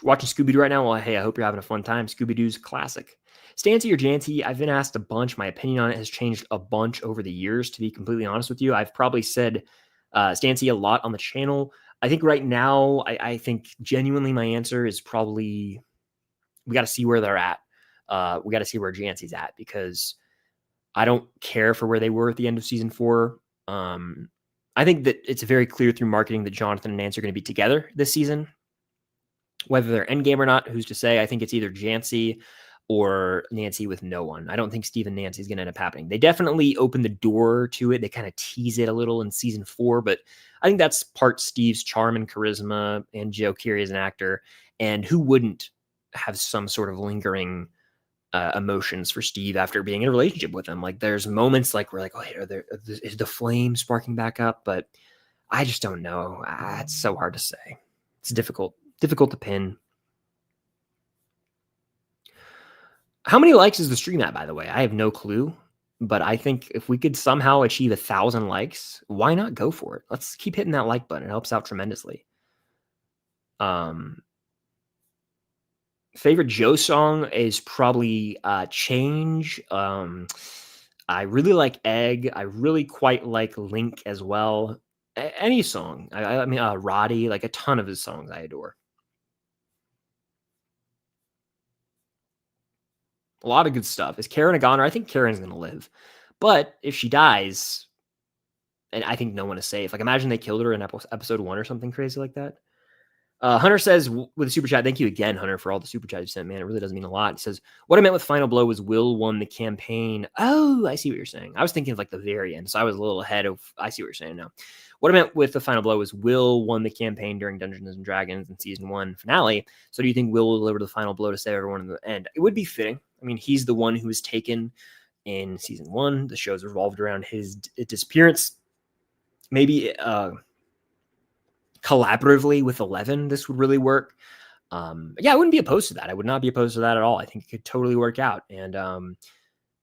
Watching Scooby-Doo right now. Well, hey, I hope you're having a fun time. Scooby-Doo's classic. Stancy or Janty, I've been asked a bunch. My opinion on it has changed a bunch over the years, to be completely honest with you. I've probably said Stancy a lot on the channel. I think right now, I think genuinely my answer is probably we got to see where they're at. We got to see where Jancy's at, because I don't care for where they were at the end of season 4. I think that it's very clear through marketing that Jonathan and Nancy are going to be together this season. Whether they're endgame or not, who's to say? I think it's either Jancy or Nancy with no one. I don't think Steve and Nancy is going to end up happening. They definitely open the door to it. They kind of tease it a little in season 4, but I think that's part Steve's charm and charisma and Joe Keery as an actor. And who wouldn't have some sort of lingering emotions for Steve after being in a relationship with him? Like, there's moments like we're like, oh, is the flame sparking back up? But I just don't know. It's so hard to say. It's difficult to pin. How many likes is the stream at, by the way? I have no clue, but I think if we could somehow achieve 1,000 likes, why not go for it? Let's keep hitting that like button. It helps out tremendously. Favorite Joe song is probably Change. I really like Egg. I really quite like Link as well. Any song. I mean, Roddy, like a ton of his songs I adore. A lot of good stuff. Is Karen a goner? I think Karen's going to live. But if she dies, and I think no one is safe. Like, imagine they killed her in episode 1 or something crazy like that. Hunter says with a super chat, thank you again, Hunter, for all the super chats you sent. Man, it really does mean a lot. He says, what I meant with final blow was Will won the campaign. Oh, I see what you're saying. I was thinking of like the very end, so I was a little ahead of. I see what you're saying now. What I meant with the final blow was Will won the campaign during Dungeons and Dragons in season 1 finale. So do you think Will deliver the final blow to save everyone in the end? It would be fitting. I mean, he's the one who was taken in season 1. The show's revolved around his disappearance. Maybe collaboratively with 11, this would really work. Yeah, I wouldn't be opposed to that. I would not be opposed to that at all. I think it could totally work out. And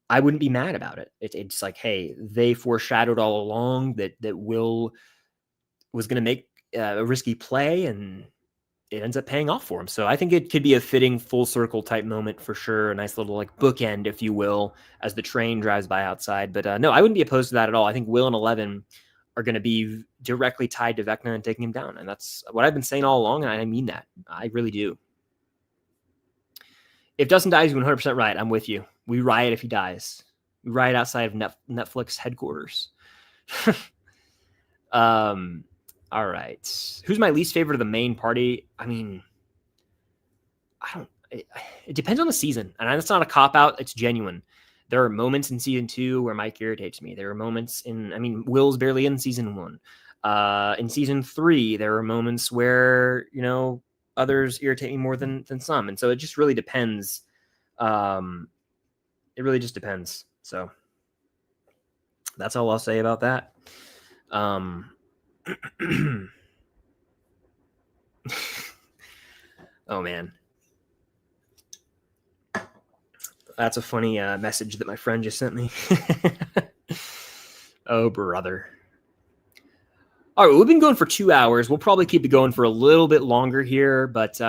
I wouldn't be mad about it. It's like, hey, they foreshadowed all along that Will was going to make a risky play, and it ends up paying off for him. So I think it could be a fitting full circle type moment for sure. A nice little like bookend, if you will, as the train drives by outside. But no, I wouldn't be opposed to that at all. I think Will and 11 are going to be directly tied to Vecna and taking him down. And that's what I've been saying all along. And I mean that. I really do. If Dustin dies, you're 100% right. I'm with you. We riot if he dies. We riot outside of Netflix headquarters. All right. Who's my least favorite of the main party? I mean, it depends on the season. And that's not a cop-out. It's genuine. There are moments in season 2 where Mike irritates me. There are moments Will's barely in season 1. In season 3, there are moments where, others irritate me more than some. And so it just really depends. It really just depends. So that's all I'll say about that. Oh, man. That's a funny message that my friend just sent me. Oh, brother. All right, we've been going for 2 hours. We'll probably keep it going for a little bit longer here, but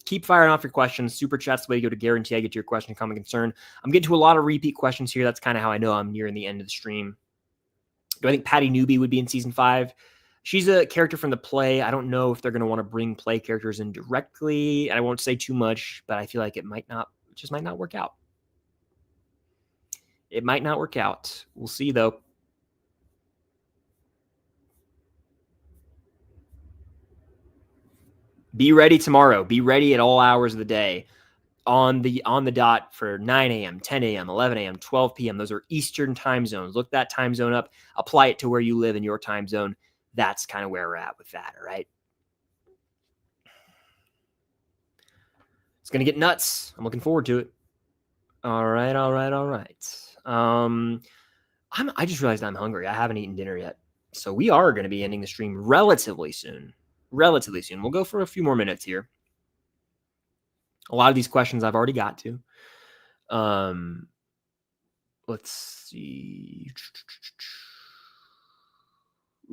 keep firing off your questions. Super chat's the way to go to guarantee I get to your question, comment, concern. I'm getting to a lot of repeat questions here. That's kind of how I know I'm nearing the end of the stream. Do I think Patty Newby would be in season 5? She's a character from the play. I don't know if they're going to want to bring play characters in directly. I won't say too much, but I feel like it just might not work out. It might not work out. We'll see, though. Be ready tomorrow. Be ready at all hours of the day. On the dot for 9 a.m., 10 a.m., 11 a.m., 12 p.m. Those are Eastern time zones. Look that time zone up. Apply it to where you live in your time zone. That's kind of where we're at with that, all right? It's going to get nuts. I'm looking forward to it. All right. I just realized I'm hungry. I haven't eaten dinner yet. So we are going to be ending the stream relatively soon. We'll go for a few more minutes here. A lot of these questions I've already got to. Let's see.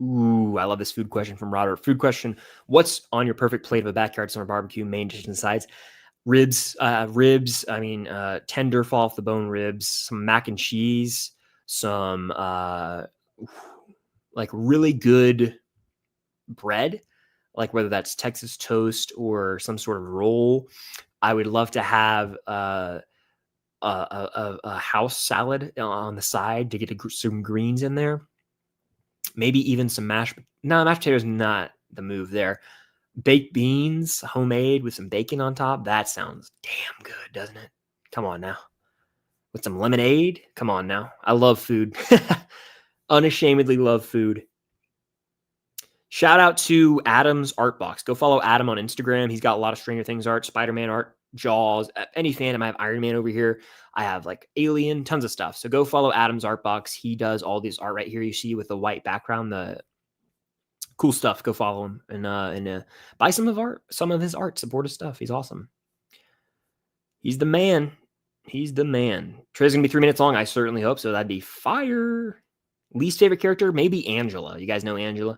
Ooh, I love this food question from Robert. Food question: what's on your perfect plate of a backyard summer barbecue? Main dishes and sides: ribs. Tender fall off the bone ribs. Some mac and cheese. Some like really good bread, like whether that's Texas toast or some sort of roll. I would love to have a house salad on the side to get some greens in there. Maybe even some mashed potatoes, not the move there. Baked beans, homemade with some bacon on top. That sounds damn good, doesn't it? Come on now. With some lemonade. Come on now. I love food. Unashamedly love food. Shout out to Adam's Art Box. Go follow Adam on Instagram. He's got a lot of Stranger Things art, Spider-Man art, Jaws, any fandom. I have Iron Man over here. I have like Alien, tons of stuff. So go follow Adam's Art Box. He does all this art right here you see with the white background, the cool stuff. Go follow him and buy some of his art. Support his stuff. He's awesome. He's the man. Trailer's gonna be 3 minutes long. I certainly hope so. That'd be fire. Least favorite character, maybe Angela. You guys know Angela?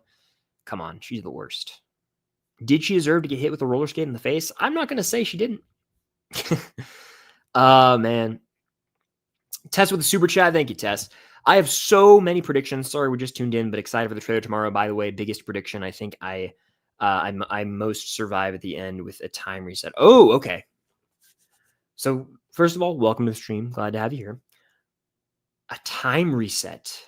Come on, she's the worst. Did she deserve to get hit with a roller skate in the face? I'm not going to say she didn't. Man. Tess with the super chat. Thank you, Tess. I have so many predictions. Sorry, we just tuned in, but excited for the trailer tomorrow. By the way, biggest prediction. I think I most survive at the end with a time reset. Oh, okay. So first of all, welcome to the stream. Glad to have you here. A time reset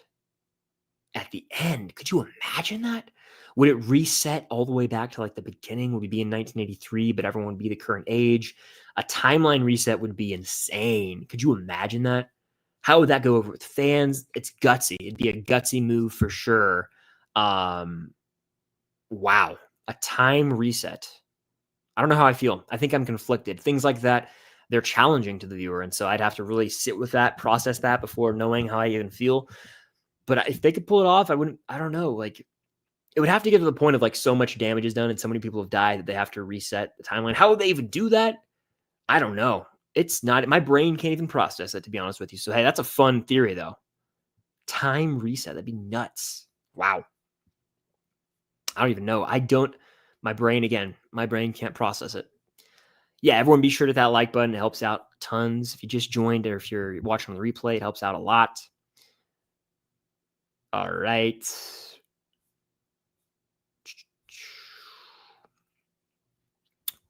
at the end. Could you imagine that? Would it reset all the way back to like the beginning? Would we be in 1983, but everyone would be the current age? A timeline reset would be insane. Could you imagine that? How would that go over with fans? It's gutsy. It'd be a gutsy move for sure. Wow. A time reset. I don't know how I feel. I think I'm conflicted. Things like that, they're challenging to the viewer. And so I'd have to really sit with that, process that before knowing how I even feel. But if they could pull it off, I don't know. Like, it would have to get to the point of like so much damage is done and so many people have died that they have to reset the timeline. How would they even do that? I don't know. It's not, my brain can't even process it, to be honest with you. So, hey, that's a fun theory though. Time reset. That'd be nuts. Wow. I don't even know. My brain can't process it. Yeah, everyone be sure to hit that like button. It helps out tons. If you just joined or if you're watching on the replay, it helps out a lot. All right.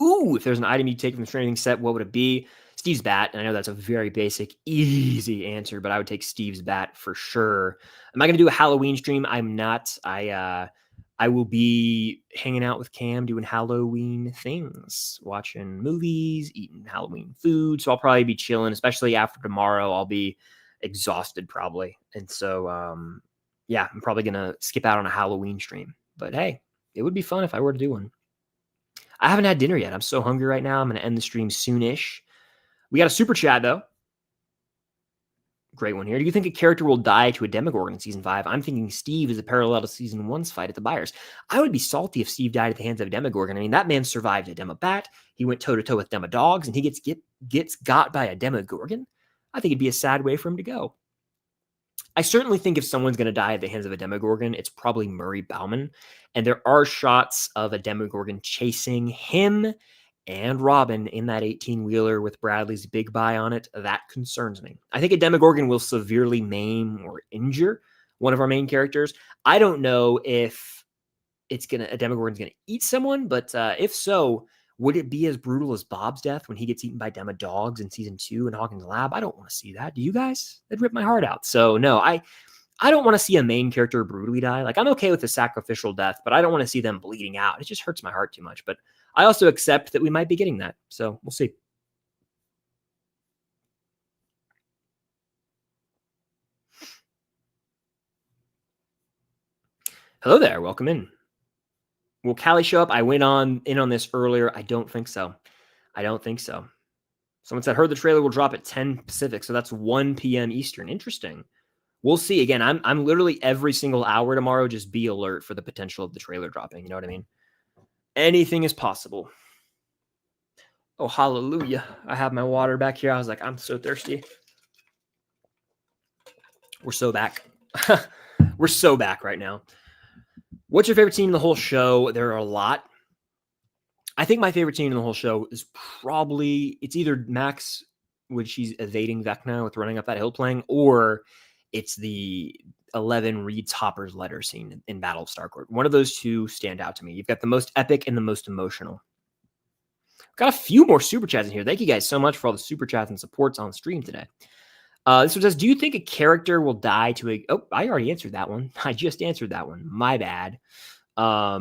Ooh, if there's an item you take from the training set, what would it be? Steve's bat. And I know that's a very basic, easy answer, but I would take Steve's bat for sure. Am I going to do a Halloween stream? I'm not. I will be hanging out with Cam doing Halloween things, watching movies, eating Halloween food. So I'll probably be chilling, especially after tomorrow. I'll be exhausted probably. And so, yeah, I'm probably going to skip out on a Halloween stream. But hey, it would be fun if I were to do one. I haven't had dinner yet. I'm so hungry right now. I'm going to end the stream soonish. We got a super chat, though. Great one here. Do you think a character will die to a Demogorgon in season 5? I'm thinking Steve is a parallel to season 1's fight at the Byres. I would be salty if Steve died at the hands of a Demogorgon. I mean, that man survived a Demobat. He went toe to toe with Demodogs, and he gets got by a Demogorgon. I think it'd be a sad way for him to go. I certainly think if someone's going to die at the hands of a Demogorgon, it's probably Murray Bauman. And there are shots of a Demogorgon chasing him and Robin in that 18-wheeler with Bradley's big buy on it. That concerns me. I think a Demogorgon will severely maim or injure one of our main characters. I don't know if a Demogorgon's gonna eat someone, but if so, would it be as brutal as Bob's death when he gets eaten by Demodogs in season 2 in Hawkins Lab? I don't want to see that. Do you guys? That'd rip my heart out. So no, I don't want to see a main character brutally die. Like, I'm okay with the sacrificial death, but I don't want to see them bleeding out. It just hurts my heart too much. But I also accept that we might be getting that. So we'll see. Hello there. Welcome in. Will Callie show up? I went in on this earlier. I don't think so. Someone said, heard the trailer will drop at 10 Pacific. So that's 1 p.m. Eastern. Interesting. We'll see. Again, I'm literally every single hour tomorrow, just be alert for the potential of the trailer dropping. You know what I mean? Anything is possible. Oh, hallelujah. I have my water back here. I was like, I'm so thirsty. We're so back. We're so back right now. What's your favorite scene in the whole show? There are a lot. I think my favorite scene in the whole show is probably, it's either Max when she's evading Vecna with running up that hill playing, or it's the 11 reads Hopper's letter scene in Battle of Starcourt. One of those two stand out to me. You've got the most epic and the most emotional. Got a few more super chats in here. Thank you guys so much for all the super chats and supports on stream today. This one says, do you think a character will die to a... Oh, I already answered that one. I just answered that one. My bad. My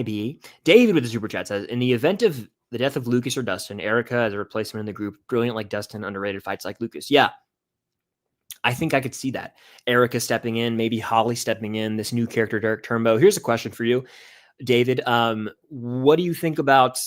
B. David with the super chat says, in the event of the death of Lucas or Dustin, Erica as a replacement in the group, brilliant like Dustin, underrated fights like Lucas. Yeah. I think I could see that. Erica stepping in, maybe Holly stepping in, this new character, Derek Turnbow. Here's a question for you, David. What do you think about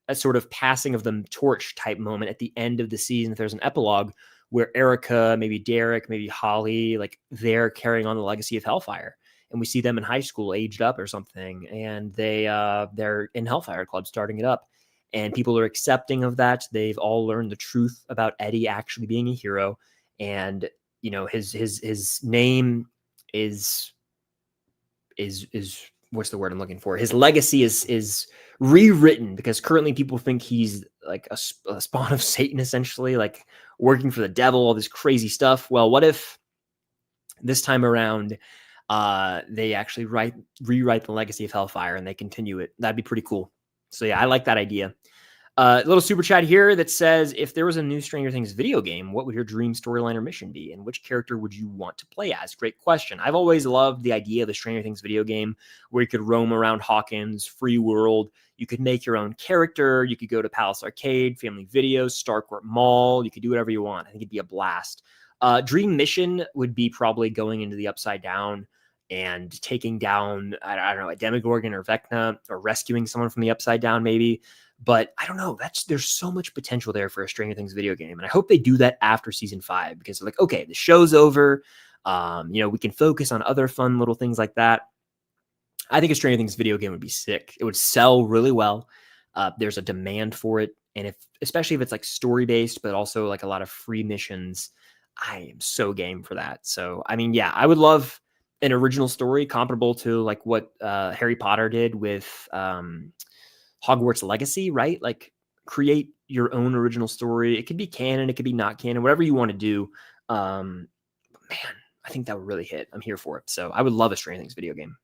a sort of passing of the torch type moment at the end of the season? If there's an epilogue where Erica, maybe Derek, maybe Holly, like they're carrying on the legacy of Hellfire, and we see them in high school, aged up or something, and they're in Hellfire Club starting it up, and people are accepting of that. They've all learned the truth about Eddie actually being a hero, and you know his name is what's the word I'm looking for? His legacy is rewritten, because currently people think he's like a spawn of Satan, essentially, like working for the devil, all this crazy stuff. Well, what if this time around they actually rewrite the legacy of Hellfire and they continue it? That'd be pretty cool. So yeah, I like that idea. A little super chat here that says, if there was a new Stranger Things video game, what would your dream storyline or mission be? And which character would you want to play as? Great question. I've always loved the idea of the Stranger Things video game where you could roam around Hawkins, free world. You could make your own character. You could go to Palace Arcade, Family Videos, Starcourt Mall. You could do whatever you want. I think it'd be a blast. Dream mission would be probably going into the Upside Down and taking down, I don't know, a Demogorgon or Vecna, or rescuing someone from the Upside Down maybe. But I don't know. There's so much potential there for a Stranger Things video game, and I hope they do that after season 5, because they're like, okay, the show's over. We can focus on other fun little things like that. I think a Stranger Things video game would be sick. It would sell really well. There's a demand for it, and especially if it's like story based, but also like a lot of free missions, I am so game for that. So I mean, yeah, I would love an original story comparable to like what Harry Potter did with Hogwarts Legacy, right? Like create your own original story. It could be canon, it could be not canon, whatever you want to do. Man, I think that would really hit. I'm here for it. So I would love a Stranger Things video game.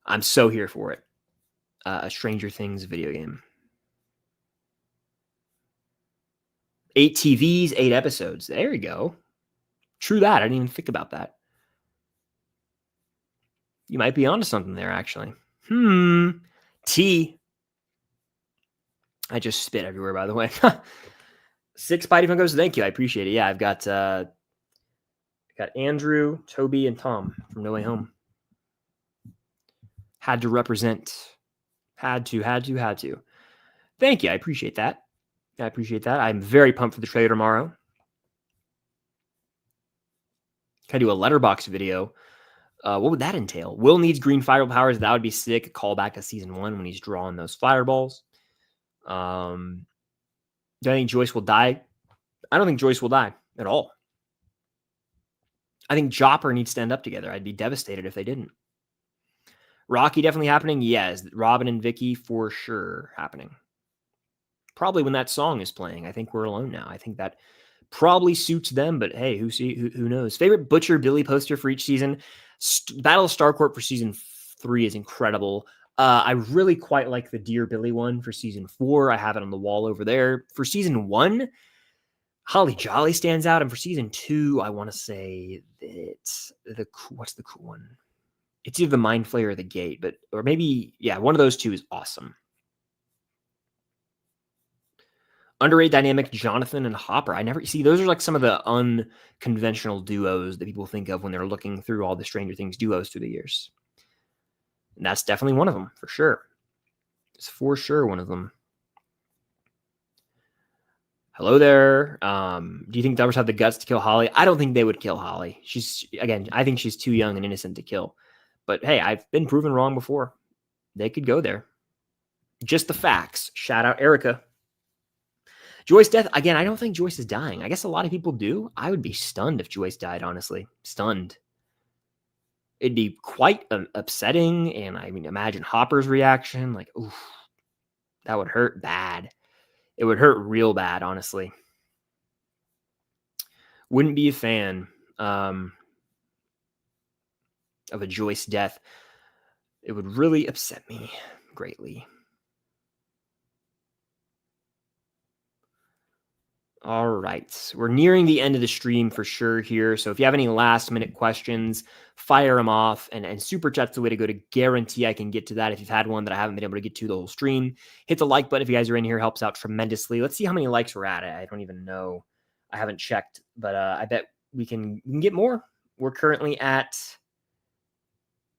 I'm so here for it. A Stranger Things video game. 8 TVs, 8 episodes. There you go. True that. I didn't even think about that. You might be onto something there, actually. T. I just spit everywhere, by the way. 6 Spidey Funkos. Thank you. I appreciate it. Yeah, I've got Andrew, Toby, and Tom from No Way Home. Had to represent. Had to. Thank you. I appreciate that. I appreciate that. I'm very pumped for the trailer tomorrow. Can I do a letterbox video? What would that entail? Will needs green fireball powers. That would be sick. A callback to season 1 when he's drawing those fireballs. Do I think Joyce will die? I don't think Joyce will die at all. I think Jopper needs to end up together. I'd be devastated if they didn't. Rocky definitely happening? Yes. Robin and Vicky for sure happening. Probably when that song is playing. I think we're alone now. I think that probably suits them, but hey, who knows? Favorite Butcher Billy poster for each season? Battle of Starcourt for season 3 is incredible. I really quite like the Dear Billy one for season 4. I have it on the wall over there. For season 1, Holly Jolly stands out, and for season 2, I want to say that what's the cool one? It's either the Mind Flayer or the Gate, or maybe one of those two is awesome. Underrated dynamic, Jonathan and Hopper. I never see those are like some of the unconventional duos that people think of when they're looking through all the Stranger Things duos through the years. And that's definitely one of them, for sure. It's for sure one of them. Hello there. Do you think Dubbers have the guts to kill Holly? I don't think they would kill Holly. I think she's too young and innocent to kill. But hey, I've been proven wrong before. They could go there. Just the facts. Shout out Erica. Joyce death, again, I don't think Joyce is dying. I guess a lot of people do. I would be stunned if Joyce died, honestly. Stunned. It'd be quite upsetting, and I mean, imagine Hopper's reaction. Like, oof, that would hurt bad. It would hurt real bad, honestly. Wouldn't be a fan of a Joyce death. It would really upset me greatly. All right. We're nearing the end of the stream for sure here. So if you have any last minute questions, fire them off. And Super Chat's the way to go to guarantee I can get to that. If you've had one that I haven't been able to get to the whole stream, hit the like button if you guys are in here. Helps out tremendously. Let's see how many likes we're at. I don't even know. I haven't checked, but I bet we can get more. We're currently at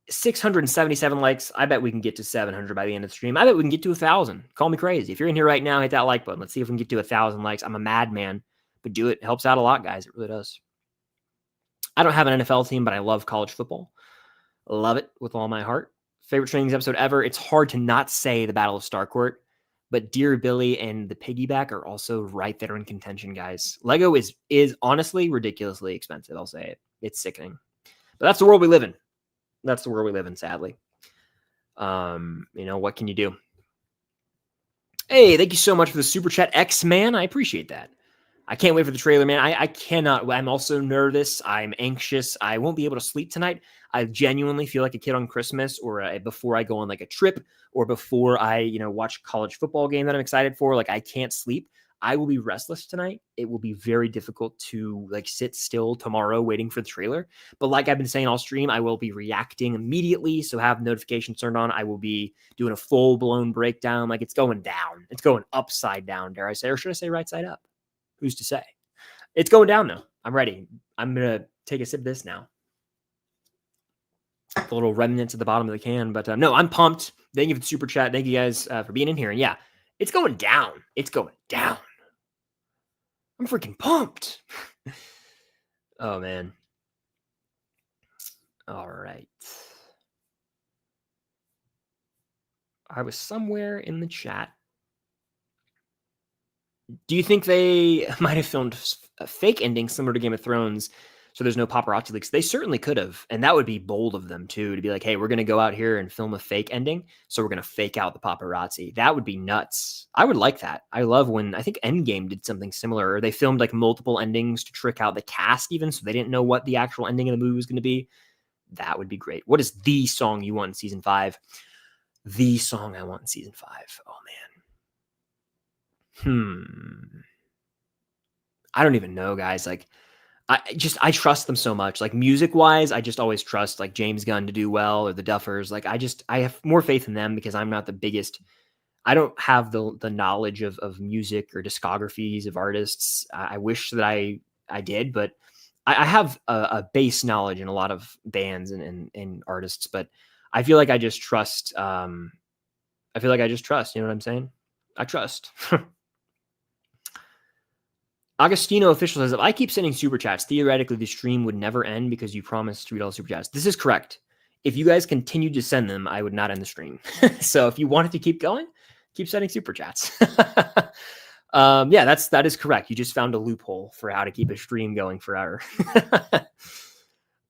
677 likes. I bet we can get to 700 by the end of the stream. I bet we can get to 1,000. Call me crazy. If you're in here right now, hit that like button. Let's see if we can get to 1,000 likes. I'm a madman, but do it. It helps out a lot, guys. It really does. I don't have an NFL team, but I love college football. Love it with all my heart. Favorite trainings episode ever. It's hard to not say the Battle of Starcourt, but Dear Billy and the Piggyback are also right there in contention, guys. Lego is honestly ridiculously expensive. I'll say it. It's sickening, but that's the world we live in. That's the world we live in, sadly. What can you do? Hey, thank you so much for the super chat, X-Man. I appreciate that. I can't wait for the trailer, man. I cannot. I'm also nervous. I'm anxious. I won't be able to sleep tonight. I genuinely feel like a kid on Christmas, or before I go on like a trip, or before I, watch a college football game that I'm excited for. Like I can't sleep. I will be restless tonight. It will be very difficult to sit still tomorrow waiting for the trailer. But like I've been saying all stream, I will be reacting immediately. So have notifications turned on. I will be doing a full blown breakdown. Like it's going down. It's going upside down, dare I say, or should I say right side up? Who's to say? It's going down though. I'm ready. I'm going to take a sip of this now. The little remnants at the bottom of the can. But no, I'm pumped. Thank you for the super chat. Thank you guys for being in here. And yeah, it's going down. It's going down. I'm freaking pumped. Oh, man. All right. I was somewhere in the chat. Do you think they might have filmed a fake ending similar to Game of Thrones so there's no paparazzi leaks? They certainly could have. And that would be bold of them, too, to be like, hey, we're going to go out here and film a fake ending. So we're going to fake out the paparazzi. That would be nuts. I would like that. I love when I think Endgame did something similar. Or they filmed multiple endings to trick out the cast even. So they didn't know what the actual ending of the movie was going to be. That would be great. What is the song you want in season 5? The song I want in season 5. Oh, man. I don't even know, guys. I trust them so much. Music wise, I just always trust James Gunn to do well, or the Duffers. I have more faith in them because I'm not the biggest. I don't have the knowledge of music or discographies of artists. I wish that I did, but I have a base knowledge in a lot of bands and artists. But I feel like I just trust. You know what I'm saying? I trust. Agostino official says, if I keep sending super chats, theoretically the stream would never end because you promised $3 super chats. This is correct. If you guys continued to send them, I would not end the stream. So if you wanted to keep going, keep sending super chats. Yeah, that is correct. You just found a loophole for how to keep a stream going forever.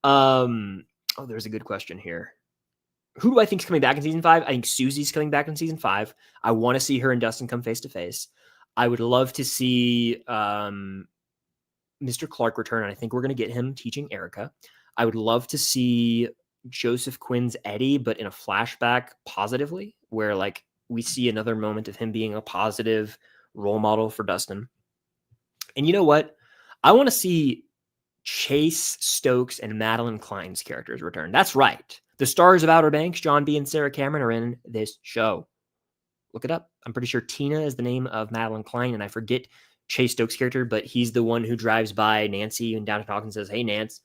Oh, there's a good question here. Who do I think is coming back in season 5? I think Susie's coming back in season 5. I want to see her and Dustin come face to face. I would love to see Mr. Clark return, and I think we're going to get him teaching Erica. I would love to see Joseph Quinn's Eddie, but in a flashback positively, where like we see another moment of him being a positive role model for Dustin. And you know what? I want to see Chase Stokes and Madeline Klein's characters return. That's right. The stars of Outer Banks, John B. and Sarah Cameron, are in this show. Look it up. I'm pretty sure Tina is the name of Madeline Klein, and I forget Chase Stokes' character, but he's the one who drives by Nancy and downtown Hawkins and says, "Hey, Nance,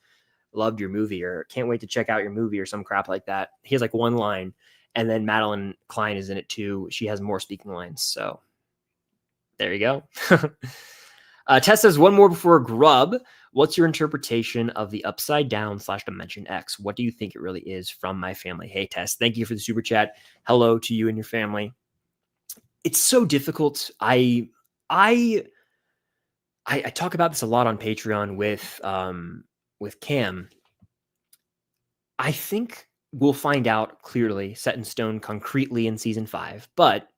loved your movie," or "Can't wait to check out your movie," or some crap like that. He has like one line, and then Madeline Klein is in it too. She has more speaking lines. So there you go. Tess says, one more before Grub. What's your interpretation of the upside down / dimension X? What do you think it really is from my family? Hey, Tess, thank you for the super chat. Hello to you and your family. It's so difficult. I talk about this a lot on Patreon with Cam. I think we'll find out clearly, set in stone concretely in season 5, but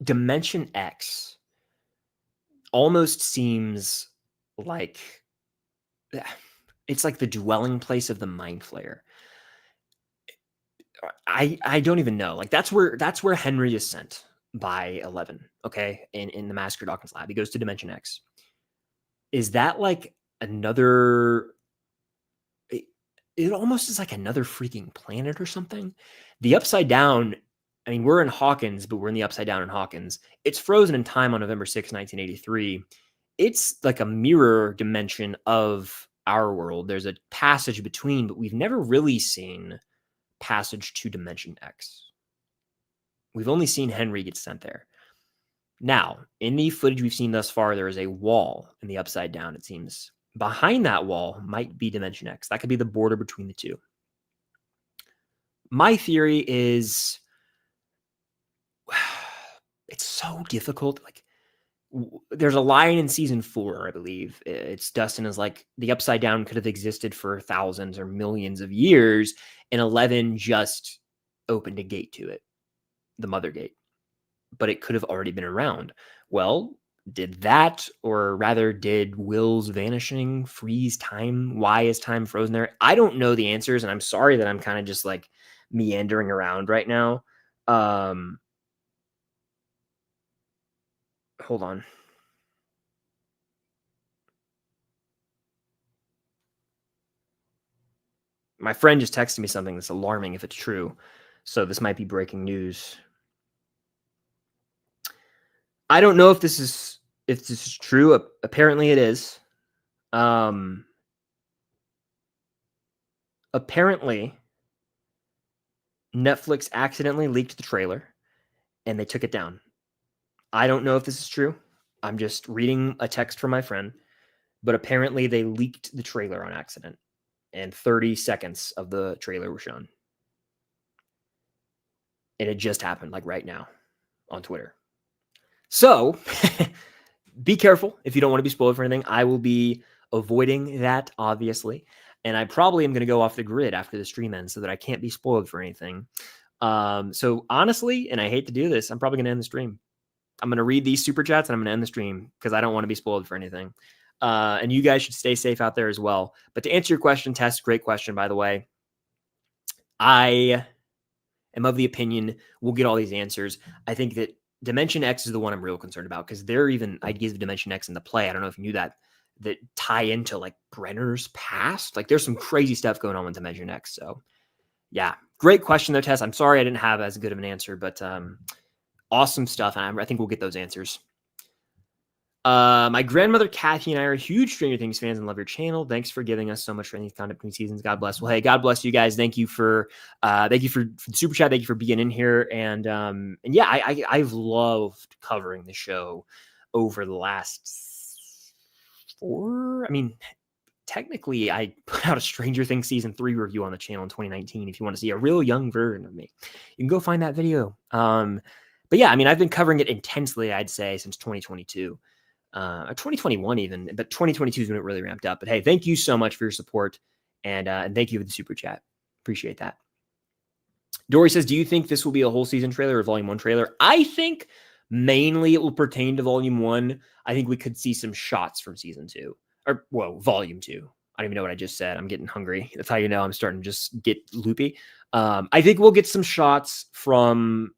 Dimension X almost seems like it's like the dwelling place of the Mind Flayer. I don't even know. Like that's where Henry is sent by 11. Okay, in the Massacre Dawkins lab, he goes to Dimension X. Is that like another? It almost is like another freaking planet or something. The Upside Down. I mean, we're in Hawkins, but we're in the Upside Down in Hawkins. It's frozen in time on November 6, 1983. It's like a mirror dimension of our world. There's a passage between, but we've never really seen passage to Dimension X. We've only seen Henry get sent there. Now, in the footage we've seen thus far, there is a wall in the Upside Down, it seems. Behind that wall might be Dimension X. That could be the border between the two. My theory is it's so difficult. Like, there's a line in season 4, I believe. It's Dustin is like, the Upside Down could have existed for thousands or millions of years, and 11 just opened a gate to it, the Mother Gate. But it could have already been around. Well, did that, or rather did Will's vanishing freeze time? Why is time frozen there? I don't know the answers, and I'm sorry that I'm kind of just like meandering around right now. Hold on. My friend just texted me something that's alarming if it's true. So this might be breaking news. I don't know if this is true. Apparently it is. Apparently Netflix accidentally leaked the trailer and they took it down. I don't know if this is true. I'm just reading a text from my friend, but apparently they leaked the trailer on accident and 30 seconds of the trailer were shown. And it just happened like right now on Twitter. So be careful if you don't want to be spoiled for anything. I will be avoiding that, obviously. And I probably am going to go off the grid after the stream ends so that I can't be spoiled for anything. So honestly, and I hate to do this, I'm probably going to end the stream. I'm going to read these super chats and I'm going to end the stream because I don't want to be spoiled for anything. And you guys should stay safe out there as well. But to answer your question, Tess, great question, by the way. I am of the opinion we'll get all these answers. I think that Dimension X is the one I'm real concerned about because they're even ideas of Dimension X in the play. I don't know if you knew that tie into like Brenner's past. Like there's some crazy stuff going on with Dimension X. So yeah, great question though, Tess. I'm sorry I didn't have as good of an answer, but awesome stuff. And I think we'll get those answers. My grandmother Kathy and I are huge Stranger Things fans and love your channel. Thanks for giving us so much Stranger Things content between seasons. God bless. Well, hey, God bless you guys. Thank you for the super chat. Thank you for being in here. And yeah, I've loved covering the show over the last 4. I mean, technically, I put out a Stranger Things season 3 review on the channel in 2019. If you want to see a real young version of me, you can go find that video. But yeah, I mean, I've been covering it intensely, I'd say, since 2022. 2021 even, but 2022 is when it really ramped up. But hey, thank you so much for your support, and thank you for the super chat. Appreciate that. Dory says, do you think this will be a whole season trailer or volume 1 trailer? I think mainly it will pertain to volume 1. I think we could see some shots from season 2, or well, volume 2. I don't even know what I just said. I'm getting hungry. That's how you know I'm starting to just get loopy. I think we'll get some shots from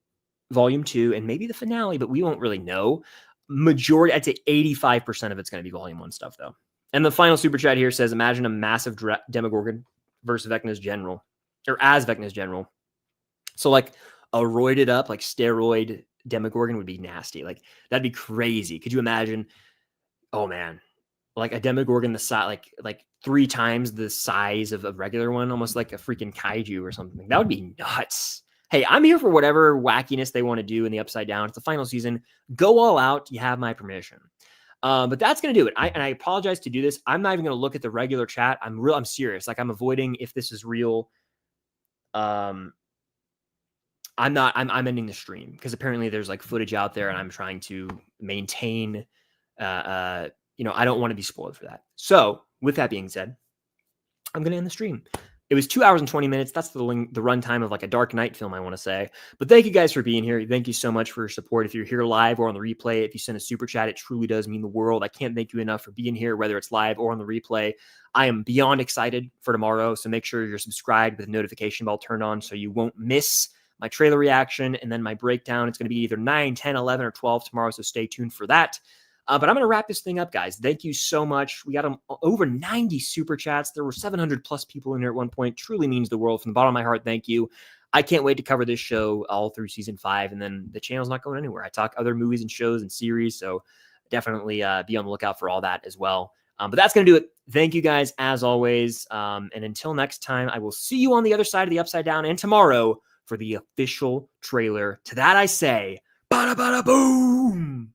volume 2 and maybe the finale, but we won't really know. Majority, I'd say 85% of it's going to be volume 1 stuff, though. And the final super chat here says, imagine a massive Demogorgon versus Vecna's general, or as Vecna's general. So like a roided up, like steroid Demogorgon would be nasty. Like that'd be crazy. Could you imagine? Oh man, like a Demogorgon the size, like 3 times the size of a regular one, almost like a freaking kaiju or something. That would be nuts. Hey, I'm here for whatever wackiness they want to do in the Upside Down. It's the final season. Go all out. You have my permission. But that's going to do it. And I apologize to do this. I'm not even going to look at the regular chat. I'm serious. Like I'm avoiding if this is real. I'm ending the stream because apparently there's like footage out there and I'm trying to maintain, I don't want to be spoiled for that. So with that being said, I'm going to end the stream. It was 2 hours and 20 minutes. That's the runtime of like a Dark Knight film, I want to say. But thank you guys for being here. Thank you so much for your support. If you're here live or on the replay, if you send a super chat, it truly does mean the world. I can't thank you enough for being here, whether it's live or on the replay. I am beyond excited for tomorrow. So make sure you're subscribed with the notification bell turned on so you won't miss my trailer reaction and then my breakdown. It's going to be either 9, 10, 11, or 12 tomorrow. So stay tuned for that. But I'm going to wrap this thing up, guys. Thank you so much. We got over 90 super chats. There were 700 plus people in here at one point. Truly means the world. From the bottom of my heart, thank you. I can't wait to cover this show all through season 5. And then the channel's not going anywhere. I talk other movies and shows and series. So definitely be on the lookout for all that as well. But that's going to do it. Thank you guys as always. And until next time, I will see you on the other side of the Upside Down and tomorrow for the official trailer. To that I say, bada bada boom.